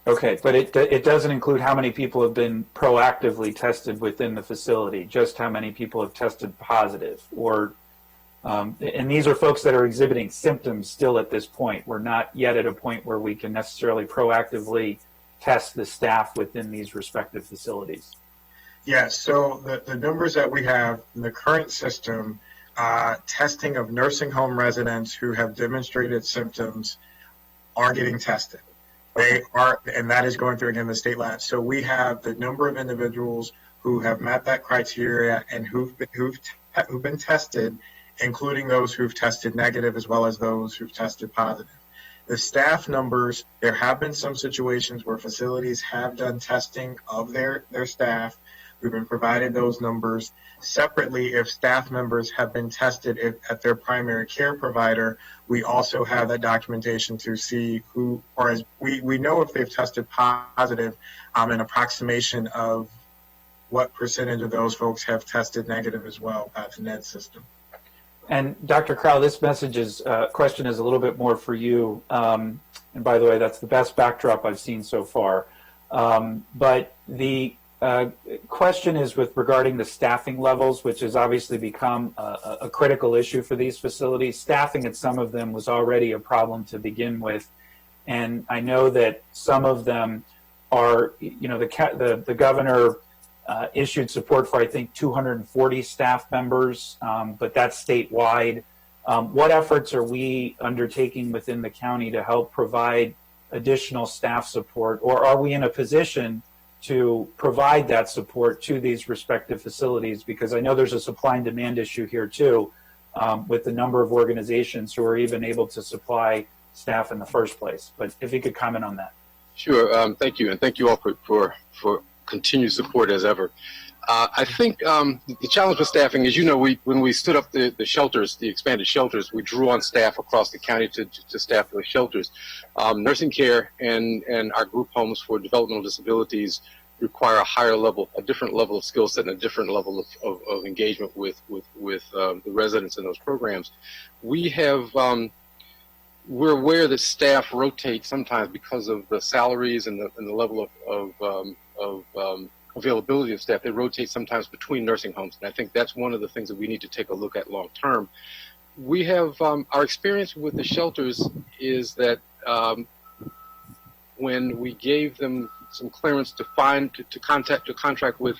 Okay, but it doesn't include how many people have been proactively tested within the facility, just how many people have tested positive, and these are folks that are exhibiting symptoms still at this point. We're not yet at a point where we can necessarily proactively test the staff within these respective facilities. Yes, so the numbers that we have in the current system, testing of nursing home residents who have demonstrated symptoms are getting tested. They are, and that is going through, again, the state labs. So we have the number of individuals who have met that criteria and who've been tested, including those who've tested negative as well as those who've tested positive. The staff numbers, there have been some situations where facilities have done testing of their staff. We've been provided those numbers. Separately, if staff members have been tested at their primary care provider, we also have that documentation to see who, or as we know if they've tested positive, an approximation of what percentage of those folks have tested negative as well by the NED system. And Dr. Crowell, this question is a little bit more for you. And by the way, that's the best backdrop I've seen so far. But question is regarding the staffing levels, which has obviously become a critical issue for these facilities. Staffing at some of them was already a problem to begin with, and I know that some of them are, the governor issued support for, I think, 240 staff members, but that's statewide. What efforts are we undertaking within the county to help provide additional staff support, or are we in a position to provide that support to these respective facilities? Because I know there's a supply and demand issue here too, with the number of organizations who are even able to supply staff in the first place. But if you could comment on that. Sure. Thank you, and thank you all for continued support as ever. I think the challenge with staffing is, when we stood up the shelters, the expanded shelters, we drew on staff across the county to staff those shelters. Nursing care and our group homes for developmental disabilities require a different level of skill set and a different level of engagement with the residents in those programs. We're aware that staff rotate sometimes because of the salaries and the level of availability of staff. They rotate sometimes between nursing homes, and I think that's one of the things that we need to take a look at long term. We have our experience with the shelters is that when we gave them some clearance to contract with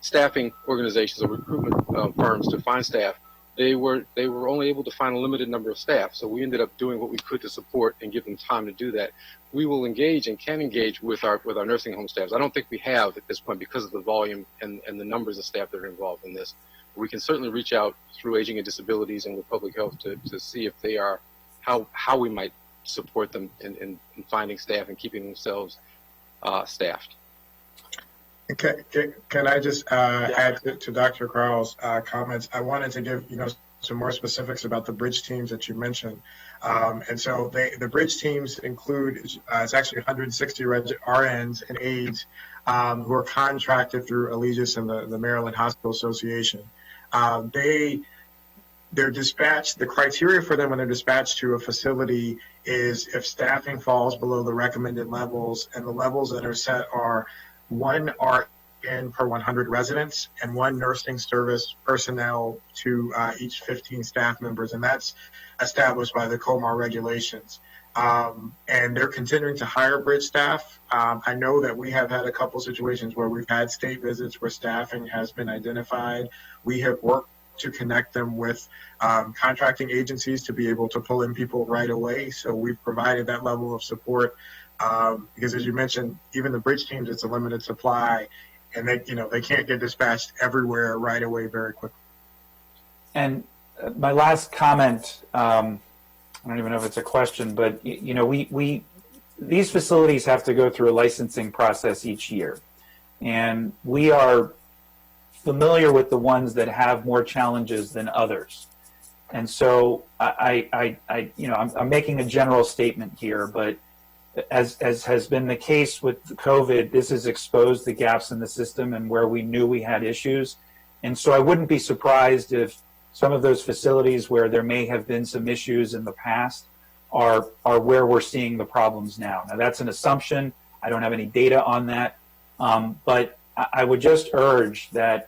staffing organizations or recruitment firms to find staff, they were only able to find a limited number of staff. So we ended up doing what we could to support and give them time to do that. We will engage and can engage with our nursing home staffs. I don't think we have at this point because of the volume and the numbers of staff that are involved in this. We can certainly reach out through Aging and Disabilities and with Public Health to see if they are, how we might support them in finding staff and keeping themselves staffed. Okay, can I just add to Dr. Crowell's comments? I wanted to give some more specifics about the bridge teams that you mentioned. And so the bridge teams include, it's actually 160 RNs and aides who are contracted through Allegiance and the Maryland Hospital Association. They're dispatched, the criteria for them when they're dispatched to a facility is if staffing falls below the recommended levels, and the levels that are set are 1 RN per 100 residents and 1 nursing service personnel to each 15 staff members, and that's established by the COMAR regulations. And they're continuing to hire bridge staff. I know that we have had a couple situations where we've had state visits where staffing has been identified. We have worked to connect them with contracting agencies to be able to pull in people right away. So we've provided that level of support because, as you mentioned, even the bridge teams, it's a limited supply, and they can't get dispatched everywhere right away very quickly. And my last comment, I don't even know if it's a question, but these facilities have to go through a licensing process each year, and we are familiar with the ones that have more challenges than others. And so I'm making a general statement here, but as has been the case with COVID, this has exposed the gaps in the system and where we knew we had issues. And so I wouldn't be surprised if some of those facilities where there may have been some issues in the past are where we're seeing the problems now. Now, that's an assumption. I don't have any data on that. But I would just urge that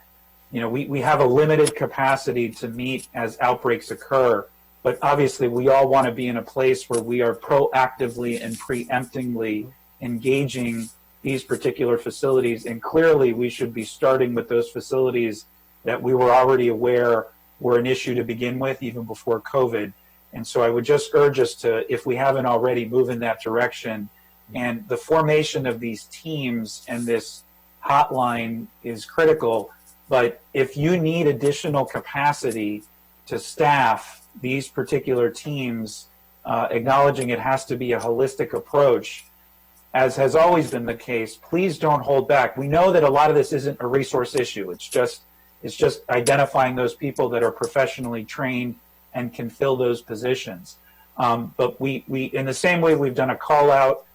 we have a limited capacity to meet as outbreaks occur, but obviously we all want to be in a place where we are proactively and preemptively engaging these particular facilities. And clearly we should be starting with those facilities that we were already aware were an issue to begin with, even before COVID. And so I would just urge us to, if we haven't already, move in that direction. And the formation of these teams and this hotline is critical. But if you need additional capacity to staff these particular teams, acknowledging it has to be a holistic approach, as has always been the case, please don't hold back. We know that a lot of this isn't a resource issue. It's just identifying those people that are professionally trained and can fill those positions. But we in the same way we've done a call out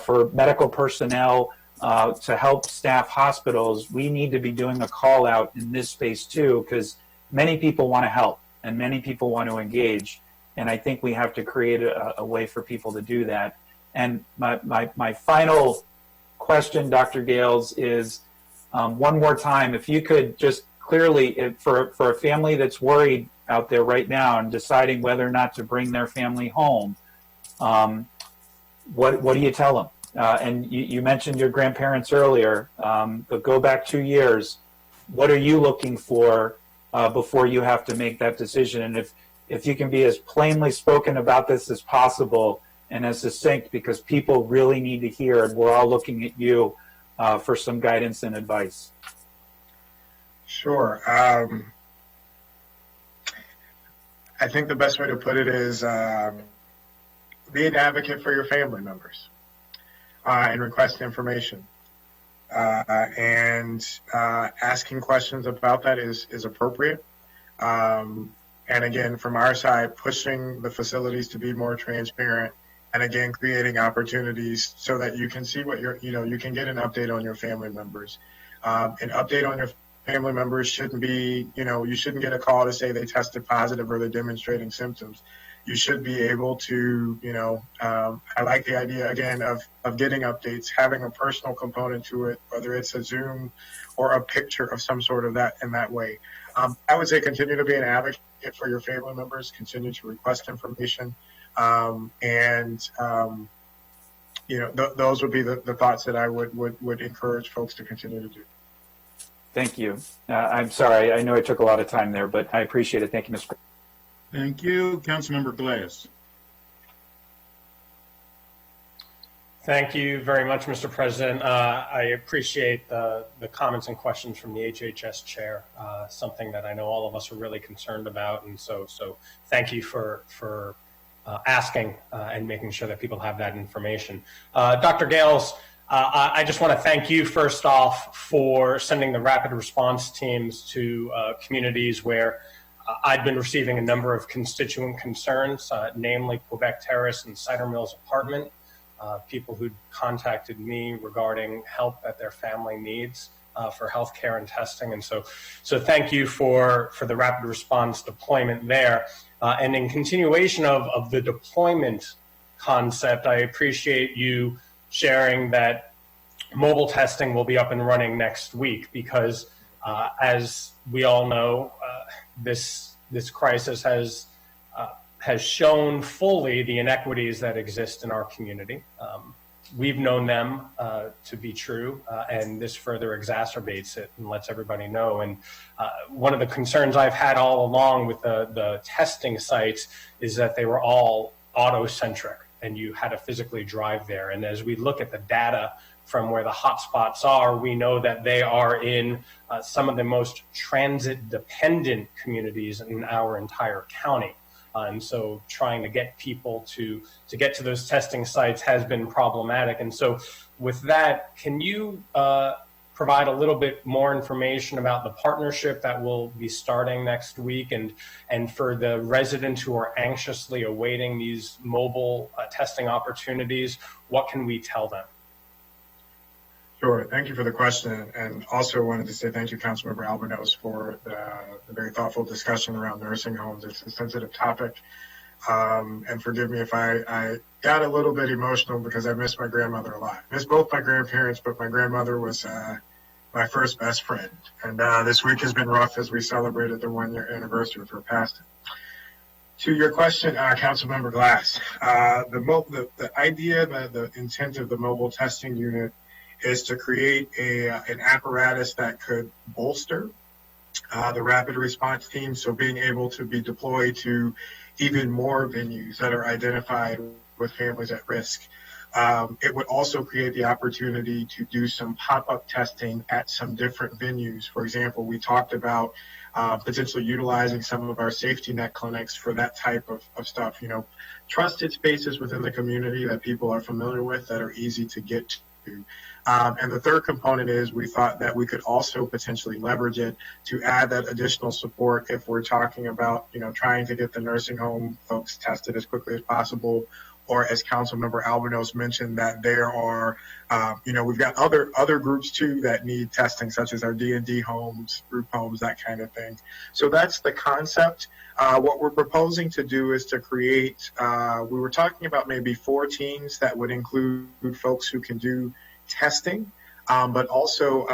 for medical personnel to help staff hospitals, we need to be doing a call out in this space too, because many people want to help and many people want to engage. And I think we have to create a way for people to do that. And my final question, Dr. Gales, is one more time, if you could just clearly, for a family that's worried out there right now and deciding whether or not to bring their family home, what do you tell them? And you mentioned your grandparents earlier, but go back 2 years. What are you looking for before you have to make that decision? And if you can be as plainly spoken about this as possible and as succinct, because people really need to hear, and we're all looking at you for some guidance and advice. Sure. I think the best way to put it is be an advocate for your family members and request information. And asking questions about that is appropriate. And again, from our side, pushing the facilities to be more transparent, and again, creating opportunities so that you can see what you can get an update on your family members. An update on your family members shouldn't be, you shouldn't get a call to say they tested positive or they're demonstrating symptoms. You should be able to, I like the idea, again, of getting updates, having a personal component to it, whether it's a Zoom or a picture of some sort of that in that way. I would say continue to be an advocate for your family members, continue to request information. Those would be the thoughts that I would encourage folks to continue to do. Thank you. I'm sorry. I know I took a lot of time there, but I appreciate it. Thank you, Mr. Thank you. Councilmember Glass. Thank you very much, Mr. President. I appreciate the comments and questions from the HHS chair, something that I know all of us are really concerned about. And so thank you for asking and making sure that people have that information. Dr. Gales, I just want to thank you first off for sending the rapid response teams to communities where I'd been receiving a number of constituent concerns, namely Quebec Terrace and Cider Mills apartment, people who'd contacted me regarding help that their family needs for healthcare and testing. And so thank you for the rapid response deployment there. And in continuation of the deployment concept, I appreciate you sharing that mobile testing will be up and running next week, because as we all know, this crisis has shown fully the inequities that exist in our community. We've known them to be true, and this further exacerbates it and lets everybody know. And one of the concerns I've had all along with the testing sites is that they were all auto-centric, and you had to physically drive there. And as we look at the data from where the hotspots are, we know that they are in some of the most transit-dependent communities in our entire county. And so trying to get people to get to those testing sites has been problematic. And so with that, can you provide a little bit more information about the partnership that will be starting next week, and for the residents who are anxiously awaiting these mobile testing opportunities, what can we tell them? Sure. Thank you for the question. And also wanted to say thank you, Councilmember Albernos, for the very thoughtful discussion around nursing homes. It's a sensitive topic. And forgive me if I got a little bit emotional because I miss my grandmother a lot. I miss both my grandparents, but my grandmother was my first best friend. And this week has been rough as we celebrated the 1-year anniversary of her passing. To your question, Councilmember Glass, the idea, the intent of the mobile testing unit is to create an apparatus that could bolster the rapid response team, so being able to be deployed to even more venues that are identified with families at risk. It would also create the opportunity to do some pop-up testing at some different venues. For example, we talked about potentially utilizing some of our safety net clinics for that type of stuff, trusted spaces within the community that people are familiar with that are easy to get to. And the third component is we thought that we could also potentially leverage it to add that additional support if we're talking about, trying to get the nursing home folks tested as quickly as possible, or as Councilmember Albernos mentioned, that there are, we've got other groups too that need testing, such as our D&D homes, group homes, that kind of thing. So that's the concept. What we're proposing to do is to create, we were talking about maybe 4 teams that would include folks who can do testing, but also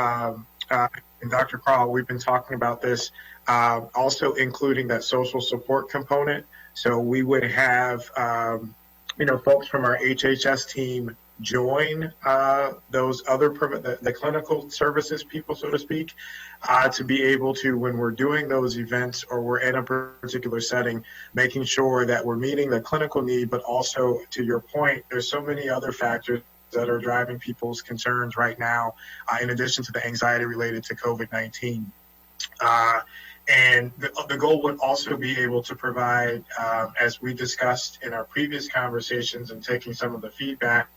and Dr. Crowell, we've been talking about this, also including that social support component. So we would have, folks from our HHS team join those other the clinical services people, so to speak, to be able to, when we're doing those events or we're in a particular setting, making sure that we're meeting the clinical need, but also, to your point, there's so many other factors that are driving people's concerns right now, in addition to the anxiety related to COVID-19. And the goal would also be able to provide, as we discussed in our previous conversations and taking some of the feedback,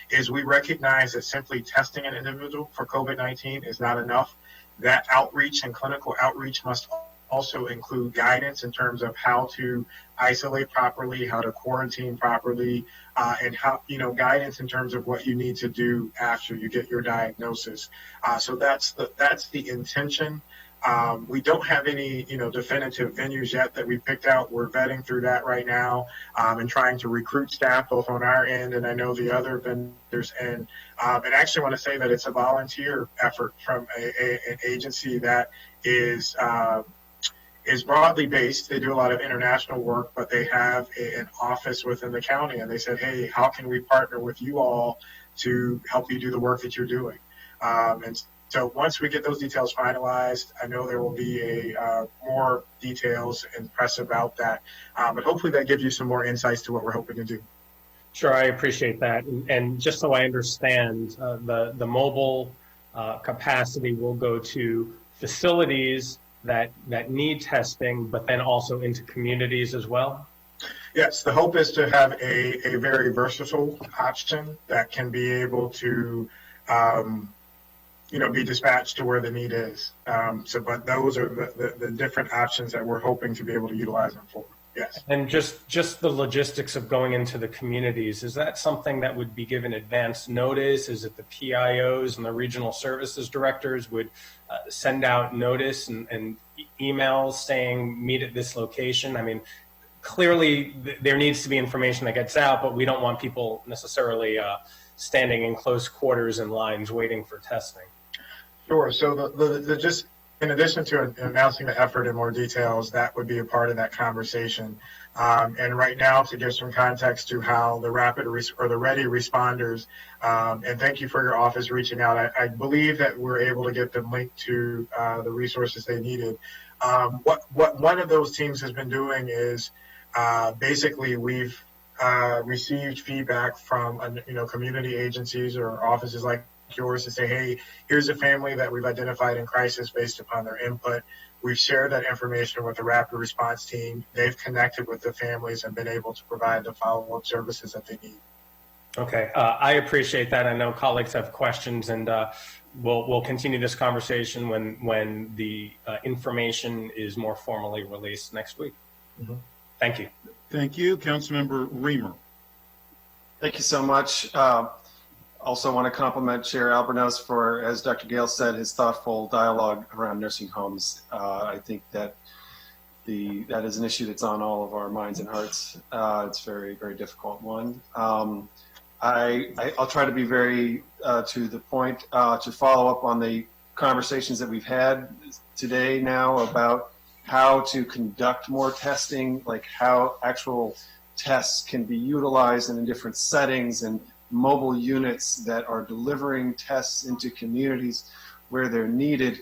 is we recognize that simply testing an individual for COVID-19 is not enough. That outreach and clinical outreach must also include guidance in terms of how to isolate properly, how to quarantine properly, and how, guidance in terms of what you need to do after you get your diagnosis. So that's the intention. We don't have any, definitive venues yet that we picked out. We're vetting through that right now, and trying to recruit staff both on our end and I know the other vendors end. And I actually want to say that it's a volunteer effort from an agency that is broadly based. They do a lot of international work, but they have an office within the county, and they said, hey, how can we partner with you all to help you do the work that you're doing? And so once we get those details finalized, I know there will be more details and press about that, but hopefully that gives you some more insights to what we're hoping to do. Sure, I appreciate that. And just so I understand, the mobile capacity will go to facilities that need testing, but then also into communities as well? Yes, the hope is to have a very versatile option that can be able to be dispatched to where the need is. But those are the different options that we're hoping to be able to utilize them for. Yes. And just the logistics of going into the communities, is that something that would be given advance notice? Is it the PIOs and the regional services directors would send out notice and emails saying meet at this location? I mean, clearly there needs to be information that gets out, but we don't want people necessarily standing in close quarters in lines waiting for testing. Sure. So the just in addition to announcing the effort in more details, that would be a part of that conversation. And right now, to give some context to how the the ready responders, and thank you for your office reaching out. I believe that we're able to get them linked to the resources they needed. What one of those teams has been doing is basically we've received feedback from community agencies or offices like yours to say, hey, here's a family that we've identified in crisis based upon their input. We've shared that information with the rapid response team. They've connected with the families and been able to provide the follow-up services that they need. Okay, I appreciate that. I know colleagues have questions, and we'll continue this conversation when the information is more formally released next week. Mm-hmm. Thank you. Thank you. Councilmember Reamer. Thank you so much. Also want to compliment Chair Albornoz for, as Dr. Gale said, his thoughtful dialogue around nursing homes. I think that that is an issue that's on all of our minds and hearts. It's a very, very difficult one. I'll try to be very to the point to follow up on the conversations that we've had today now about how to conduct more testing, like how actual tests can be utilized in different settings and mobile units that are delivering tests into communities where they're needed.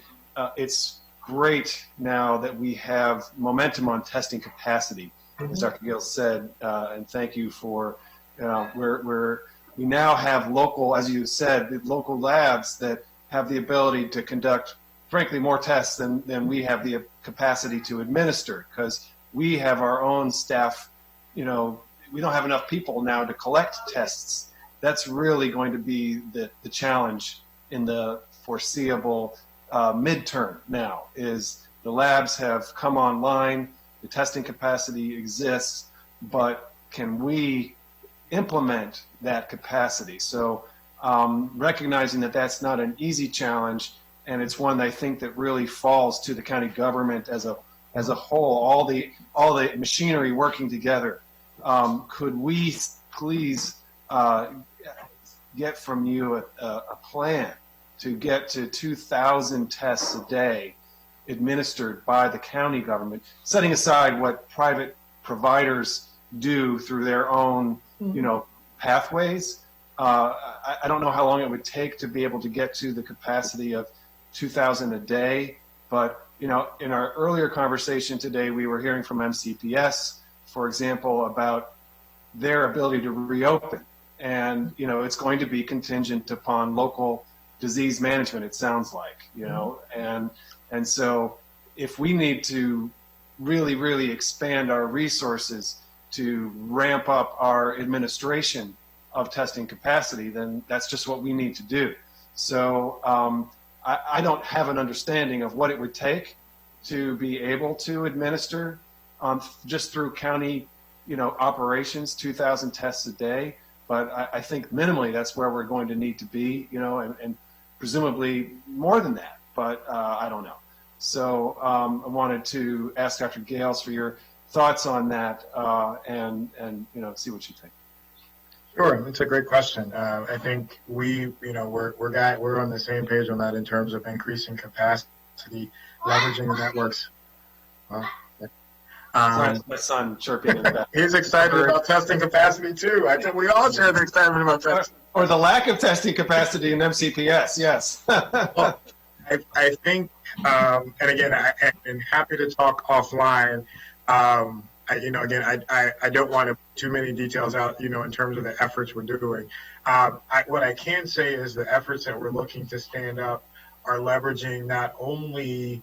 It's great now that we have momentum on testing capacity, as Dr. Gill said, and thank you for, we now have local, as you said, the local labs that have the ability to conduct, frankly, more tests than we have the capacity to administer, because we have our own staff. We don't have enough people now to collect tests. That's really going to be the challenge in the foreseeable midterm now, is the labs have come online, the testing capacity exists, but can we implement that capacity? So recognizing that that's not an easy challenge, and it's one I think that really falls to the county government as a whole, all the machinery working together. Could we please get from you a plan to get to 2,000 tests a day administered by the county government, setting aside what private providers do through their own, pathways. I don't know how long it would take to be able to get to the capacity of 2,000 a day, but in our earlier conversation today, we were hearing from MCPS, for example, about their ability to reopen, and it's going to be contingent upon local disease management. It sounds like, and so if we need to really expand our resources to ramp up our administration of testing capacity, then that's just what we need to do. So I don't have an understanding of what it would take to be able to administer just through county, operations, 2,000 tests a day. But I think minimally that's where we're going to need to be, and presumably more than that. But I don't know. So I wanted to ask Dr. Gales for your thoughts on that, and see what you think. Sure, that's a great question. I think we're on the same page on that in terms of increasing capacity, leveraging the networks. My son chirping in the back. He's excited about testing capacity too. I think we all share the excitement about testing. Or the lack of testing capacity in MCPS. Yes. Well, I think, and again, I'm happy to talk offline. I don't want to put too many details out, in terms of the efforts we're doing. What I can say is the efforts that we're looking to stand up are leveraging not only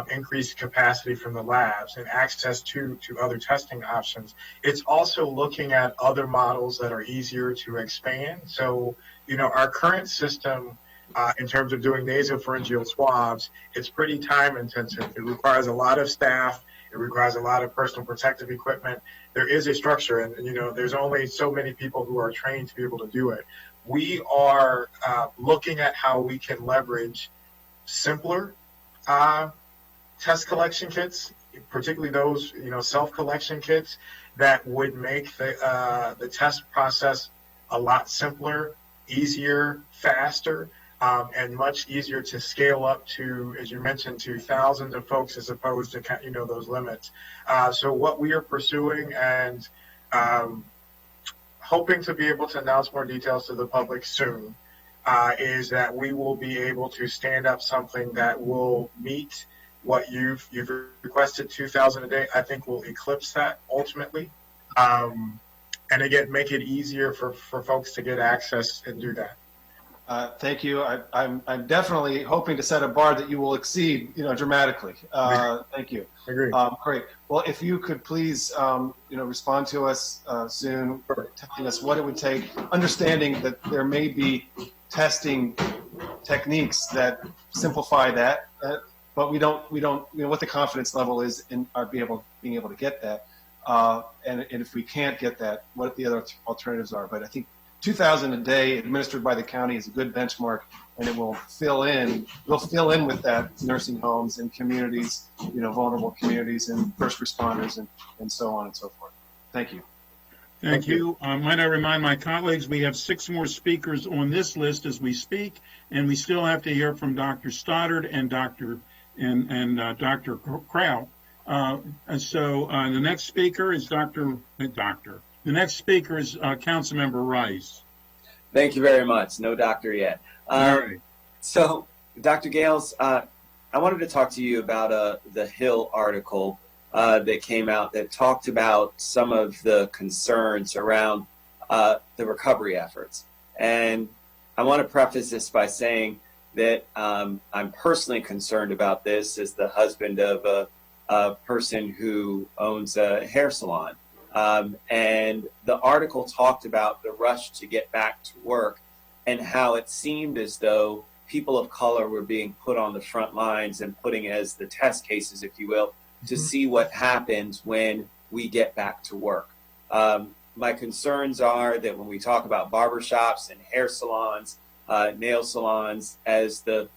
increased capacity from the labs and access to other testing options, it's also looking at other models that are easier to expand. So, our current system, in terms of doing nasopharyngeal swabs, it's pretty time intensive. It requires a lot of staff. It requires a lot of personal protective equipment. There is a structure, and there's only so many people who are trained to be able to do it. We are looking at how we can leverage simpler test collection kits, particularly those self-collection kits that would make the test process a lot simpler, easier, faster. And much easier to scale up to, as you mentioned, to thousands of folks as opposed to, those limits. So what we are pursuing and hoping to be able to announce more details to the public soon is that we will be able to stand up something that will meet what you've requested, 2,000 a day. I think will eclipse that ultimately. And again, make it easier for folks to get access and do that. Thank you. I'm definitely hoping to set a bar that you will exceed, dramatically. Thank you. Agreed. Great. Well, if you could please, respond to us soon, telling us what it would take, understanding that there may be testing techniques that simplify that, but we don't, what the confidence level is in our being able to get that, and if we can't get that, what the other alternatives are. But I think 2,000 a day administered by the county is a good benchmark, and it will fill in with that nursing homes and communities, vulnerable communities and first responders and so on and so forth. Thank you. Thank you. Might I remind my colleagues, we have 6 more speakers on this list as we speak, and we still have to hear from Dr. Stoddard and Dr. Crow. So the next speaker is The next speaker is Councilmember Rice. Thank you very much. No doctor yet. All right. So, Dr. Gales, I wanted to talk to you about the Hill article that came out that talked about some of the concerns around the recovery efforts. And I want to preface this by saying that I'm personally concerned about this as the husband of a person who owns a hair salon. And the article talked about the rush to get back to work and how it seemed as though people of color were being put on the front lines and putting as the test cases, if you will, to see what happens when we get back to work. My concerns are that when we talk about barbershops and hair salons, nail salons, as the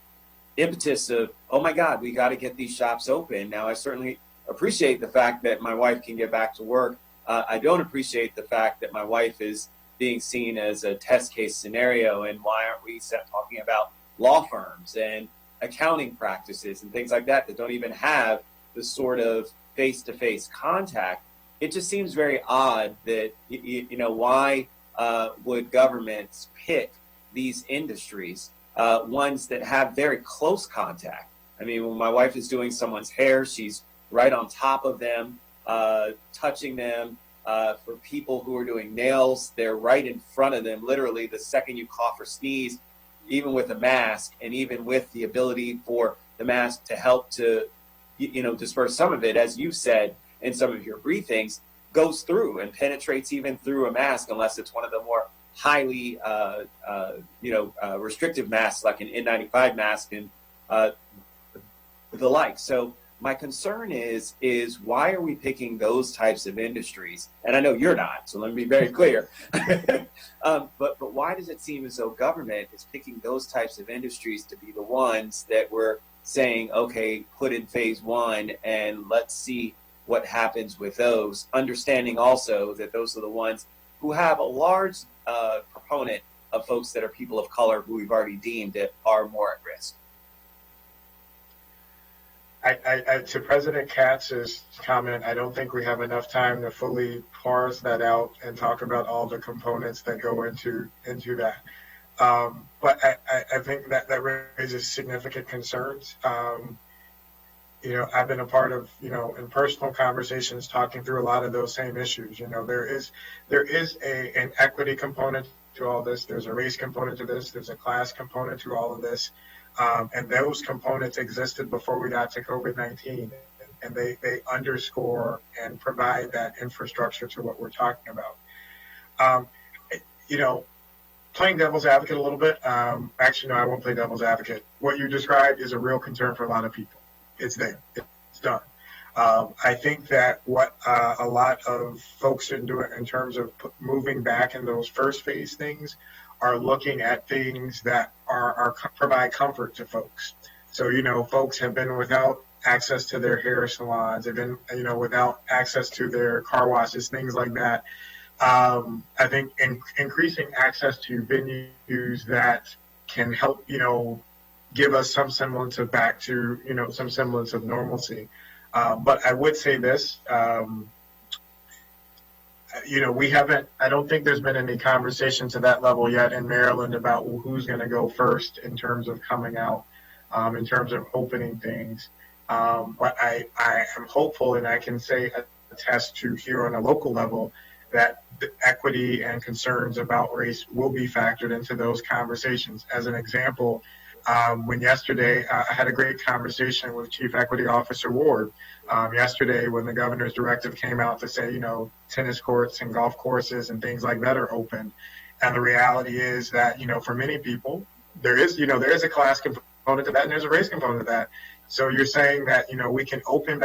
impetus of, oh my God, we got to get these shops open. Now, I certainly appreciate the fact that my wife can get back to work. I don't appreciate the fact that my wife is being seen as a test case scenario, and why aren't we talking about law firms and accounting practices and things like that that don't even have the sort of face-to-face contact. It just seems very odd that, why would governments pick these industries, ones that have very close contact? I mean, when my wife is doing someone's hair, she's right on top of them, touching them. For people who are doing nails, they're right in front of them, literally the second you cough or sneeze, even with a mask, and even with the ability for the mask to help to, disperse some of it, as you said in some of your briefings, goes through and penetrates even through a mask, unless it's one of the more highly, restrictive masks like an N95 mask and the like. So my concern is why are we picking those types of industries? And I know you're not, so let me be very clear. But why does it seem as though government is picking those types of industries to be the ones that we're saying, okay, put in phase one and let's see what happens with those, understanding also that those are the ones who have a large proponent of folks that are people of color who we've already deemed are more at risk? To President Katz's comment, I don't think we have enough time to fully parse that out and talk about all the components that go into that. But I think that raises significant concerns. I've been a part of, in personal conversations, talking through a lot of those same issues. There is an equity component to all this. There's a race component to this. There's a class component to all of this. And those components existed before we got to COVID-19, and they underscore and provide that infrastructure to what we're talking about. Playing devil's advocate a little bit. Actually, no, I won't play devil's advocate. What you described is a real concern for a lot of people. It's there. It's done. I think that what a lot of folks are doing in terms of moving back in those first phase things are looking at things that provide comfort to folks. So, folks have been without access to their hair salons, have been, without access to their car washes, things like that. I think increasing access to venues that can help, give us some semblance of back to, some semblance of normalcy. But I would say this, I don't think there's been any conversation to that level yet in Maryland about who's going to go first in terms of coming out, in terms of opening things. But I am hopeful, and I can say attest to here on a local level, that the equity and concerns about race will be factored into those conversations. As an example, when yesterday I had a great conversation with Chief Equity Officer Ward yesterday when the governor's directive came out to say, tennis courts and golf courses and things like that are open. And the reality is that, for many people, there is a class component to that and there's a race component to that. So you're saying that, we can open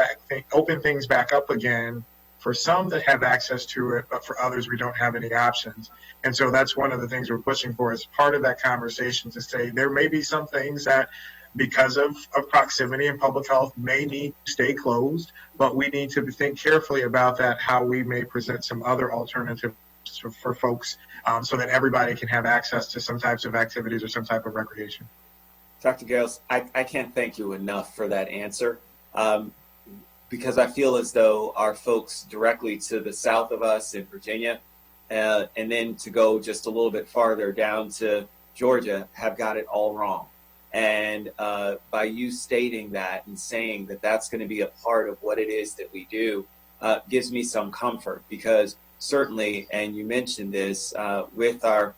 things back up again for some that have access to it, but for others, we don't have any options. And so that's one of the things we're pushing for as part of that conversation, to say there may be some things that, because of proximity and public health, may need to stay closed, but we need to think carefully about that, how we may present some other alternatives for folks so that everybody can have access to some types of activities or some type of recreation. Dr. Gales, I can't thank you enough for that answer. Because I feel as though our folks directly to the south of us in Virginia, and then to go just a little bit farther down to Georgia, have got it all wrong. And by you stating that and saying that that's going to be a part of what it is that we do, gives me some comfort, because certainly, and you mentioned this, with our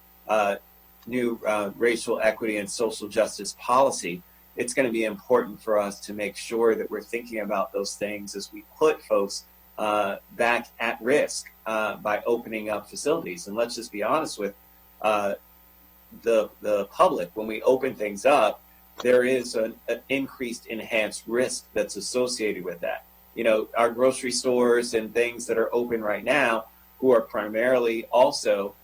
new racial equity and social justice policy, it's going to be important for us to make sure that we're thinking about those things as we put folks back at risk by opening up facilities. And let's just be honest with the public. When we open things up, there is an increased enhanced risk that's associated with that. Our grocery stores and things that are open right now, who are primarily also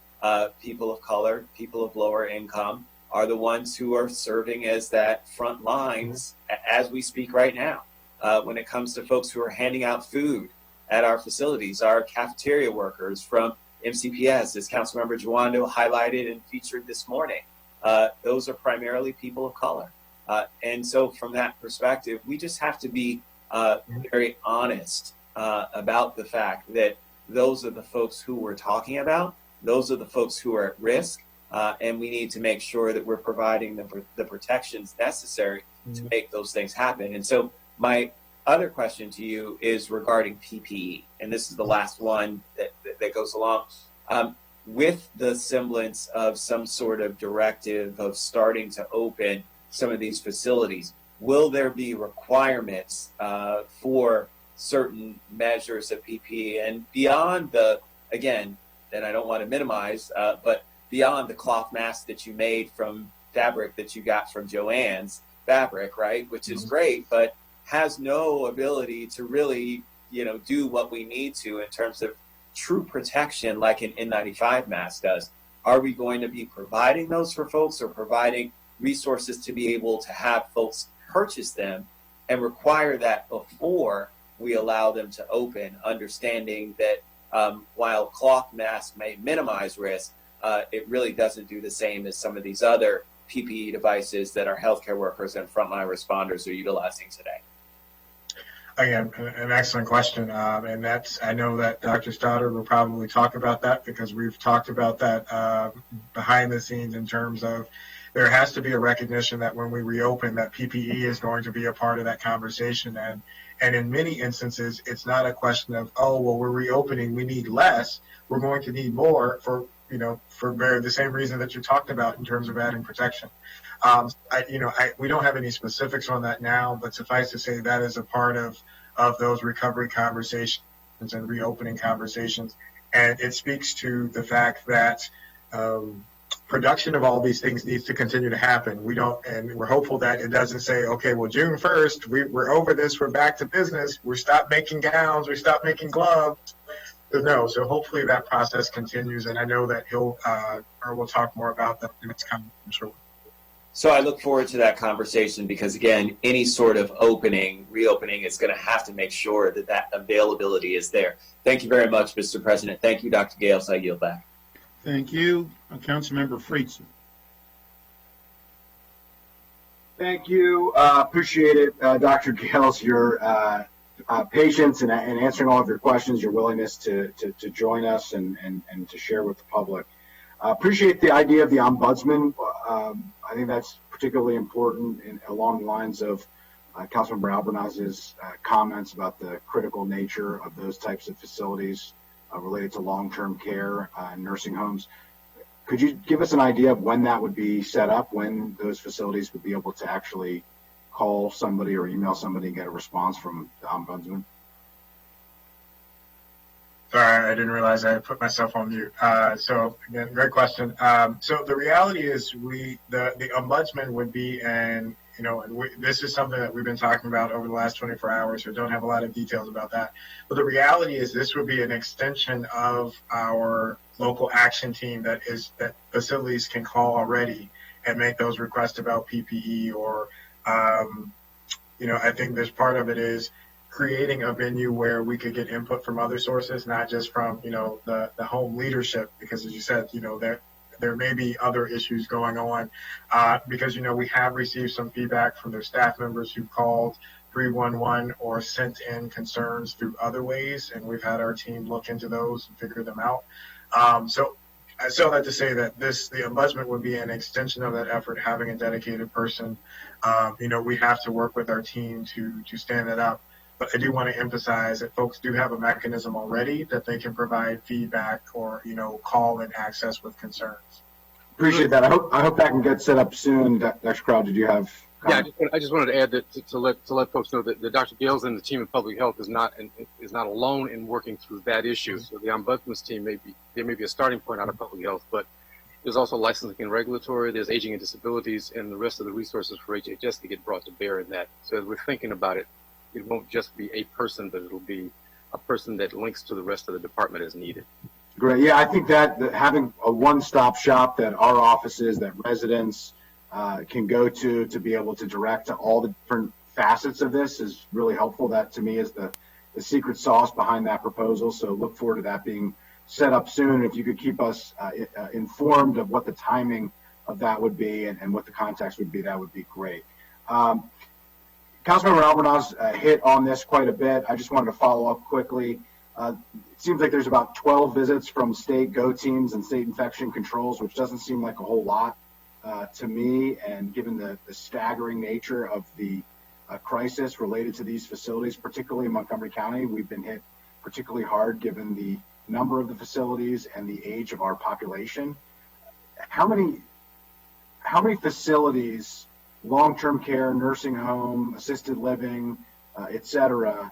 people of color, people of lower income, are the ones who are serving as that front lines as we speak right now. When it comes to folks who are handing out food at our facilities, our cafeteria workers from MCPS, as Councilmember Jawando highlighted and featured this morning, those are primarily people of color. And so from that perspective, we just have to be very honest about the fact that those are the folks who we're talking about. Those are the folks who are at risk. And we need to make sure that we're providing the protections necessary to make those things happen. And so my other question to you is regarding PPE. And this is the last one that goes along. With the semblance of some sort of directive of starting to open some of these facilities, will there be requirements for certain measures of PPE and beyond again, and I don't want to minimize, but beyond the cloth mask that you made from fabric that you got from Joann's fabric, right? Which is great, but has no ability to really, do what we need to in terms of true protection like an N95 mask does. Are we going to be providing those for folks, or providing resources to be able to have folks purchase them and require that before we allow them to open, understanding that while cloth masks may minimize risk, it really doesn't do the same as some of these other PPE devices that our healthcare workers and frontline responders are utilizing today? Again, an excellent question. And I know that Dr. Stoddard will probably talk about that, because we've talked about that behind the scenes in terms of there has to be a recognition that when we reopen, that PPE is going to be a part of that conversation. And in many instances, it's not a question of, oh, well, we're reopening, we need less. We're going to need more for the same reason that you talked about in terms of adding protection. We don't have any specifics on that now, but suffice to say that is a part of those recovery conversations and reopening conversations. And it speaks to the fact that production of all these things needs to continue to happen. And we're hopeful that it doesn't say, okay, well, June 1st, we're over this, we're back to business, we stopped making gowns, we stopped making gloves. No, so hopefully that process continues, and I know that we'll talk more about that next time, I'm sure. So I look forward to that conversation, because again, any sort of reopening is going to have to make sure that availability is there. Thank you very much, Mr. President. Thank you, Dr. Gales. I yield back. Thank you. Councilmember Friedson. Thank you. Appreciate it, Dr. Gales, your patience and answering all of your questions, your willingness to join us and to share with the public. Appreciate the idea of the ombudsman. I think that's particularly important along the lines of Councilmember Albernaz's comments about the critical nature of those types of facilities related to long-term care and nursing homes. Could you give us an idea of when that would be set up, when those facilities would be able to actually call somebody or email somebody and get a response from the ombudsman? Sorry, I didn't realize I had put myself on mute. So again, great question. So the reality is the ombudsman would be this is something that we've been talking about over the last 24 hours, so don't have a lot of details about that. But the reality is this would be an extension of our local action team that facilities can call already and make those requests about PPE or, I think this part of it is creating a venue where we could get input from other sources, not just from, the home leadership, because as you said, there may be other issues going on because, we have received some feedback from their staff members who called 311 or sent in concerns through other ways, and we've had our team look into those and figure them out. So I still have to say that the ombudsman would be an extension of that effort, having a dedicated person. We have to work with our team to stand that up. But I do want to emphasize that folks do have a mechanism already that they can provide feedback or, call and access with concerns. Appreciate that. I hope that can get set up soon. Dr. Crowd, did you have? Yeah, I just wanted to add that to let folks know that Dr. Gales and the team in public health is not alone in working through that issue. So the ombudsman's team may be a starting point out of public health, but there's also licensing and regulatory, there's aging and disabilities, and the rest of the resources for HHS to get brought to bear in that. So as we're thinking about it, it won't just be a person, but it'll be a person that links to the rest of the department as needed. Great. Yeah, I think that having a one-stop shop that our offices, that residents can go to be able to direct to all the different facets of this is really helpful. That to me is the secret sauce behind that proposal. So look forward to that being set up soon. If you could keep us informed of what the timing that would be and what the context would be, that would be great. Councilmember Albornoz hit on this quite a bit. I just wanted to follow up quickly. It seems like there's about 12 visits from state GO teams and state infection controls, which doesn't seem like a whole lot to me. And given the staggering nature of the crisis related to these facilities, particularly in Montgomery County, we've been hit particularly hard given the number of the facilities and the age of our population. How many facilities, long-term care, nursing home, assisted living, et cetera,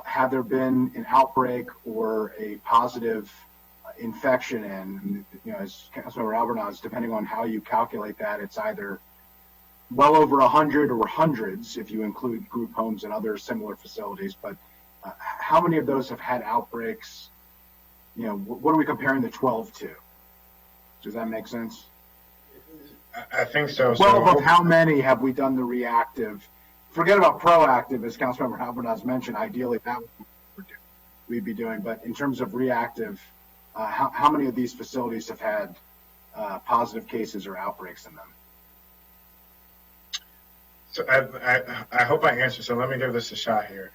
have there been an outbreak or a positive infection in? You know, as Councilmember Albornoz, depending on how you calculate that, it's either well over 100 or hundreds if you include group homes and other similar facilities. But how many of those have had outbreaks? You know, what are we comparing the 12 to? Does that make sense? I think so. 12 of how many have we done the reactive? Forget about proactive, as Councilmember Albornoz mentioned. Ideally, that would be what we'd be doing. But in terms of reactive, how many of these facilities have had positive cases or outbreaks in them? So I hope I answered. So let me give this a shot here.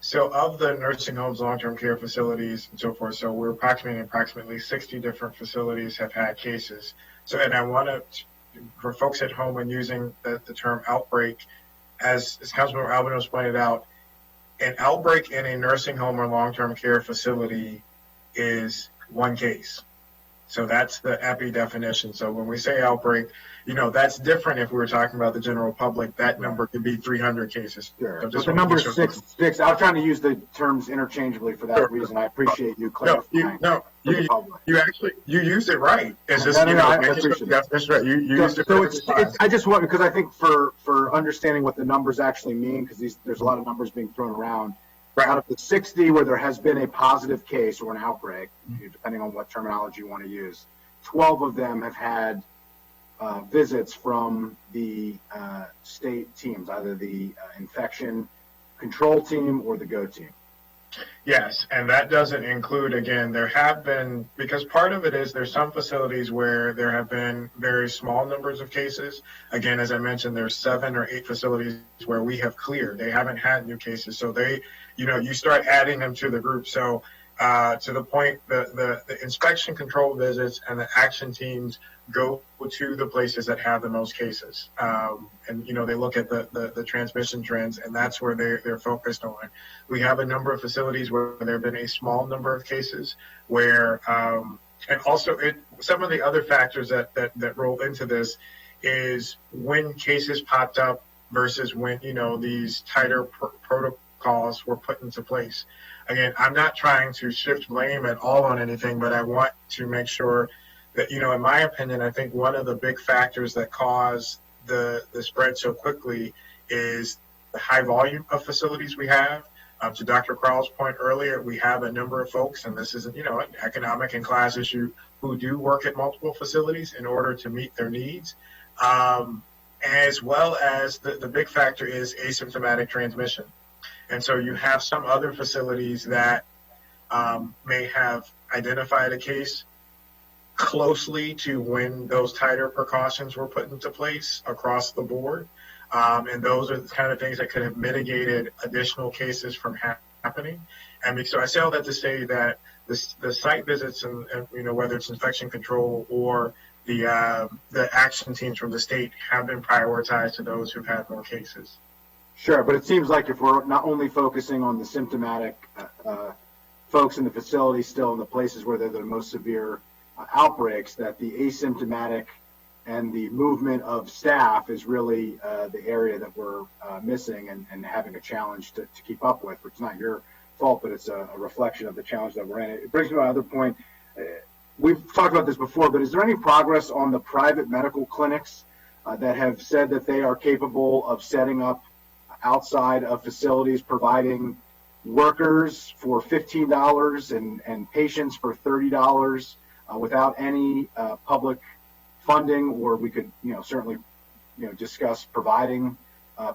So of the nursing homes, long-term care facilities, and so forth, so we're approximately 60 different facilities have had cases. So, and I want to, for folks at home when using the term outbreak, as Councilmember Albornoz pointed out, an outbreak in a nursing home or long-term care facility is one case. So that's the EPI definition. So when we say outbreak, you know, that's different if we were talking about the general public. That number could be 300 cases. Sure. So but the number is six. I was trying to use the terms interchangeably for that reason. I appreciate you clarifying. You used it right. It's just, I appreciate that. That's right. You used it. So I just want, because I think for understanding what the numbers actually mean, because there's a lot of numbers being thrown around. Right. Out of the 60 where there has been a positive case or an outbreak, depending on what terminology you want to use, 12 of them have had visits from the state teams, either the infection control team or the GO team. Yes, and that doesn't include, again, there have been, because part of it is there's some facilities where there have been very small numbers of cases. Again, as I mentioned, there's 7 or 8 facilities where we have cleared. They haven't had new cases. So they, you know, you start adding them to the group. So to the point, the inspection control visits and the action teams go to the places that have the most cases. And, you know, they look at the transmission trends, and that's where they're focused on. We have a number of facilities where there have been a small number of cases where, and also some of the other factors that roll into this is when cases popped up versus when, you know, these tighter protocols were put into place. Again, I'm not trying to shift blame at all on anything, but I want to make sure that, you know, in my opinion, I think one of the big factors that caused the spread so quickly is the high volume of facilities we have. To Dr. Crowell's point earlier, we have a number of folks, and this isn't, you know, an economic and class issue, who do work at multiple facilities in order to meet their needs. As well as the big factor is asymptomatic transmission. And so you have some other facilities that may have identified a case closely to when those tighter precautions were put into place across the board. And those are the kind of things that could have mitigated additional cases from happening. And so I say all that to say that the site visits and you know, whether it's infection control or the action teams from the state have been prioritized to those who've had more cases. Sure, but it seems like if we're not only focusing on the symptomatic folks in the facility still in the places where they're the most severe outbreaks, that the asymptomatic and the movement of staff is really the area that we're missing and having a challenge to keep up with, which is not your fault, but it's a reflection of the challenge that we're in. It brings me to another point. We've talked about this before, but is there any progress on the private medical clinics that have said that they are capable of setting up outside of facilities, providing workers for $15 and patients for $30 without any public funding? Or we could, you know, certainly, you know, discuss providing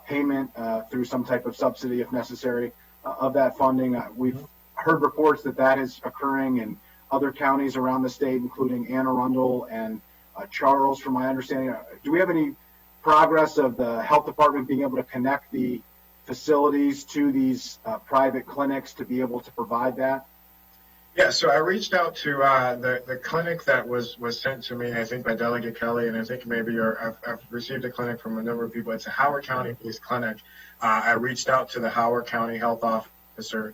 payment through some type of subsidy if necessary of that funding. We've heard reports that is occurring in other counties around the state, including Anne Arundel and Charles, from my understanding. Do we have any progress of the health department being able to connect the facilities to these private clinics to be able to provide that? Yeah, so I reached out to the clinic that was sent to me, I think by Delegate Kelly, and I think maybe I've received a clinic from a number of people. It's a Howard County-based clinic. I reached out to the Howard County health officer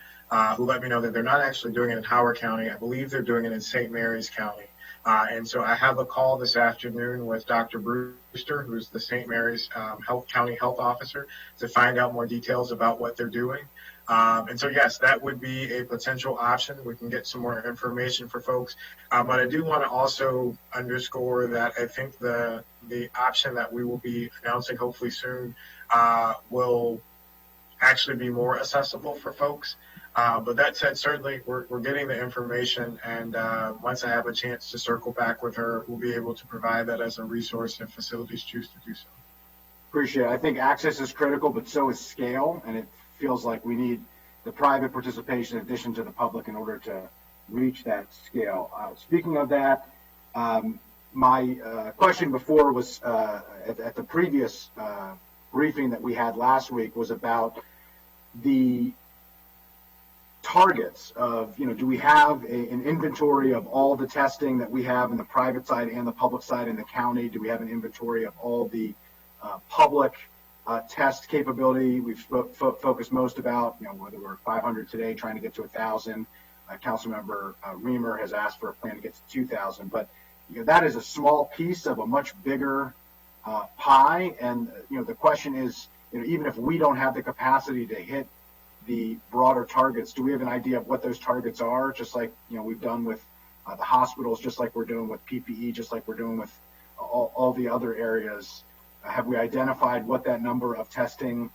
who let me know that they're not actually doing it in Howard County. I believe they're doing it in St. Mary's County. And so I have a call this afternoon with Dr. Brewster, who's the St. Mary's County health officer, to find out more details about what they're doing. And so, yes, that would be a potential option. We can get some more information for folks. But I do want to also underscore that I think the option that we will be announcing hopefully soon will actually be more accessible for folks. But that said, certainly we're getting the information, and once I have a chance to circle back with her, we'll be able to provide that as a resource if facilities choose to do so. Appreciate it. I think access is critical, but so is scale, and it feels like we need the private participation in addition to the public in order to reach that scale. Speaking of that, my question before was at the previous briefing that we had last week was about the targets of, do we have an inventory of all the testing that we have in the private side and the public side in the county? Do we have an inventory of all the public test capability? We've focused most about, whether we're 500 today, trying to get to 1,000. Councilmember Reamer has asked for a plan to get to 2,000, but that is a small piece of a much bigger pie. And the question is, even if we don't have the capacity to hit the broader targets, do we have an idea of what those targets are? Just like we've done with the hospitals, just like we're doing with PPE, just like we're doing with all the other areas. Have we identified what that number of testing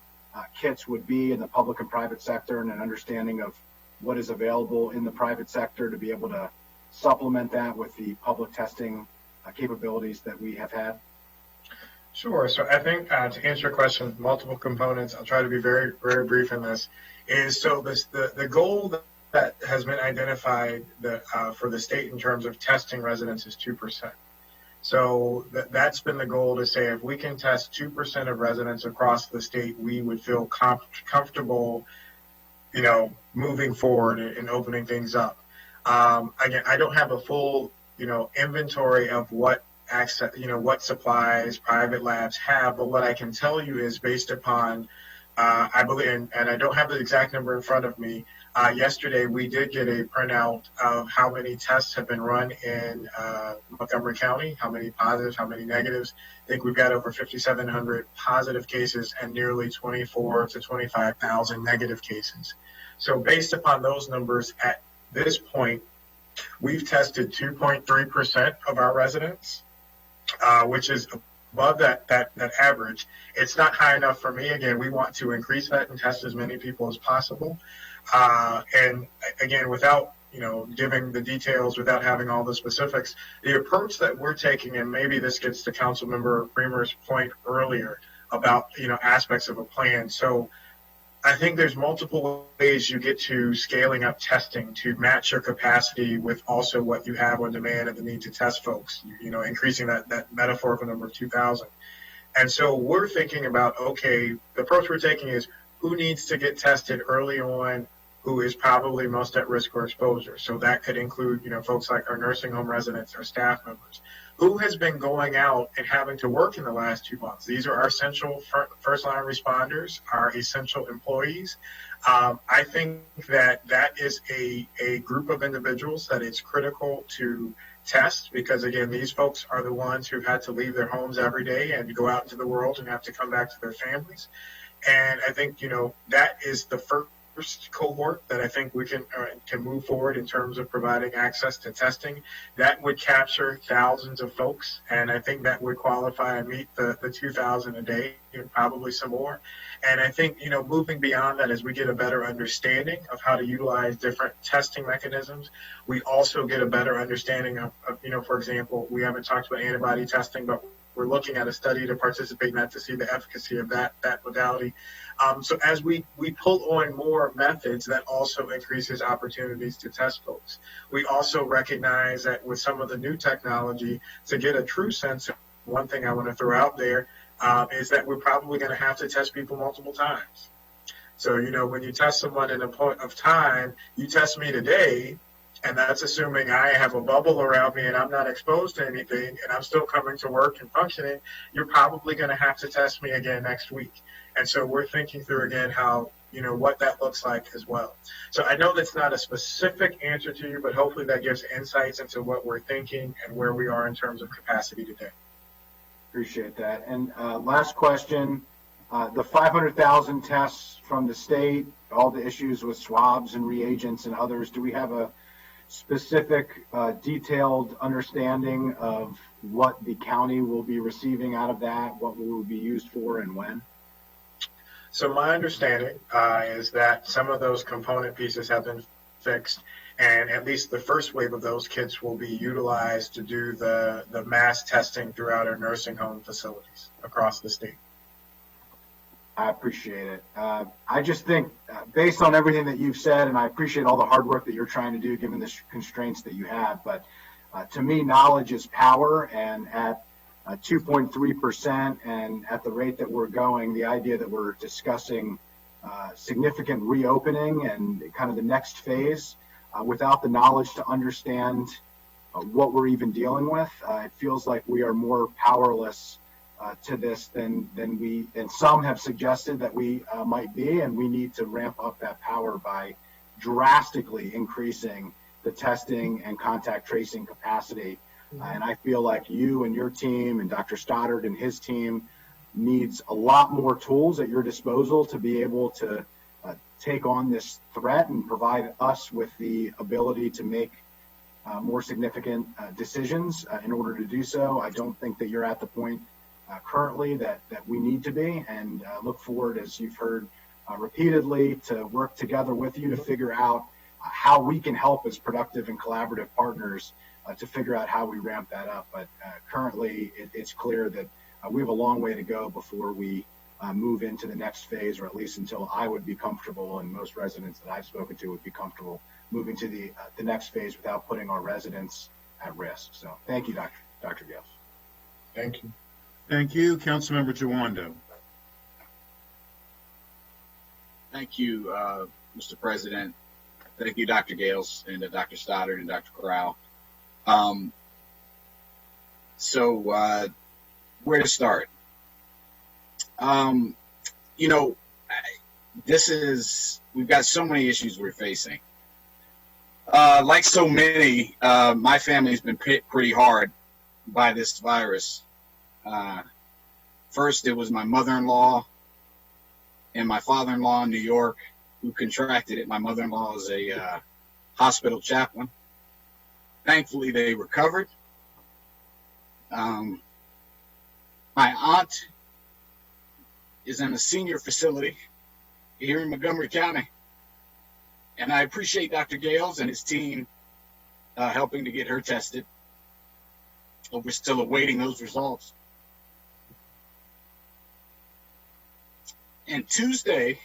kits would be in the public and private sector, and an understanding of what is available in the private sector to be able to supplement that with the public testing capabilities that we have had? Sure. So I think to answer your question, multiple components, I'll try to be very, very brief in this, is so the goal that has been identified for the state in terms of testing residents is 2%. So that's been the goal, to say if we can test 2% of residents across the state, we would feel comfortable, moving forward and opening things up. Again, I don't have a full, inventory of what access, what supplies private labs have, but what I can tell you is based upon, I believe, and I don't have the exact number in front of me. Yesterday, we did get a printout of how many tests have been run in Montgomery County, how many positives, how many negatives. I think we've got over 5,700 positive cases and nearly 24 to 25,000 negative cases. So based upon those numbers, at this point, we've tested 2.3% of our residents, which is above that average. It's not high enough for me. Again, we want to increase that and test as many people as possible. And again, without giving the details, without having all the specifics, the approach that we're taking, and maybe this gets to Councilmember Reamer's point earlier about aspects of a plan. So I think there's multiple ways you get to scaling up testing to match your capacity with also what you have on demand and the need to test folks, increasing that metaphorical number of 2,000. And so we're thinking about, okay, the approach we're taking is who needs to get tested early on, who is probably most at risk for exposure. So that could include, folks like our nursing home residents, our staff members. Who has been going out and having to work in the last 2 months? These are our essential first-line responders, our essential employees. I think that is a group of individuals that it's critical to test, because, again, these folks are the ones who've had to leave their homes every day and go out into the world and have to come back to their families. And I think, that is the first cohort that I think we can move forward in terms of providing access to testing. That would capture thousands of folks, and I think that would qualify and meet the 2,000 a day, and probably some more. And I think, moving beyond that, as we get a better understanding of how to utilize different testing mechanisms, we also get a better understanding of for example, we haven't talked about antibody testing, but we're looking at a study to participate in that to see the efficacy of that modality. So as we pull on more methods, that also increases opportunities to test folks. We also recognize that with some of the new technology, to get a true sense of one thing I want to throw out there is that we're probably going to have to test people multiple times. So, when you test someone in a point of time, you test me today, and that's assuming I have a bubble around me and I'm not exposed to anything and I'm still coming to work and functioning, you're probably going to have to test me again next week. And so we're thinking through again how, what that looks like as well. So I know that's not a specific answer to you, but hopefully that gives insights into what we're thinking and where we are in terms of capacity today. Appreciate that. And last question, the 500,000 tests from the state, all the issues with swabs and reagents and others, do we have a specific, detailed understanding of what the county will be receiving out of that, what will be used for and when? So my understanding is that some of those component pieces have been fixed, and at least the first wave of those kits will be utilized to do the mass testing throughout our nursing home facilities across the state. I appreciate it. I just think, based on everything that you've said, and I appreciate all the hard work that you're trying to do given the constraints that you have, but to me, knowledge is power, and at 2.3% and at the rate that we're going, the idea that we're discussing significant reopening and kind of the next phase without the knowledge to understand what we're even dealing with, it feels like we are more powerless to this than some have suggested that we might be, and we need to ramp up that power by drastically increasing the testing and contact tracing capacity. And I feel like you and your team and Dr. Stoddard and his team needs a lot more tools at your disposal to be able to take on this threat and provide us with the ability to make more significant decisions in order to do so. I don't think that you're at the point currently that we need to be, and look forward, as you've heard repeatedly, to work together with you to figure out how we can help as productive and collaborative partners to figure out how we ramp that up. But currently, it's clear that we have a long way to go before we move into the next phase, or at least until I would be comfortable, and most residents that I've spoken to would be comfortable moving to the next phase without putting our residents at risk. So thank you, Dr. Gales. Thank you. Thank you. Councilmember Jawando. Thank you, Mr. President. Thank you, Dr. Gales and Dr. Stoddard and Dr. Corral. Where to start? We've got so many issues we're facing. Like so many, my family's been hit pretty hard by this virus. First, it was my mother-in-law and my father-in-law in New York who contracted it. My mother-in-law is a hospital chaplain. Thankfully, they recovered. My aunt is in a senior facility here in Montgomery County. And I appreciate Dr. Gales and his team helping to get her tested. But we're still awaiting those results. And Tuesday,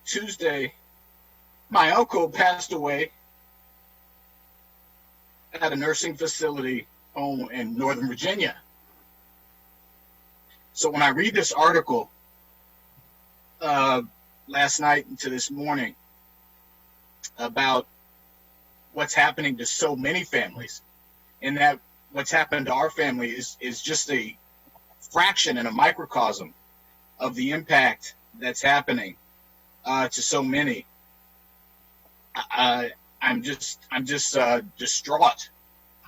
Tuesday, my uncle passed away at a nursing facility home in Northern Virginia. So when I read this article last night into this morning about what's happening to so many families, and that what's happened to our family is just a fraction and a microcosm of the impact that's happening to so many. I'm just distraught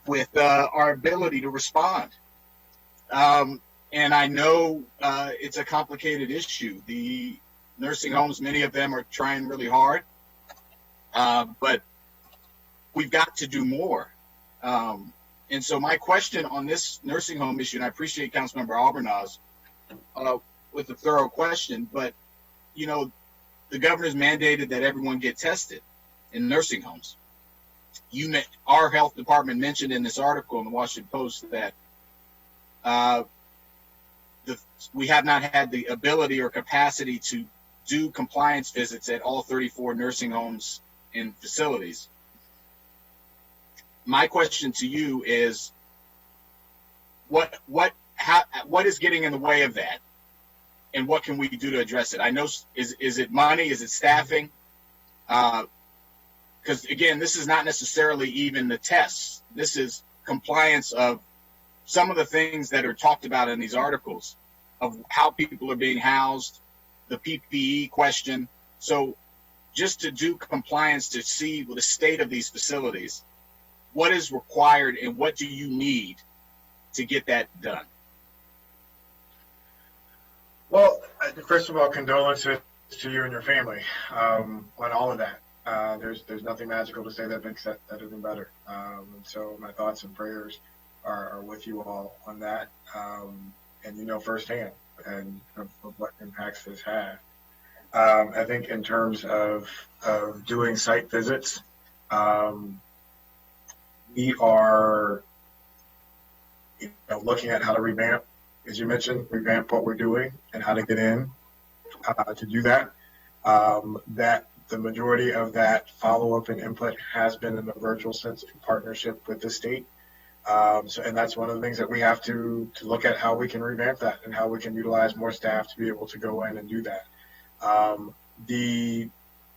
with our ability to respond. And I know it's a complicated issue. The nursing homes, many of them are trying really hard, but we've got to do more. And so my question on this nursing home issue, and I appreciate Councilmember Albernaz with a thorough question, but, the governor's mandated that everyone get tested in nursing homes. Our health department mentioned in this article in the Washington Post that we have not had the ability or capacity to do compliance visits at all 34 nursing homes and facilities. My question to you is, what is getting in the way of that, and what can we do to address it? I know, is it money? Is it staffing? Because again, this is not necessarily even the tests. This is compliance of some of the things that are talked about in these articles, of how people are being housed, the PPE question. So just to do compliance, to see the state of these facilities, what is required and what do you need to get that done? Well, first of all, condolences to you and your family on all of that. There's nothing magical to say that makes that even better. And so my thoughts and prayers are with you all on that. And you know firsthand and of what impacts this had. I think in terms of doing site visits, we are looking at how to revamp, as you mentioned, revamp what we're doing and how to get in to do that. That the majority of that follow-up and input has been in the virtual sense in partnership with the state. And that's one of the things that we have to look at, how we can revamp that and how we can utilize more staff to be able to go in and do that.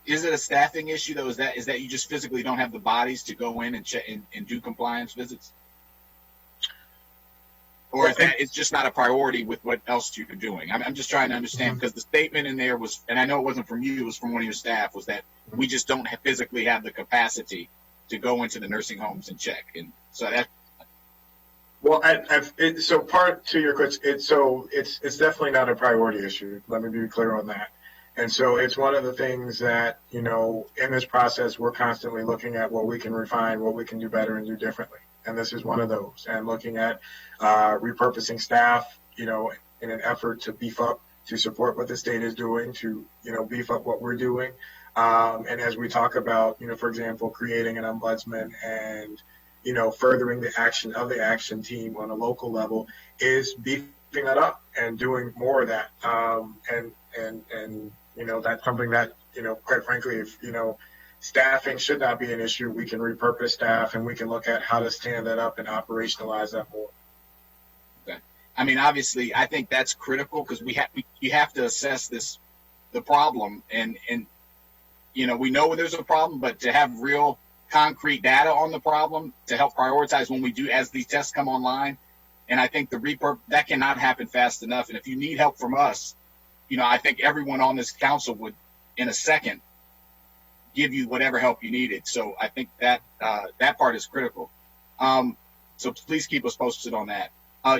Is it a staffing issue though? Is that you just physically don't have the bodies to go in and check and do compliance visits? Or is that it's just not a priority with what else you're doing? I'm just trying to understand, because the statement in there was, and I know it wasn't from you, it was from one of your staff, was that we just don't physically have the capacity to go into the nursing homes and check. And so that. Well, so part to your question, it's definitely not a priority issue. Let me be clear on that. And so it's one of the things that, in this process, we're constantly looking at what we can refine, what we can do better and do differently. And this is one of those. And looking at repurposing staff, in an effort to beef up, to support what the state is doing, to, beef up what we're doing. And as we talk about, for example, creating an ombudsman and, furthering the action of the action team on a local level, is beefing that up and doing more of that. And that's something that, quite frankly, if, staffing should not be an issue, we can repurpose staff and we can look at how to stand that up and operationalize that more. Okay. I mean, obviously, I think that's critical, because you have to assess the problem, and we know there's a problem, but to have real concrete data on the problem to help prioritize when we do, as these tests come online. And I think that cannot happen fast enough. And if you need help from us, I think everyone on this council would, in a second, give you whatever help you needed. So I think that that part is critical. So please keep us posted on that.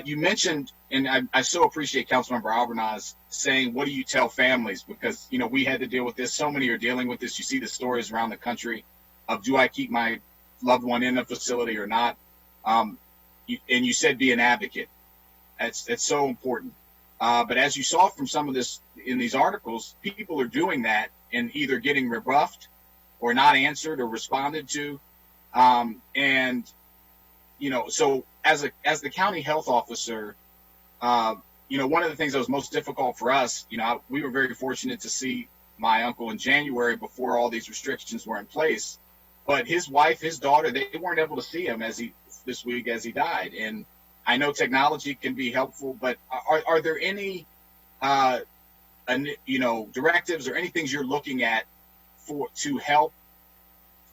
You mentioned, and I so appreciate Councilmember Albanaz saying, what do you tell families? Because, we had to deal with this. So many are dealing with this. You see the stories around the country of, do I keep my loved one in the facility or not? And you said be an advocate. That's so important. But as you saw from some of this in these articles, people are doing that and either getting rebuffed or not answered or responded to. So as the county health officer, one of the things that was most difficult for us, we were very fortunate to see my uncle in January before all these restrictions were in place. But his wife, his daughter, they weren't able to see him this week as he died. And I know technology can be helpful, but are there any, directives or any things you're looking at to help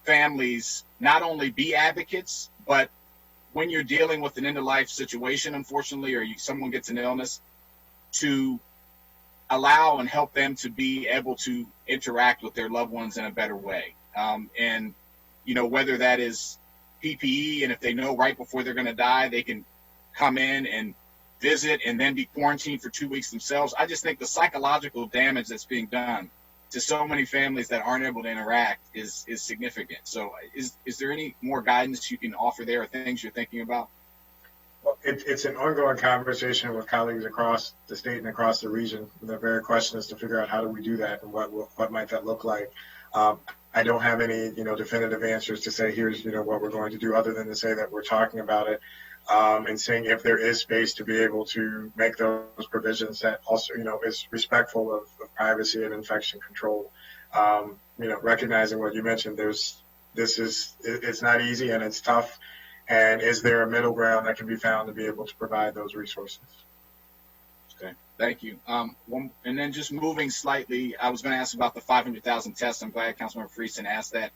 families not only be advocates, but when you're dealing with an end-of-life situation, unfortunately, or someone gets an illness, to allow and help them to be able to interact with their loved ones in a better way? And whether that is PPE, and if they know right before they're going to die, they can come in and visit and then be quarantined for 2 weeks themselves. I just think the psychological damage that's being done to so many families that aren't able to interact is significant. So is there any more guidance you can offer there, or things you're thinking about? Well, it's an ongoing conversation with colleagues across the state and across the region. The very question is to figure out how do we do that and what might that look like. I don't have any, definitive answers to say here's, what we're going to do, other than to say that we're talking about it and seeing if there is space to be able to make those provisions that also, is respectful of privacy and infection control. Recognizing what you mentioned, it's not easy and it's tough. And is there a middle ground that can be found to be able to provide those resources? Okay, thank you. And then just moving slightly, I was going to ask about the 500,000 tests. I'm glad Councilmember Friesen asked that.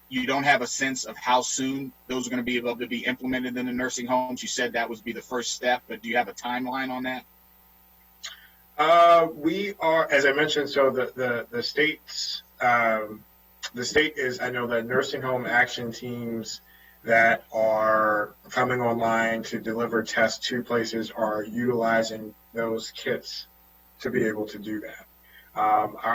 You don't have a sense of how soon those are going to be able to be implemented in the nursing homes. You said that would be the first step, but do you have a timeline on that? We are, as I mentioned, so the states, the state is, I know that nursing home action teams that are coming online to deliver tests to places are utilizing those kits to be able to do that.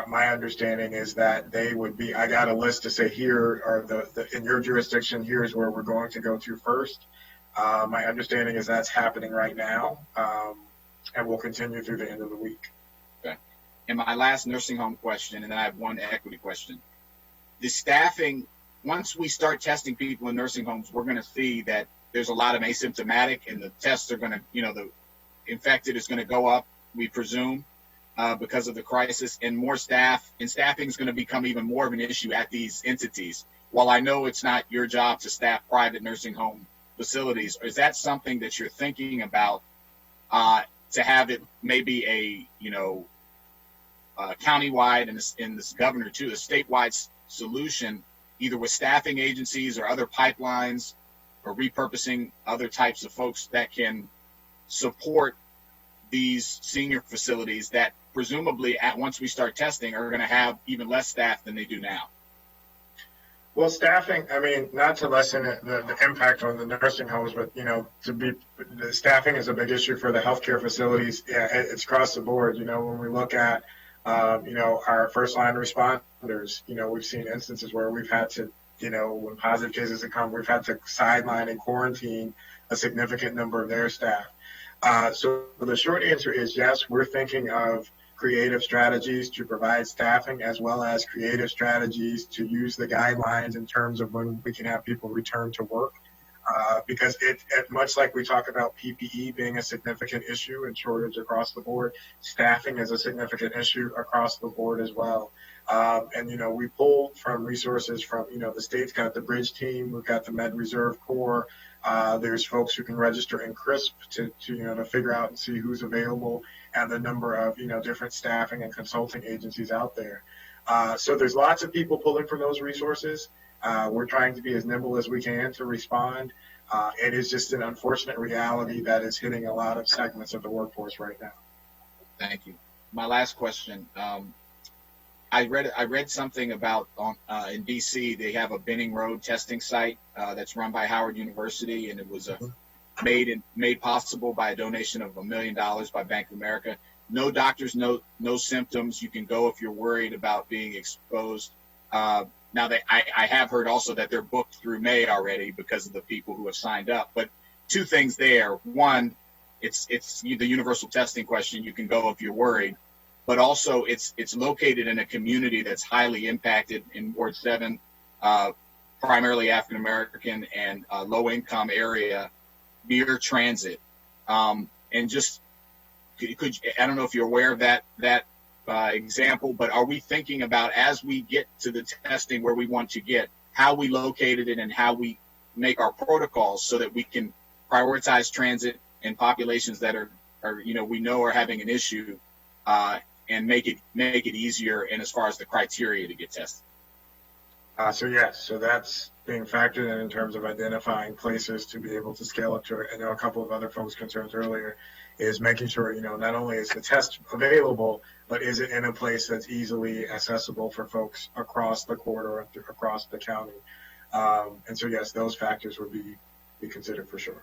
My understanding is that they would be, I got a list to say here are in your jurisdiction, here's where we're going to go to first. My understanding is that's happening right now and will continue through the end of the week. Okay. And my last nursing home question, and then I have one equity question. The staffing, once we start testing people in nursing homes, we're going to see that there's a lot of asymptomatic and the tests are going to, the infected is going to go up, we presume, because of the crisis, and more staff, and staffing is going to become even more of an issue at these entities. While I know it's not your job to staff private nursing home facilities, is that something that you're thinking about to have it maybe a, countywide and this governor too, a statewide solution, either with staffing agencies or other pipelines or repurposing other types of folks that can support these senior facilities that presumably once we start testing are going to have even less staff than they do now? Well, staffing, not to lessen the impact on the nursing homes, but, the staffing is a big issue for the healthcare facilities. Yeah, it's across the board. When we look at, our first line responders, we've seen instances where we've had to, when positive cases have come, we've had to sideline and quarantine a significant number of their staff. So the short answer is yes, we're thinking of creative strategies to provide staffing as well as creative strategies to use the guidelines in terms of when we can have people return to work. Because it much like we talk about PPE being a significant issue and shortage across the board, staffing is a significant issue across the board as well. And, we pull from resources from, the state's got the bridge team, we've got the Med Reserve Corps. There's folks who can register in CRISP to figure out and see who's available and the number of, different staffing and consulting agencies out there. So there's lots of people pulling from those resources. We're trying to be as nimble as we can to respond. It is just an unfortunate reality that is hitting a lot of segments of the workforce right now. Thank you. My last question. I read something about in DC, they have a Benning Road testing site that's run by Howard University, and it was made possible by a donation of $1 million by Bank of America. No doctors, no symptoms. You can go if you're worried about being exposed. Now, I have heard also that they're booked through May already because of the people who have signed up. But two things there. One, it's the universal testing question. You can go if you're worried. But also it's located in a community that's highly impacted in Ward 7, primarily African-American and low-income area near transit. And just I don't know if you're aware of that example, but are we thinking about, as we get to the testing where we want to get, how we located it and how we make our protocols so that we can prioritize transit and populations that are we know are having an issue, and make it easier and as far as the criteria to get tested? So yes, so that's being factored in terms of identifying places to be able to scale up to it. I know a couple of other folks' concerns earlier is making sure, not only is the test available, but is it in a place that's easily accessible for folks across the corridor, across the county. And so yes, those factors would be considered for sure.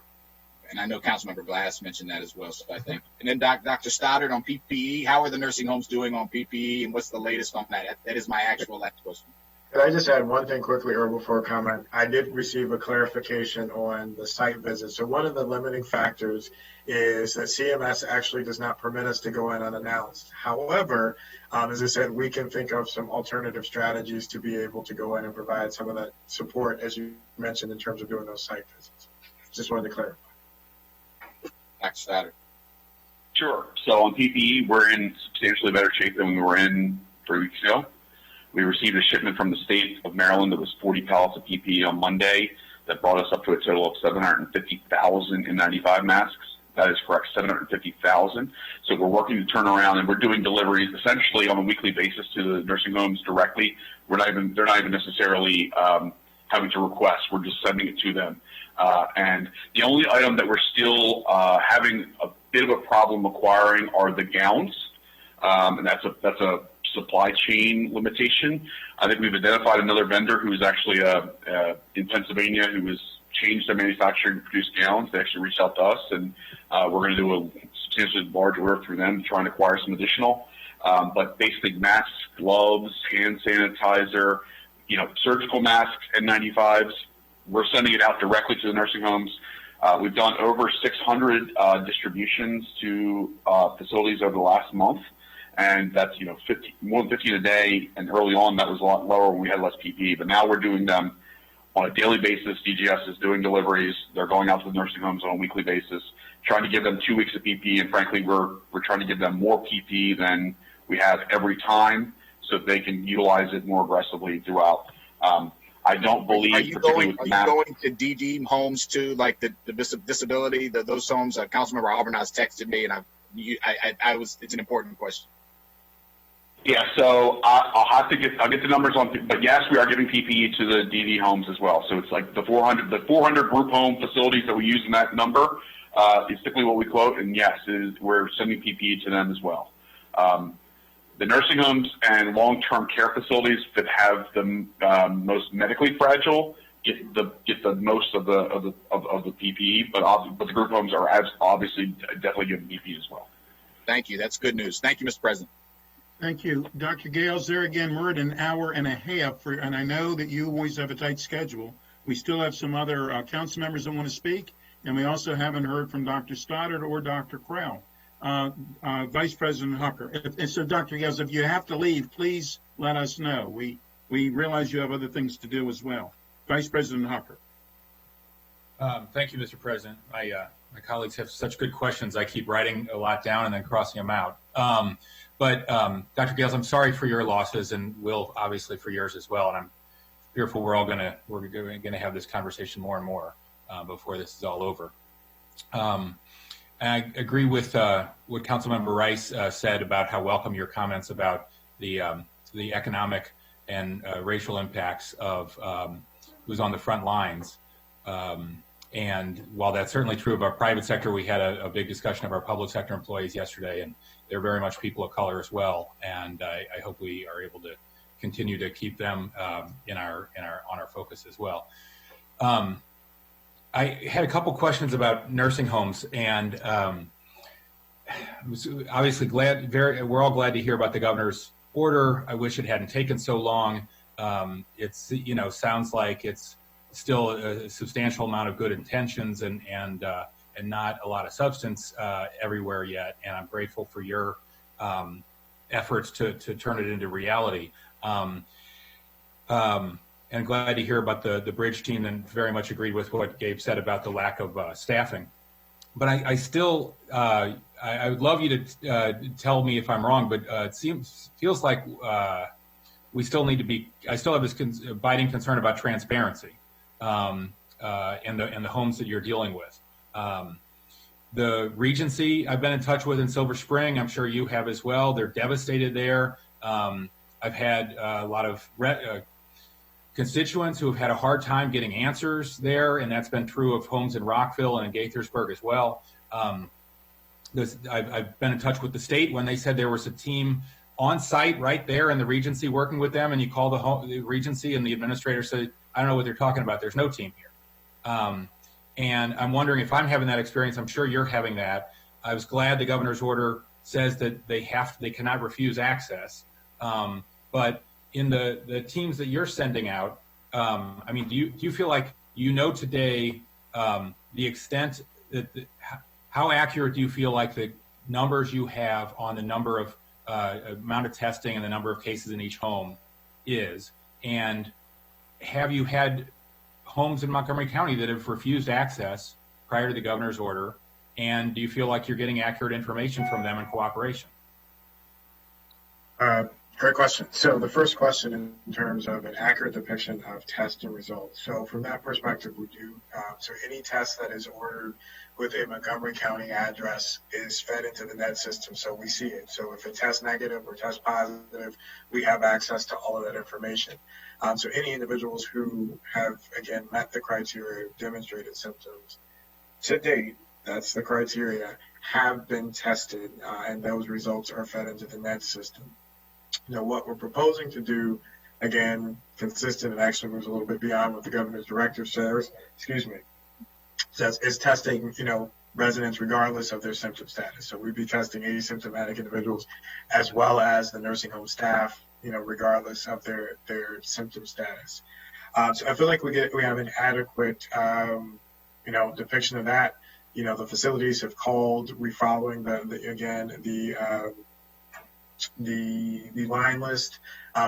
And I know Councilmember Glass mentioned that as well, so I think. And then Dr. Stoddard on PPE, how are the nursing homes doing on PPE, and what's the latest on that? That is my actual last question. Could I just add one thing quickly, or before comment? I did receive a clarification on the site visit. So one of the limiting factors is that CMS actually does not permit us to go in unannounced. However, as I said, we can think of some alternative strategies to be able to go in and provide some of that support, as you mentioned, in terms of doing those site visits. Just wanted to clarify. Dr. Stoddard. Sure. So on PPE, we're in substantially better shape than we were in 3 weeks ago. We received a shipment from the state of Maryland that was 40 pallets of PPE on Monday that brought us up to a total of 750,000 N95 masks. That is correct, 750,000. So we're working to turn around, and we're doing deliveries essentially on a weekly basis to the nursing homes directly. They're not even necessarily having to request. We're just sending it to them. And the only item that we're still having a bit of a problem acquiring are the gowns, and that's a supply chain limitation. I think we've identified another vendor who's actually in Pennsylvania who has changed their manufacturing to produce gowns. They actually reached out to us, and we're going to do a substantially large order through them to try and acquire some additional. But basically masks, gloves, hand sanitizer, surgical masks, N95s. We're sending it out directly to the nursing homes. We've done over 600 distributions to facilities over the last month. And that's, more than 15 a day. And early on, that was a lot lower when we had less PPE. But now we're doing them on a daily basis. DGS is doing deliveries. They're going out to the nursing homes on a weekly basis, trying to give them 2 weeks of PPE. And frankly, we're trying to give them more PPE than we have every time so that they can utilize it more aggressively throughout. I don't believe. Are you going to DD homes too, like the disability, those homes? Councilmember Albernas texted me, and it's an important question. Yeah, so I'll get the numbers on, but yes, we are giving PPE to the DD homes as well. So it's like the 400 group home facilities that we use in that number is typically what we quote, and yes, we're sending PPE to them as well. The nursing homes and long-term care facilities that have the most medically fragile get the most of the PPE, but the group homes are obviously definitely giving PPE as well. Thank you. That's good news. Thank you, Mr. President. Thank you. Dr. Gales, there again, we're at an hour and a half, and I know that you always have a tight schedule. We still have some other council members that want to speak, and we also haven't heard from Dr. Stoddard or Dr. Crowell. Vice President Hucker. And so, Dr. Gales, if you have to leave, please let us know. We realize you have other things to do as well. Vice President Hucker. Thank you, Mr. President. My colleagues have such good questions. I keep writing a lot down and then crossing them out. But Dr. Gales, I'm sorry for your losses, and Will, obviously, for yours as well. And I'm fearful we're gonna have this conversation more and more before this is all over. And I agree with what Councilmember Rice said about how welcome your comments about the economic and racial impacts of who's on the front lines. And while that's certainly true of our private sector, we had a big discussion of our public sector employees yesterday, and they're very much people of color as well. And I hope we are able to continue to keep them on our focus as well. I had a couple questions about nursing homes, and obviously we're all glad to hear about the governor's order. I wish it hadn't taken so long. It's sounds like it's still a substantial amount of good intentions and not a lot of substance everywhere yet. And I'm grateful for your efforts to turn it into reality. And glad to hear about the bridge team, and very much agreed with what Gabe said about the lack of staffing. But I still, I would love you to tell me if I'm wrong, but it feels like we still need to be, I still have this abiding concern about transparency in the homes that you're dealing with. The Regency I've been in touch with in Silver Spring, I'm sure you have as well. They're devastated there. I've had a lot of constituents who have had a hard time getting answers there, and that's been true of homes in Rockville and in Gaithersburg as well. I've been in touch with the state when they said there was a team on site right there in the Regency working with them, and you call the Regency and the administrator said, I don't know what they're talking about. There's no team here. And I'm wondering if I'm having that experience. I'm sure you're having that. I was glad the governor's order says that they cannot refuse access. But in the teams that you're sending out, I mean, do you feel like you know today the extent that how accurate do you feel like the numbers you have on the number of amount of testing and the number of cases in each home is? And have you had homes in Montgomery County that have refused access prior to the governor's order? And do you feel like you're getting accurate information from them in cooperation? Great question. So the first question in terms of an accurate depiction of test and results. So from that perspective, we do. So any test that is ordered with a Montgomery County address is fed into the net system, so we see it. So if it tests negative or tests positive, we have access to all of that information. So any individuals who have, again, met the criteria, demonstrated symptoms to date, that's the criteria, have been tested, and those results are fed into the net system. Now, what we're proposing to do, again, consistent and actually moves a little bit beyond what the governor's directive says, says is testing, residents regardless of their symptom status. So we'd be testing asymptomatic individuals as well as the nursing home staff, regardless of their symptom status. So I feel like we have an adequate, depiction of that. The facilities have called. We're following the line list.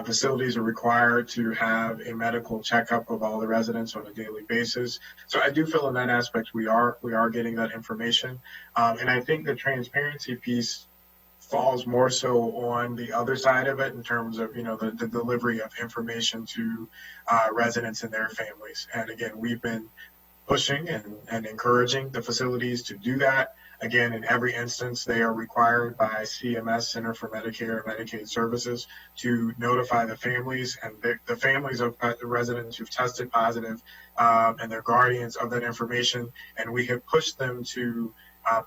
Facilities are required to have a medical checkup of all the residents on a daily basis. So I do feel in that aspect we are getting that information. And I think the transparency piece falls more so on the other side of it in terms of, the delivery of information to residents and their families. And again, we've been pushing and encouraging the facilities to do that. Again, in every instance, they are required by CMS, Center for Medicare and Medicaid Services, to notify the families and the families of the residents who've tested positive and their guardians of that information. And we have pushed them to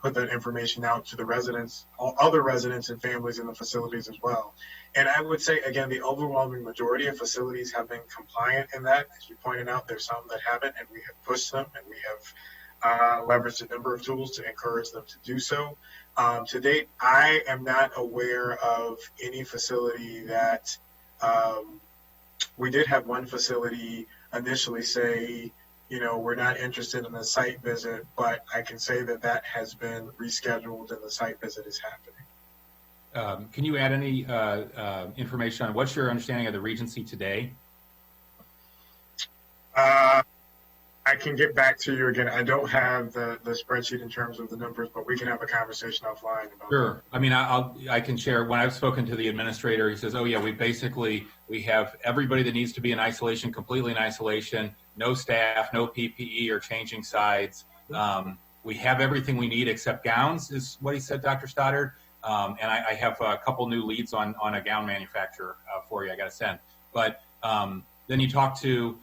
put that information out to the residents, all other residents and families in the facilities as well. And I would say, again, the overwhelming majority of facilities have been compliant in that. As you pointed out, there's some that haven't, and we have pushed them, and we have leveraged a number of tools to encourage them to do so. To date, I am not aware of any facility that we did have one facility initially say, we're not interested in a site visit, but I can say that has been rescheduled and the site visit is happening. Can you add any information on what's your understanding of the Regency today? I can get back to you again. I don't have the spreadsheet in terms of the numbers, but we can have a conversation offline about Sure. that. I mean, I can share. When I've spoken to the administrator, he says, oh yeah, we have everybody that needs to be in isolation, completely in isolation, no staff, no PPE or changing sides. We have everything we need except gowns is what he said, Dr. Stoddard. And I have a couple new leads on a gown manufacturer for you I got to send. But then you talk to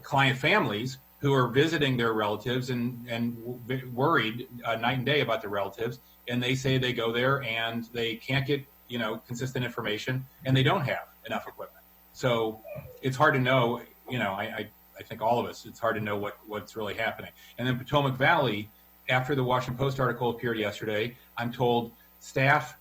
client families who are visiting their relatives and worried night and day about their relatives. And they say they go there and they can't get, consistent information and they don't have enough equipment. So it's hard to know, I think all of us, it's hard to know what's really happening. And then Potomac Valley, after the Washington Post article appeared yesterday, I'm told staff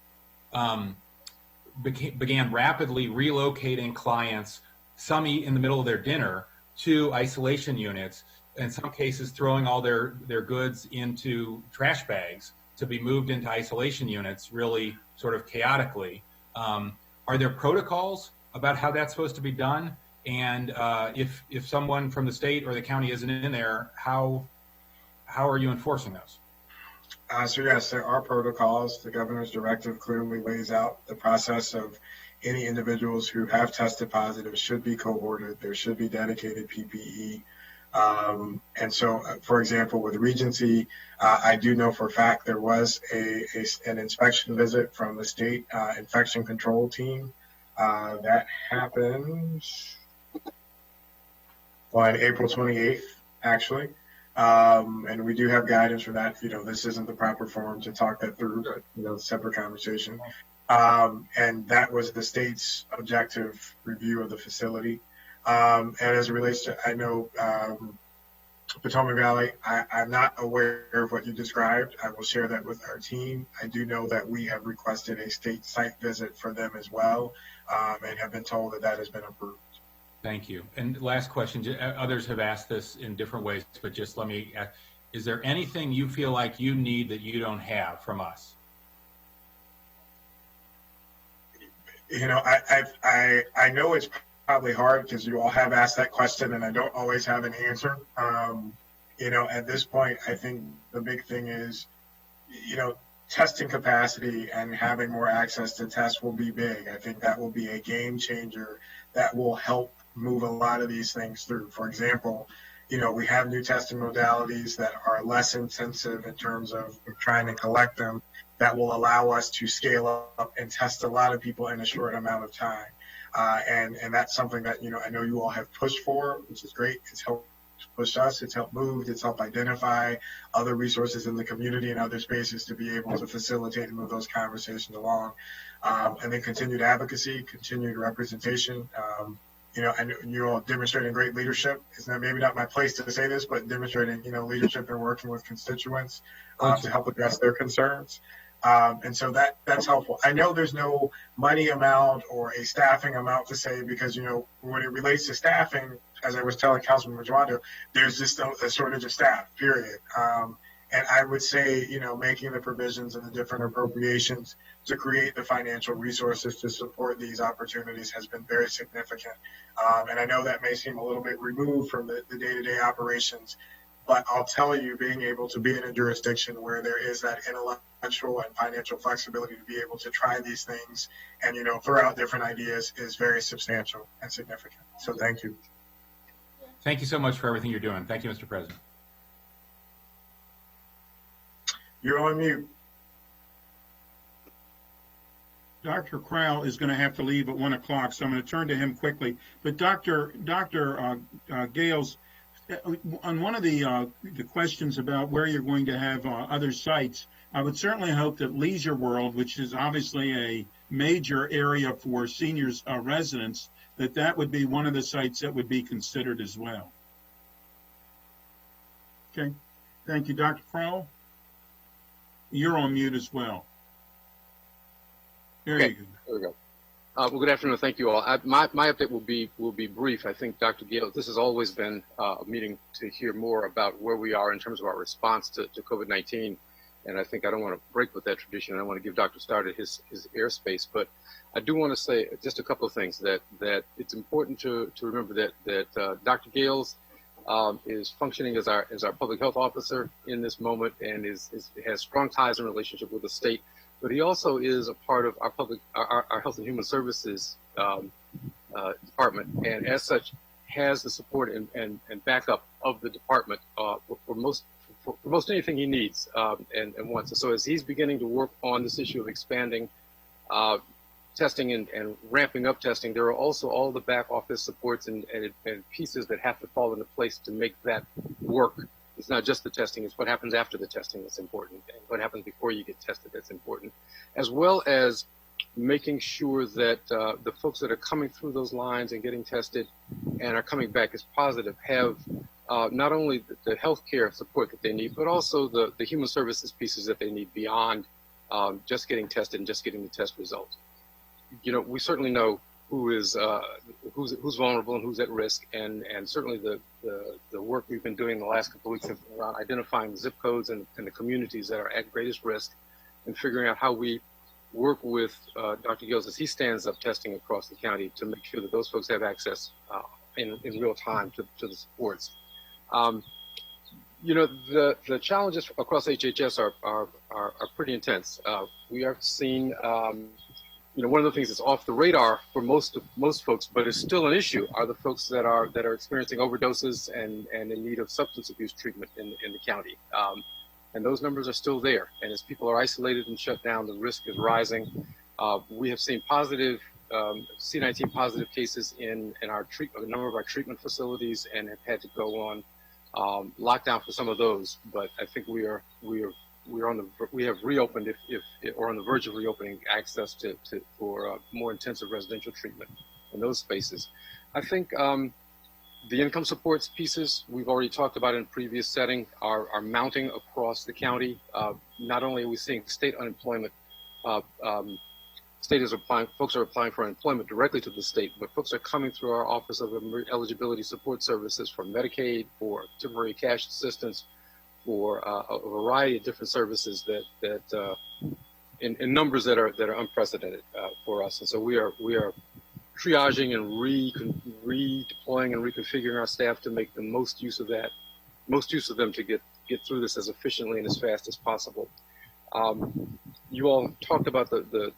began rapidly relocating clients, some in the middle of their dinner, to isolation units, in some cases throwing all their goods into trash bags to be moved into isolation units really sort of chaotically. Are there protocols about how that's supposed to be done? And if someone from the state or the county isn't in there, how are you enforcing those? So yes, there are protocols. The governor's directive clearly lays out the process of any individuals who have tested positive should be cohorted. There should be dedicated PPE. And so, for example, with Regency, I do know for a fact there was an inspection visit from the state infection control team. That happened on April 28th, actually. And we do have guidance for that. This isn't the proper forum to talk that through, but, separate conversation. And that was the state's objective review of the facility. And as it relates to, I know Potomac Valley, I'm not aware of what you described. I will share that with our team. I do know that we have requested a state site visit for them as well, and have been told that that has been approved. Thank you. And last question, others have asked this in different ways, but just let me ask, is there anything you feel like you need that you don't have from us? You know, I know it's probably hard because you all have asked that question and I don't always have an answer. You know, at this point, I think the big thing is, you know, testing capacity and having more access to tests will be big. I think that will be a game changer that will help move a lot of these things through. For example, you know, we have new testing modalities that are less intensive in terms of trying to collect them, that will allow us to scale up and test a lot of people in a short amount of time. And that's something that, you know, I know you all have pushed for, which is great. It's helped push us, it's helped move, it's helped identify other resources in the community and other spaces to be able to facilitate and move those conversations along. And then continued advocacy, continued representation. You know, and you all demonstrating great leadership. It's not, maybe not my place to say this, but demonstrating, you know, leadership and working with constituents to help address their concerns. And so that's helpful. I know there's no money amount or a staffing amount to say, because, you know, when it relates to staffing, as I was telling Councilman Majwando, there's just a shortage of staff, period. And I would say, you know, making the provisions and the different appropriations to create the financial resources to support these opportunities has been very significant. And I know that may seem a little bit removed from the day-to-day operations, but I'll tell you, being able to be in a jurisdiction where there is that intellectual and financial flexibility to be able to try these things and, you know, throw out different ideas is very substantial and significant. So thank you. Thank you so much for everything you're doing. Thank you, Mr. President. You're on mute. Dr. Crowell is going to have to leave at 1 o'clock, so I'm going to turn to him quickly. But Dr. Gales, on one of the questions about where you're going to have other sites, I would certainly hope that Leisure World, which is obviously a major area for seniors residents, that would be one of the sites that would be considered as well. Okay, thank you. Dr. Crowell, you're on mute as well. There you go. There we go. Well, good afternoon. Thank you all. My update will be brief. I think, Dr. Gale, this has always been a meeting to hear more about where we are in terms of our response to COVID-19. And I think I don't want to break with that tradition. I want to give Dr. Starr his airspace. But I do want to say just a couple of things that it's important to remember that Dr. Gales is functioning as our public health officer in this moment and has strong ties and relationship with the state. But he also is a part of our Health and Human Services department, and as such has the support and backup of the department for most anything he needs and wants. And so as he's beginning to work on this issue of expanding testing and ramping up testing, there are also all the back office supports and pieces that have to fall into place to make that work. It's not just the testing, it's what happens after the testing that's important, and what happens before you get tested that's important, as well as making sure that the folks that are coming through those lines and getting tested and are coming back as positive have not only the healthcare support that they need, but also the human services pieces that they need beyond just getting tested and just getting the test results. You know, we certainly know who's vulnerable and who's at risk, and certainly the work we've been doing the last couple of weeks around identifying the zip codes and the communities that are at greatest risk, and figuring out how we work with Dr. Gills as he stands up testing across the county to make sure that those folks have access in real time to the supports. You know, the challenges across HHS are pretty intense. We are seeing you know, one of the things that's off the radar for most folks, but is still an issue, are the folks that are experiencing overdoses and in need of substance abuse treatment in the county. And those numbers are still there. And as people are isolated and shut down, the risk is rising. We have seen positive C-19 positive cases in a number of our treatment facilities, and have had to go on lockdown for some of those. But I think we have reopened or on the verge of reopening access for more intensive residential treatment in those spaces. I think The income supports pieces we've already talked about in previous setting are mounting across the county. Not only are we seeing state unemployment, folks are applying for employment directly to the state, but folks are coming through our Office of Eligibility Support Services for Medicaid, for temporary cash assistance, for a variety of different services that in numbers that are unprecedented for us. And so we are triaging and redeploying and reconfiguring our staff to make the most use of them to get through this as efficiently and as fast as possible. You all talked about the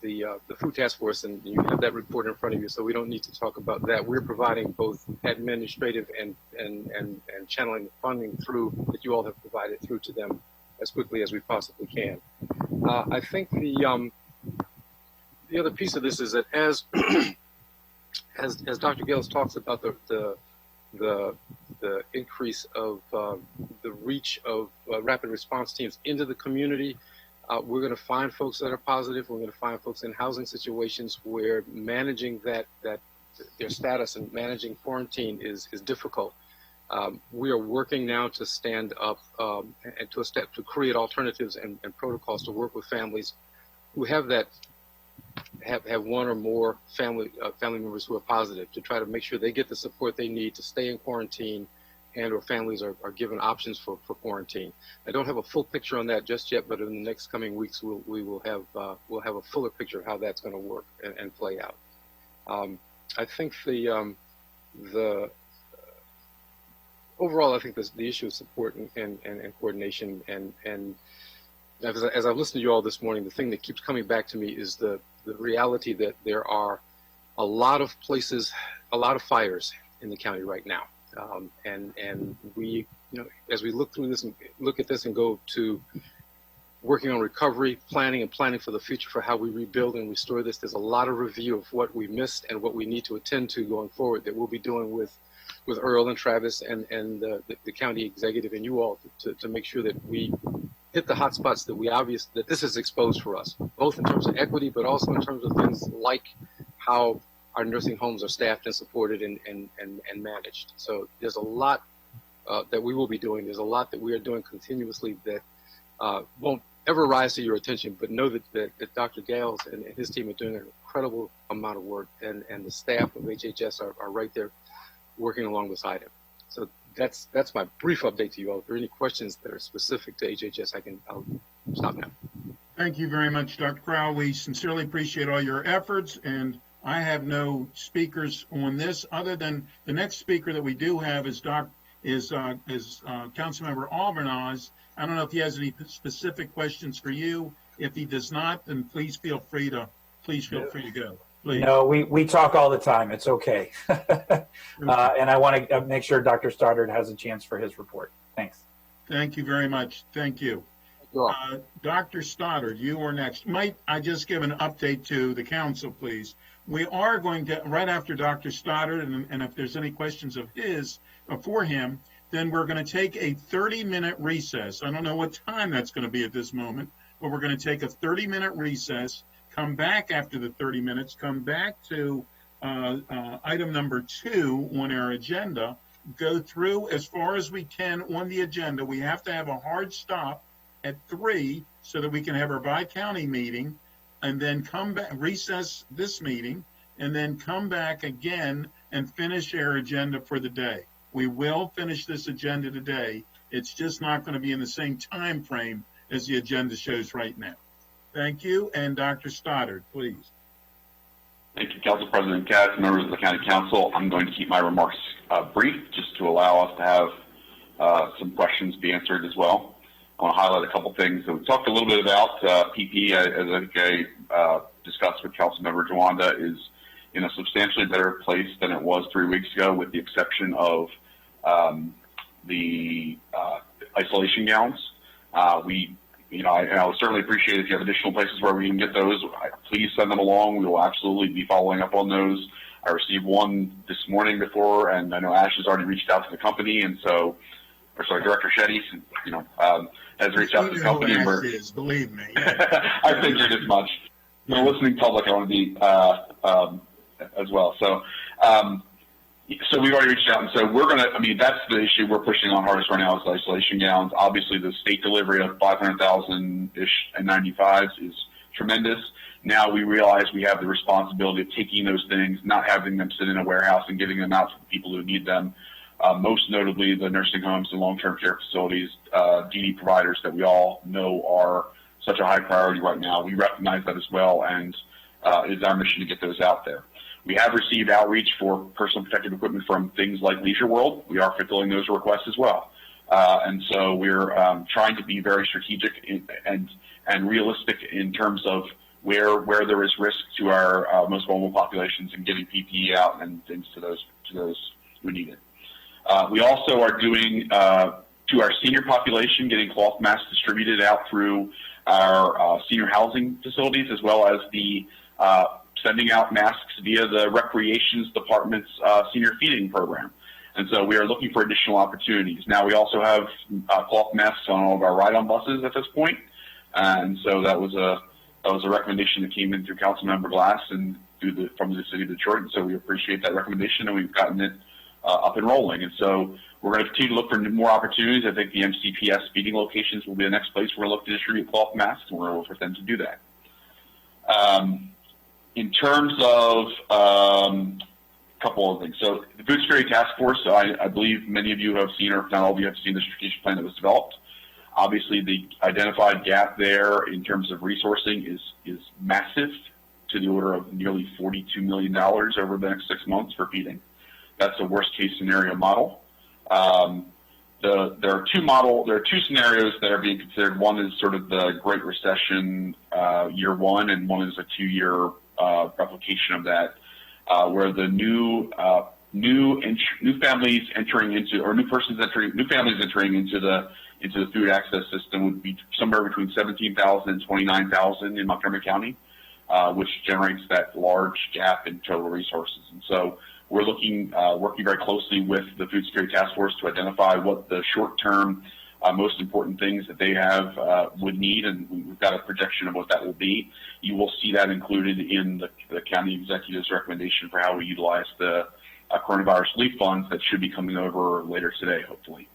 food task force, and you have that report in front of you, so we don't need to talk about that. We're providing both administrative and channeling the funding through that you all have provided through to them as quickly as we possibly can. I think the other piece of this is that as Dr. Gales talks about the increase of the reach of rapid response teams into the community, we're going to find folks that are positive. We're going to find folks in housing situations where managing their status and managing quarantine is difficult. We are working now to stand up and to create alternatives and protocols to work with families who have one or more family members who are positive, to try to make sure they get the support they need to stay in quarantine, and or families are given options for quarantine. I don't have a full picture on that just yet, but in the next coming weeks we'll have a fuller picture of how that's going to work and play out. I think the overall, I think the issue of support and coordination and as I've listened to you all this morning, the thing that keeps coming back to me is the reality that there are a lot of places, a lot of fires in the county right now. And we, as we look at this and go to working on recovery, planning for the future for how we rebuild and restore this, there's a lot of review of what we missed and what we need to attend to going forward that we'll be doing with Earl and Travis and the county executive and you all to make sure that we hit the hot spots that this is exposed for us, both in terms of equity, but also in terms of things like how our nursing homes are staffed and supported and managed. So there's a lot that we will be doing. There's a lot that we are doing continuously that won't ever rise to your attention, but know that Dr. Gales and his team are doing an incredible amount of work, and the staff of HHS are right there working along beside him. So that's my brief update to you all. If there are any questions that are specific to HHS, I'll stop now. Thank you very much, Dr. Crowell. We sincerely appreciate all your efforts, and I have no speakers on this other than the next speaker that we do have is Councilmember Albernaz. I don't know if he has any specific questions for you. If he does not, then please feel free to go. Please. No, we talk all the time. It's okay. And I want to make sure Dr. Stoddard has a chance for his report. Thanks. Thank you very much. Thank you. Dr. Stoddard, you are next. Might I just give an update to the council, please? We are going to, right after Dr. Stoddard, and if there's any questions of his for him, then we're going to take a 30-minute recess. I don't know what time that's going to be at this moment, but we're going to take a 30-minute recess, come back after the 30 minutes, come back to item number 2 on our agenda, go through as far as we can on the agenda. We have to have a hard stop at 3 so that we can have our bi-county meeting, and then come back, recess this meeting, and then come back again and finish our agenda for the day. We will finish this agenda today. It's just not going to be in the same time frame as the agenda shows right now. Thank you. And Dr. Stoddard, please. Thank you, Council President Katz, members of the County Council. I'm going to keep my remarks brief just to allow us to have some questions be answered as well. I want to highlight a couple things. So we talked a little bit about PPE, as I think I discussed with Councilmember Jawanda, is in a substantially better place than it was 3 weeks ago, with the exception of the isolation gowns. I would certainly appreciate if you have additional places where we can get those. Please send them along. We will absolutely be following up on those. I received one this morning before, and I know Ash has already reached out to the company, and so, Director Shetty, has reached out to the company. Believe me. I figured as much. The listening public, I want to be as well. So So we've already reached out, and so we're going to, I mean, that's the issue we're pushing on hardest right now is isolation gowns. Obviously, the state delivery of 500,000-ish N95s is tremendous. Now we realize we have the responsibility of taking those things, not having them sit in a warehouse and giving them out to the people who need them, most notably the nursing homes and long-term care facilities, DD providers that we all know are such a high priority right now. We recognize that as well, and it is our mission to get those out there. We have received outreach for personal protective equipment from things like Leisure World. We are fulfilling those requests as well. And so we're trying to be very strategic and realistic in terms of where there is risk to our most vulnerable populations and getting PPE out and things to those who need it. We also are doing to our senior population, getting cloth masks distributed out through our senior housing facilities, as well as the sending out masks via the Recreations Department's senior feeding program. And so we are looking for additional opportunities. Now we also have cloth masks on all of our ride-on buses at this point. And so that was a recommendation that came in through Councilmember Glass and from the city of Detroit. And so we appreciate that recommendation, and we've gotten it up and rolling. And so we're going to continue to look for more opportunities. I think the MCPS feeding locations will be the next place we're looking to distribute cloth masks, and we're going to work with them to do that. In terms of a couple of things. So the Food Security Task Force, I believe many of you have seen, or if not all of you have seen the strategic plan that was developed. Obviously, the identified gap there in terms of resourcing is massive, to the order of nearly $42 million over the next 6 months for feeding. That's a worst case scenario model. There are two scenarios that are being considered. One is sort of the Great Recession year one, and one is a 2-year replication of that, where the new families entering into, or new families entering into the food access system would be somewhere between 17,000 and 29,000 in Montgomery County, which generates that large gap in total resources. And so we're looking, working very closely with the Food Security Task Force to identify what the short-term most important things that they have would need, and we've got a projection of what that will be. You will see that included in the county executive's recommendation for how we utilize the coronavirus relief funds that should be coming over later today, hopefully.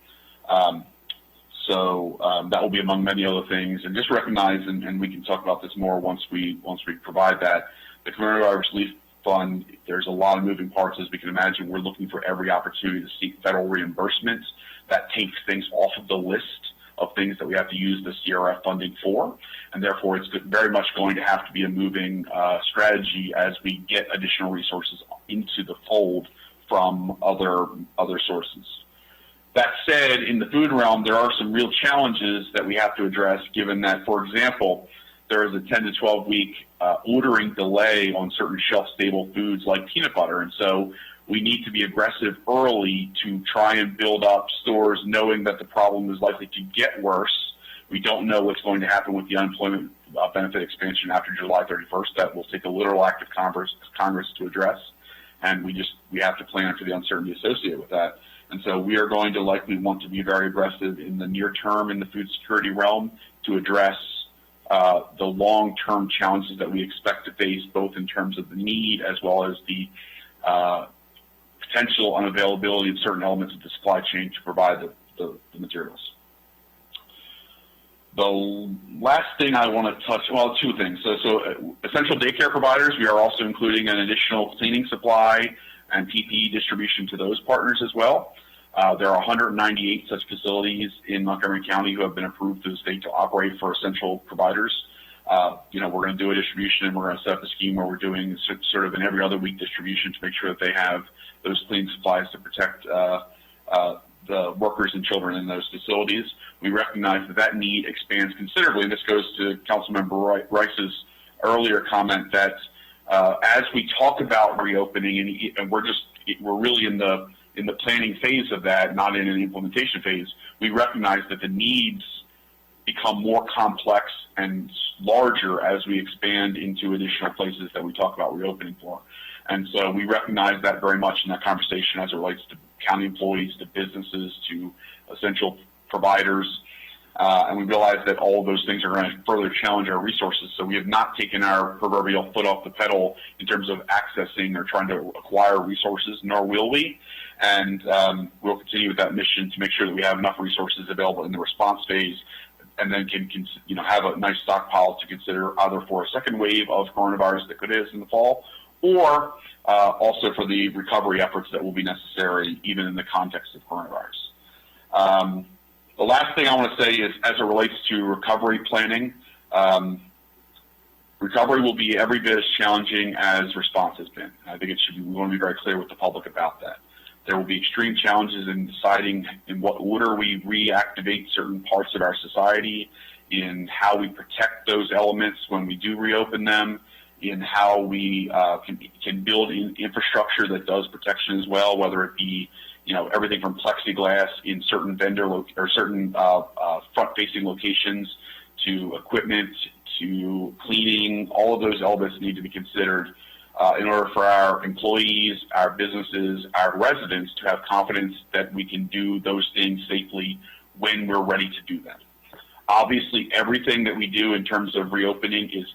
So that will be among many other things. And just recognize, and we can talk about this more once we provide that, the coronavirus relief fund, there's a lot of moving parts, as we can imagine. We're looking for every opportunity to seek federal reimbursement. That takes things off of the list of things that we have to use the CRF funding for, and therefore it's very much going to have to be a moving strategy as we get additional resources into the fold from other sources. That said, in the food realm, there are some real challenges that we have to address, given that, for example, there is a 10 to 12 week ordering delay on certain shelf-stable foods like peanut butter. And so we need to be aggressive early to try and build up stores knowing that the problem is likely to get worse. We don't know what's going to happen with the unemployment benefit expansion after July 31st. That will take a literal act of Congress to address. And we have to plan for the uncertainty associated with that. And so we are going to likely want to be very aggressive in the near term in the food security realm to address the long-term challenges that we expect to face, both in terms of the need as well as the potential unavailability of certain elements of the supply chain to provide the materials. The last thing I want to touch, well, two things. So essential daycare providers, we are also including an additional cleaning supply and PPE distribution to those partners as well. There are 198 such facilities in Montgomery County who have been approved through the state to operate for essential providers. We're going to do a distribution, and we're going to set up a scheme where we're doing sort of an every other week distribution to make sure that they have those cleaning supplies to protect the workers and children in those facilities. We recognize that need expands considerably, and this goes to Councilmember Rice's earlier comment that as we talk about reopening, and we're really in the planning phase of that, not in an implementation phase, we recognize that the needs become more complex and larger as we expand into additional places that we talk about reopening for. And so we recognize that very much in that conversation as it relates to county employees, to businesses, to essential providers. And we realize that all of those things are going to further challenge our resources. So we have not taken our proverbial foot off the pedal in terms of accessing or trying to acquire resources, nor will we. And we'll continue with that mission to make sure that we have enough resources available in the response phase, and then can have a nice stockpile to consider either for a second wave of coronavirus that could hit us in the fall, or also for the recovery efforts that will be necessary even in the context of coronavirus. The last thing I want to say is, as it relates to recovery planning, recovery will be every bit as challenging as response has been. I think we want to be very clear with the public about that. There will be extreme challenges in deciding in what order we reactivate certain parts of our society, in how we protect those elements when we do reopen them, in how we can build infrastructure that does protection as well, whether it be everything from plexiglass in certain or certain front-facing locations, to equipment, to cleaning. All of those elements need to be considered in order for our employees, our businesses, our residents to have confidence that we can do those things safely when we're ready to do them. Obviously, everything that we do in terms of reopening is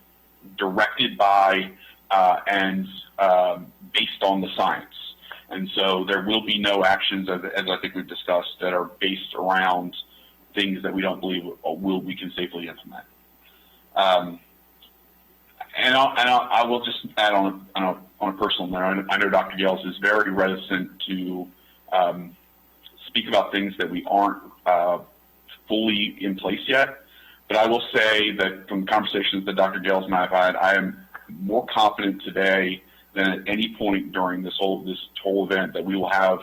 directed by and based on the science. And so there will be no actions, as I think we've discussed, that are based around things that we don't believe we can safely implement. I will just add on a personal note. I know Dr. Gales is very reticent to speak about things that we aren't fully in place yet. But I will say that from the conversations that Dr. Gales and I have had, I am more confident today than at any point during this whole event that we will have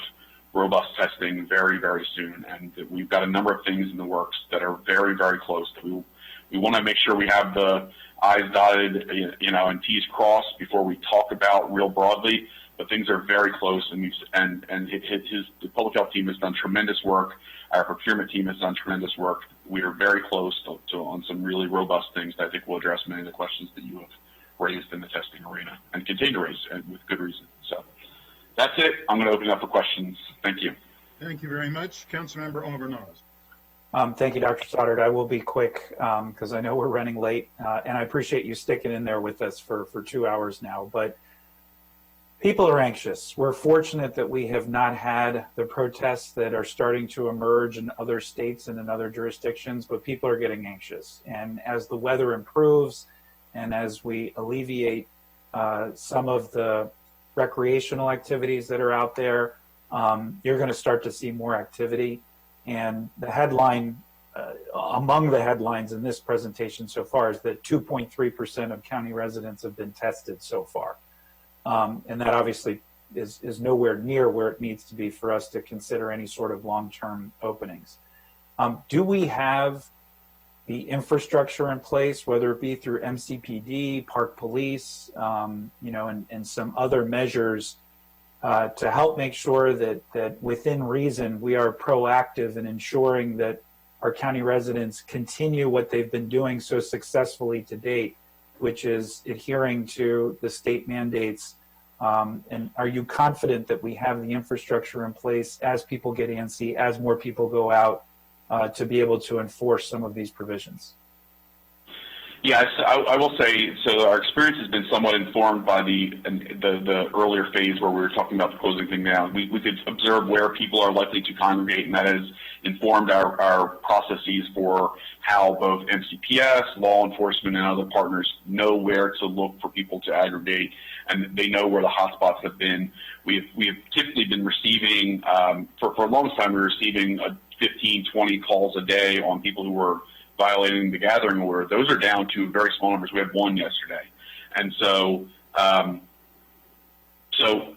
robust testing very, very soon, and that we've got a number of things in the works that are very, very close. We want to make sure we have the I's dotted, and T's crossed before we talk about real broadly. But things are very close, and the public health team has done tremendous work. Our procurement team has done tremendous work. We are very close on some really robust things that I think will address many of the questions that you have raised in the testing arena, and continue to raise, and with good reason. So that's it. I'm going to open it up for questions. Thank you. Thank you very much. Councilmember Alvarez. Thank you, Dr. Stoddard. I will be quick because I know we're running late, and I appreciate you sticking in there with us for 2 hours now. But people are anxious. We're fortunate that we have not had the protests that are starting to emerge in other states and in other jurisdictions, but people are getting anxious. And as the weather improves, and as we alleviate some of the recreational activities that are out there, you're going to start to see more activity. And the headline, among the headlines in this presentation so far, is that 2.3% of county residents have been tested so far. And that obviously is nowhere near where it needs to be for us to consider any sort of long-term openings. Do we have the infrastructure in place, whether it be through MCPD, Park Police, and some other measures to help make sure that within reason we are proactive in ensuring that our county residents continue what they've been doing so successfully to date, which is adhering to the state mandates? And are you confident that we have the infrastructure in place as people get antsy, as more people go out, to be able to enforce some of these provisions? Yes, I will say, so our experience has been somewhat informed by the earlier phase where we were talking about the closing thing down. We could observe where people are likely to congregate, and that has informed our processes for how both MCPS, law enforcement, and other partners know where to look for people to aggregate, and they know where the hotspots have been. We have typically been receiving, for a long time, we were receiving 15, 20 calls a day on people who were violating the gathering order. Those are down to very small numbers. We had one yesterday. And so, so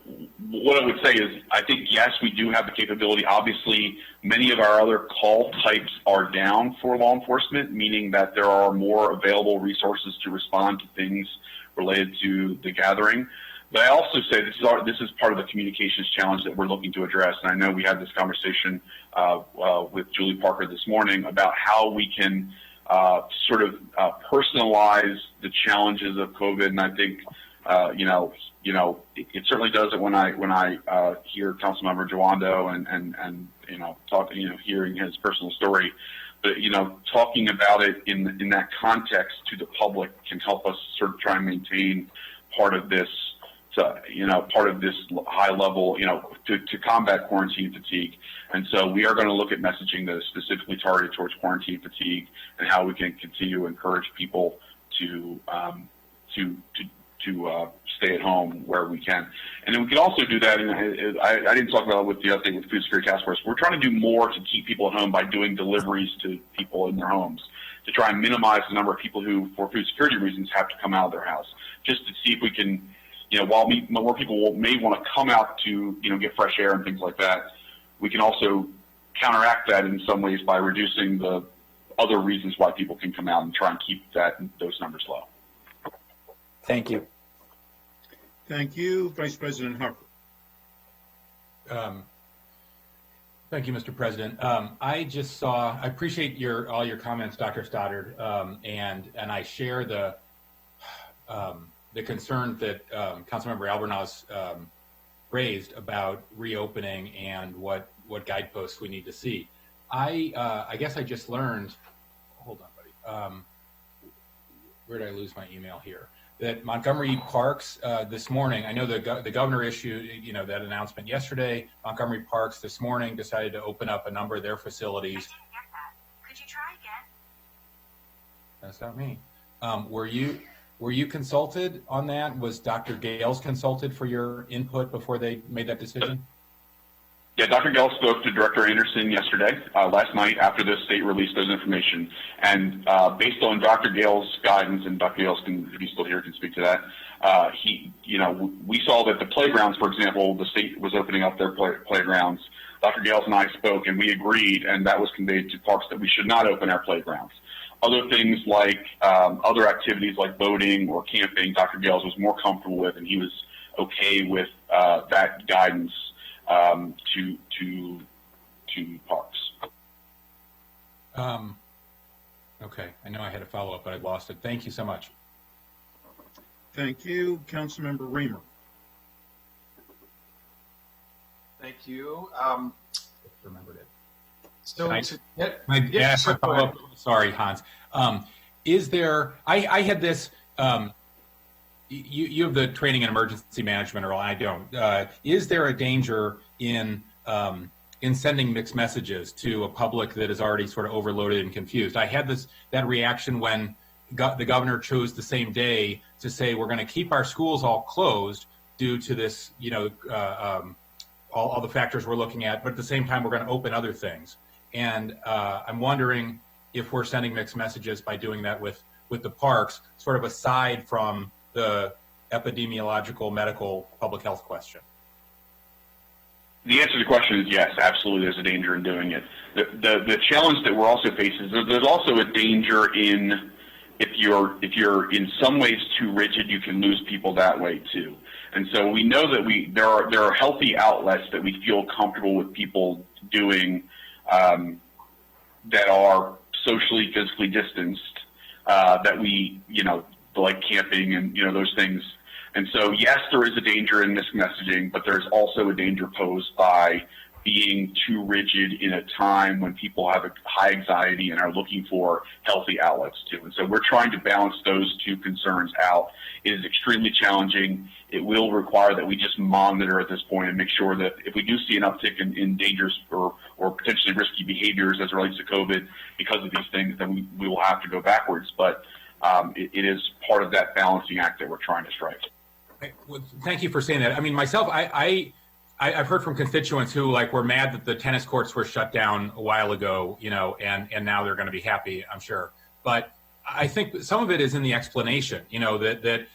what I would say is, I think, yes, we do have the capability. Obviously, many of our other call types are down for law enforcement, meaning that there are more available resources to respond to things related to the gathering. But I also say this is part of the communications challenge that we're looking to address. And I know we had this conversation with Julie Parker this morning about how we can sort of personalize the challenges of COVID. And I think it certainly does it when I hear Councilmember Jawando and talking, hearing his personal story. But, talking about it in that context to the public can help us sort of try and maintain part of this, part of this high level, to combat quarantine fatigue. And so we are going to look at messaging that is specifically targeted towards quarantine fatigue and how we can continue to encourage people to stay at home where we can. And then we can also do that, and I didn't talk about it with the update with the Food Security Task Force. We're trying to do more to keep people at home by doing deliveries to people in their homes to try and minimize the number of people who, for food security reasons, have to come out of their house, just to see if we can, while more people may want to come out to, get fresh air and things like that, we can also counteract that in some ways by reducing the other reasons why people can come out and try and keep those numbers low. Thank you. Thank you, Vice President Hubbard. Thank you, Mr. President. I appreciate all your comments, Dr. Stoddard, and I share the concerns that Councilmember Albornoz raised about reopening and what guideposts we need to see. I guess I just learned. Hold on, buddy. Where did I lose my email here? That Montgomery Parks this morning, I know the governor issued that announcement yesterday. Montgomery Parks this morning decided to open up a number of their facilities. I didn't get that. Could you try again? That's not me. Were you consulted on that? Was Dr. Gales consulted for your input before they made that decision? Yeah, Dr. Gales spoke to Director Anderson yesterday, last night, after the state released those information. And based on Dr. Gales' guidance, and Dr. Gales, if he's still here, can speak to that, we saw that the playgrounds, for example, the state was opening up their playgrounds. Dr. Gales and I spoke, and we agreed, and that was conveyed to parks, that we should not open our playgrounds. Other things like other activities like boating or camping, Dr. Gales was more comfortable with, and he was okay with that guidance to parks. Okay, I know I had a follow-up, but I lost it. Thank you so much. Thank you, Councilmember Reamer. Thank you. Remembered it. So sorry, Hans. Is there? I had this. You have the training and emergency management, or I don't. Is there a danger in sending mixed messages to a public that is already sort of overloaded and confused? I had that reaction when the governor chose the same day to say we're going to keep our schools all closed due to this, all the factors we're looking at, but at the same time we're going to open other things. And I'm wondering if we're sending mixed messages by doing that with the parks, sort of aside from the epidemiological, medical, public health question. The answer to the question is yes, absolutely. There's a danger in doing it. The challenge that we're also facing is there's also a danger in if you're in some ways too rigid, you can lose people that way too. And so we know that there are healthy outlets that we feel comfortable with people doing that are socially, physically distanced, that we, like camping and, those things. And so, yes, there is a danger in mismessaging, but there's also a danger posed by being too rigid in a time when people have a high anxiety and are looking for healthy outlets too. And so we're trying to balance those two concerns out. It is extremely challenging. It will require that we just monitor at this point and make sure that if we do see an uptick in dangers or potentially risky behaviors as it relates to COVID because of these things, then we will have to go backwards. But it is part of that balancing act that we're trying to strike. Well, thank you for saying that. I mean, myself, I've heard from constituents who were mad that the tennis courts were shut down a while ago, and now they're going to be happy, I'm sure. But I think some of it is in the explanation, that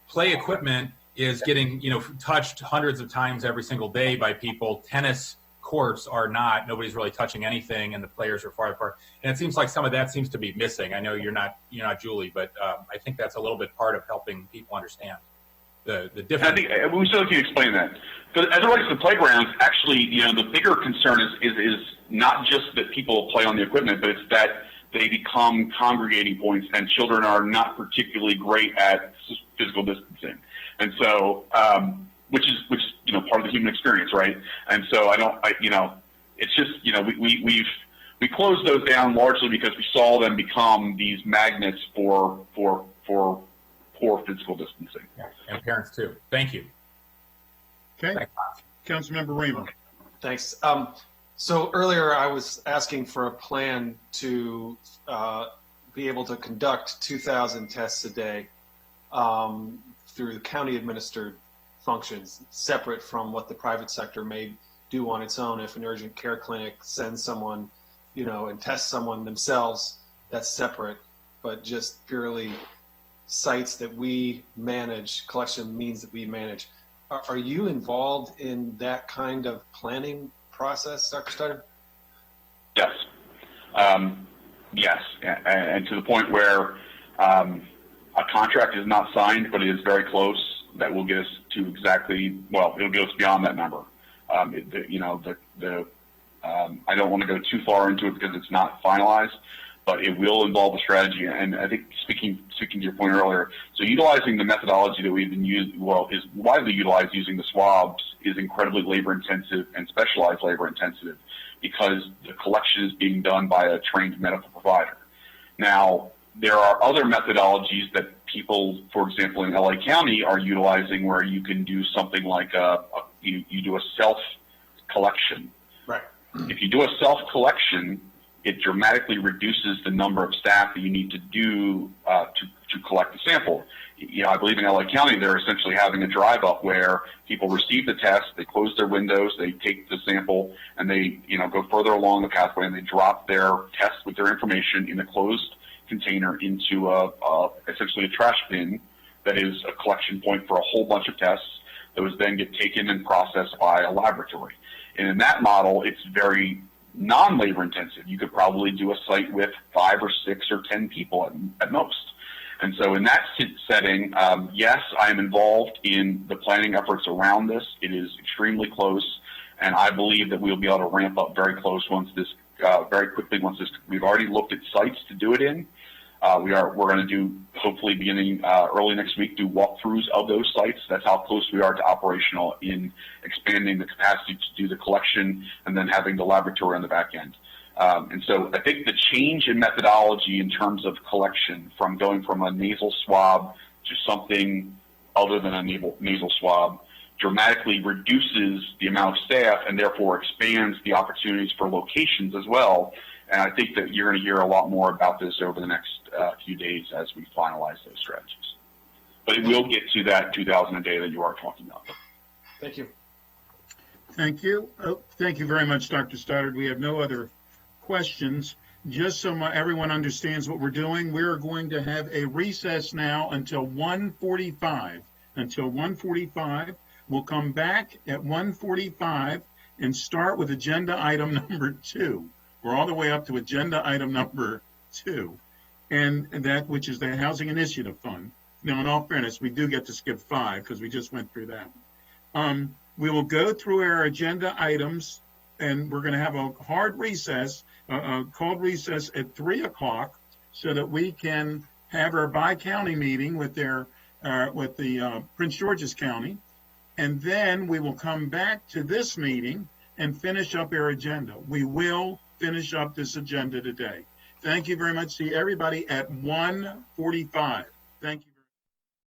play equipment is getting, touched hundreds of times every single day by people. Tennis courts are not. Nobody's really touching anything, and the players are far apart. And it seems like some of that seems to be missing. I know you're not Julie, but I think that's a little bit part of helping people understand the difference. I think we still can explain that. But as it relates to the playgrounds, actually, the bigger concern is not just that people play on the equipment, but it's that they become congregating points, and children are not particularly great at physical distancing, and so which is part of the human experience, right? And so it's just we closed those down largely because we saw them become these magnets for poor physical distancing. Yeah, and parents too. Thank you. Okay. Councilmember Raymer. Thanks. So earlier I was asking for a plan to be able to conduct 2,000 tests a day through the county administered functions, separate from what the private sector may do on its own. If an urgent care clinic sends someone, and tests someone themselves, that's separate, but just purely sites that we manage, collection means that we manage. Are you involved in that kind of planning process, Dr. Stutter? Yes. Yes. And to the point where a contract is not signed, but it is very close, that will get us to exactly, well, it'll get us beyond that number. I don't want to go too far into it because it's not finalized, but it will involve a strategy. And I think speaking to your point earlier, so utilizing the methodology that we've been is widely utilized using the swabs is incredibly labor intensive and specialized labor intensive because the collection is being done by a trained medical provider. Now, there are other methodologies that people, for example, in LA County are utilizing where you can do something like you do a self-collection. Right. If you do a self-collection, it dramatically reduces the number of staff that you need to do to collect the sample. I believe in LA County, they're essentially having a drive-up where people receive the test, they close their windows, they take the sample, and they go further along the pathway, and they drop their test with their information in a closed container into essentially a trash bin that is a collection point for a whole bunch of tests. Those then get taken and processed by a laboratory. And in that model, it's very non-labor intensive. You could probably do a site with 5 or 6 or 10 people at most. And so in that setting, yes, I am involved in the planning efforts around this. It is extremely close, and I believe that we'll be able to ramp up very very quickly once this. We've already looked at sites to do it in. We're going to do, hopefully beginning early next week, do walkthroughs of those sites. That's how close we are to operational in expanding the capacity to do the collection and then having the laboratory on the back end. And so I think the change in methodology in terms of collection from going from a nasal swab to something other than a nasal swab dramatically reduces the amount of staff and therefore expands the opportunities for locations as well. And I think that you're going to hear a lot more about this over the next few days as we finalize those strategies. But it will get to that 2,000 a day that you are talking about. Thank you. Thank you. Thank you very much, Dr. Stoddard. We have no other questions. Just so everyone understands what we're doing, we're going to have a recess now until 1:45. Until 1:45. We'll come back at 1:45 and start with agenda item number 2. We're all the way up to agenda item number 2, and that which is the Housing Initiative Fund. Now, in all fairness, we do get to skip 5 because we just went through that. We will go through our agenda items, and we're going to have a hard recess, called recess at 3 o'clock, so that we can have our bi-county meeting with the Prince George's County, and then we will come back to this meeting and finish up our agenda. We will finish up this agenda today. Thank you very much. See everybody at 1:45. Thank you.